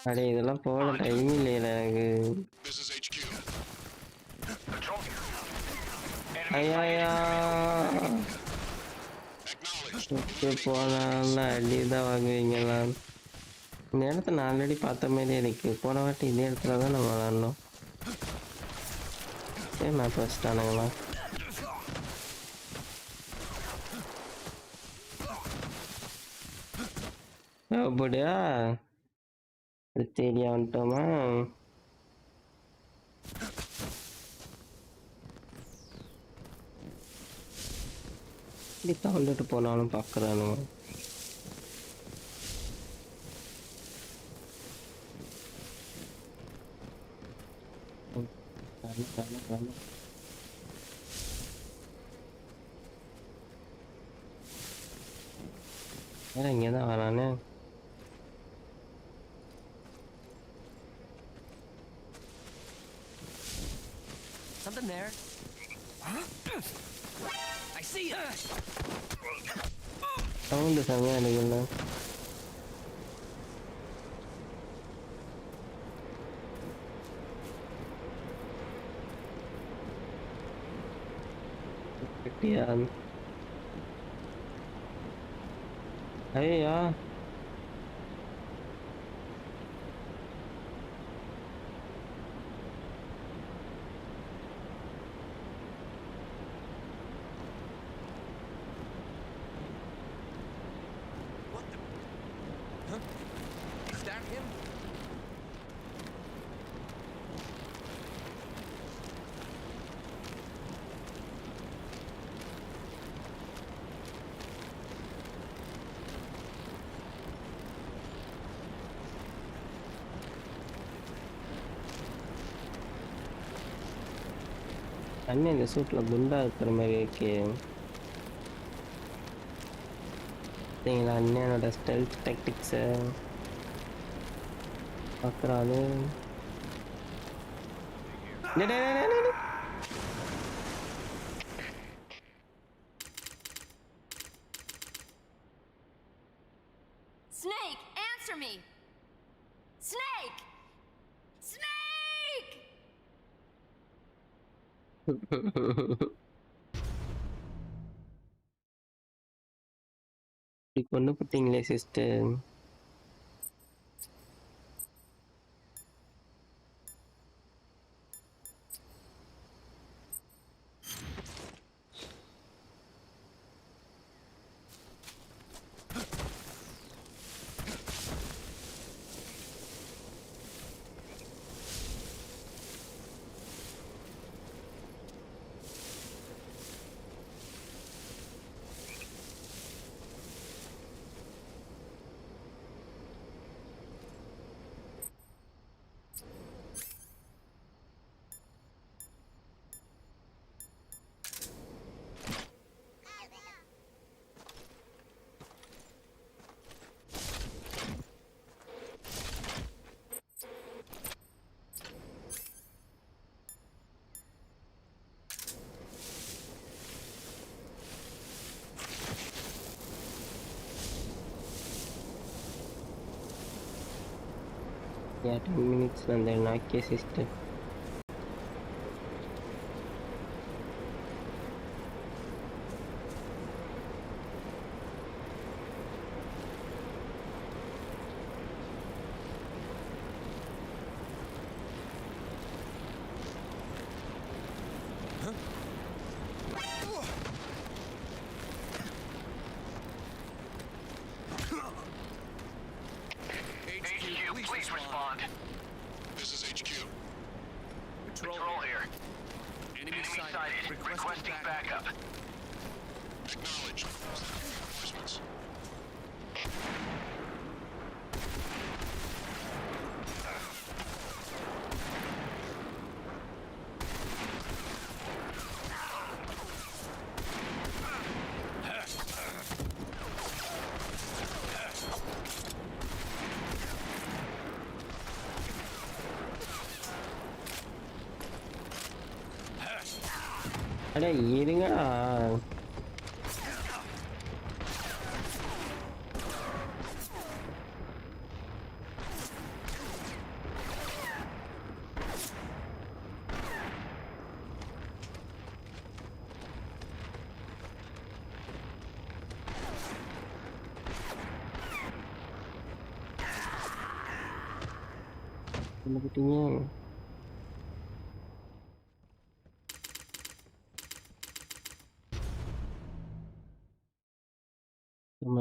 அடே இதெல்லாம் போட டைம் இல்லையில எனக்கு. ஐயா போனால அடிதான் வாங்குவீங்களா? இந்த இடத்த நான் ஆல்ரெடி பார்த்த மாதிரி இருக்கு. போன வாட்டி இதே இடத்துல தான் நம்ம விளாட்ணும். மேப் வச்சுட்டானுங்களா? அப்படியா தேடியா வந்துட்டோமா? இப்படி தவண்டுட்டு போனாலும் பார்க்குறானுங்க. வேற இங்கே தான் வரானே. Something there. I see you. Sound செம்மையா இருக்குல்ல. ஐயா அண்ணன் இந்த சூட்ல குண்டா இருக்கிற மாதிரி இருக்கு. பார்த்தீங்களா அண்ணனோட ஸ்டெல்த் டாக்டிக்ஸை பார்க்குறாரு. Snake, answer me! Snake! Snake! இப்படி கொண்டு போட்டீங்களே சிஸ்டர். Yeah, 10 minutes வந்துடும் okay sister. HQ, please respond. This is HQ. Patrol here. Enemy sighted. Requesting backup. Acknowledged. Reinforcements. அட இருங்கடா. என்ன போட்டீங்க?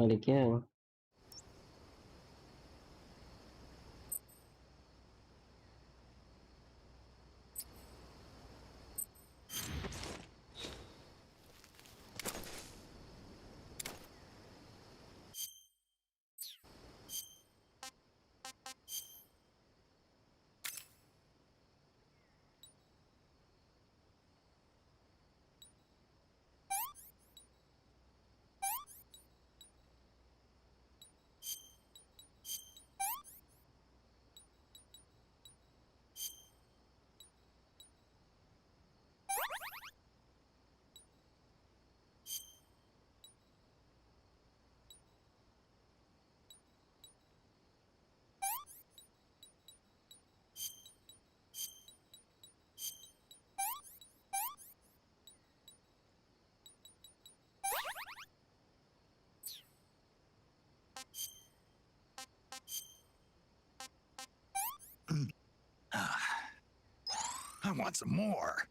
அடிக்க I want some more.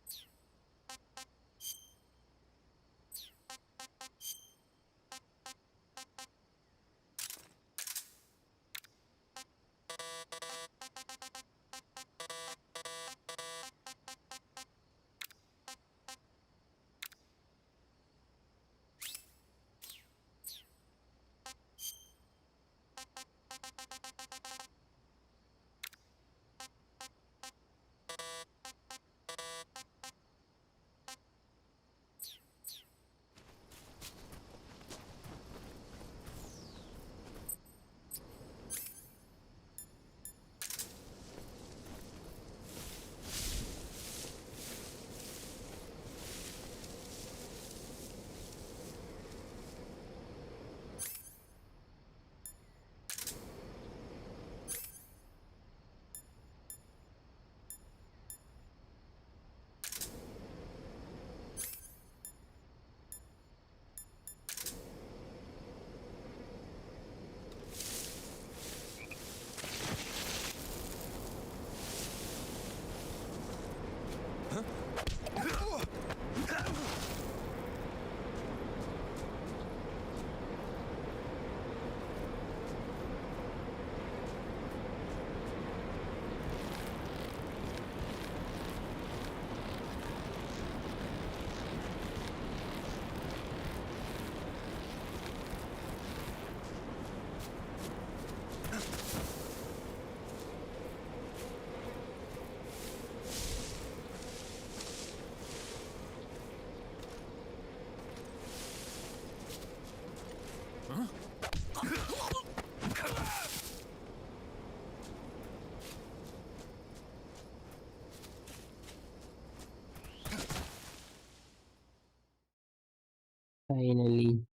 Finally.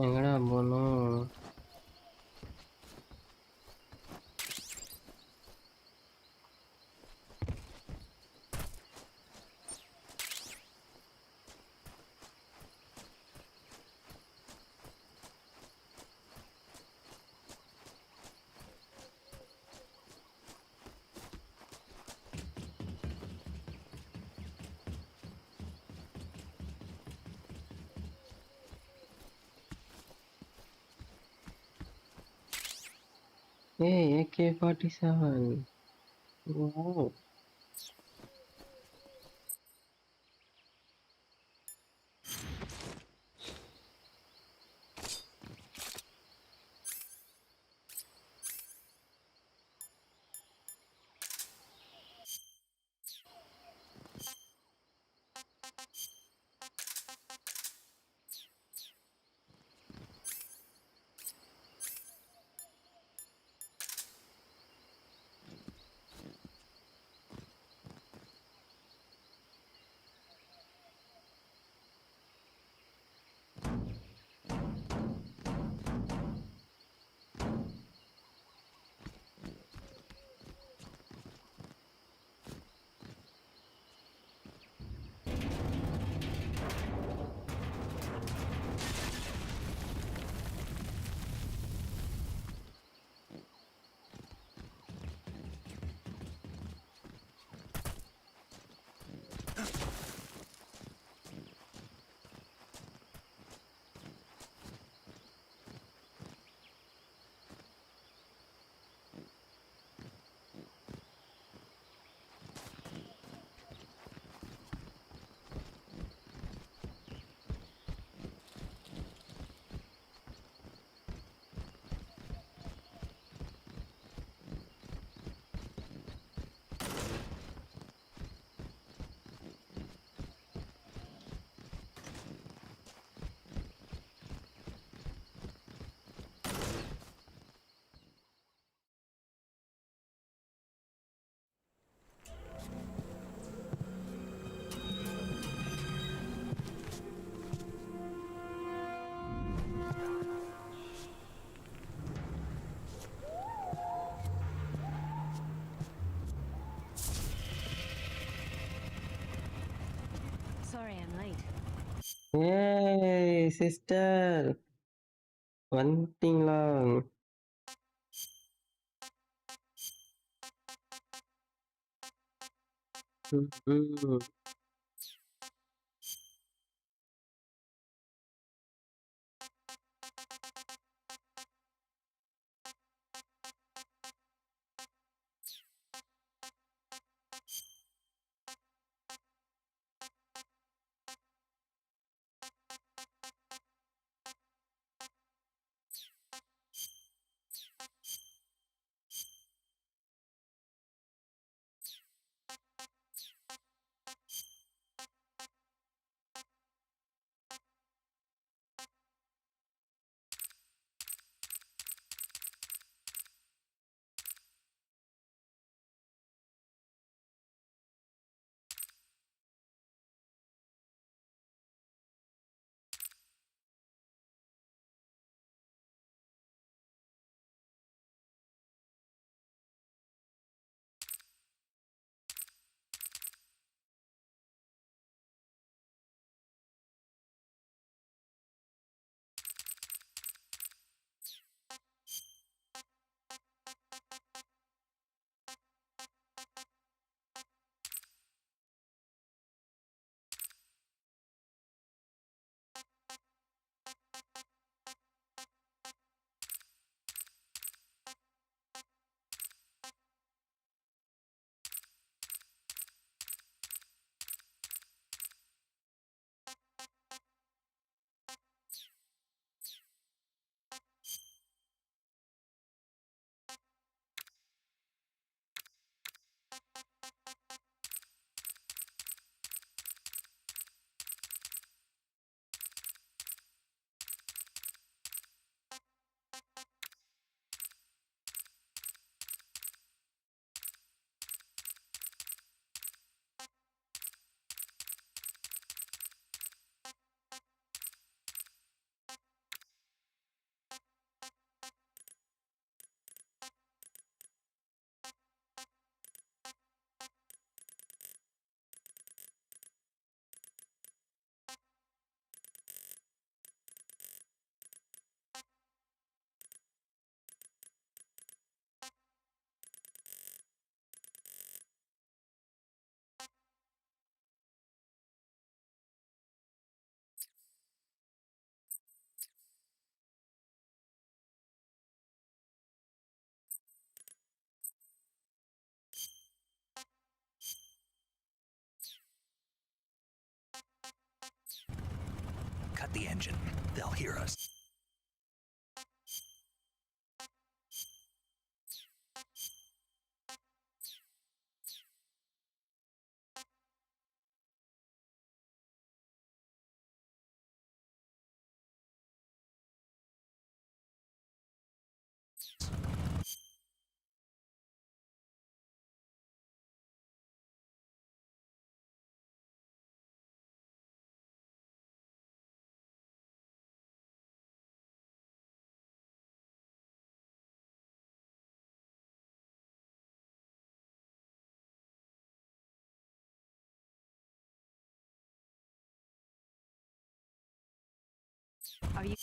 எங்கடா போகணும்? Hey, AK-47. Wow. Sorry I'm late. Hey, sister. வந்துட்டீங்களா? ம். Start the engine. They'll hear us. Are you...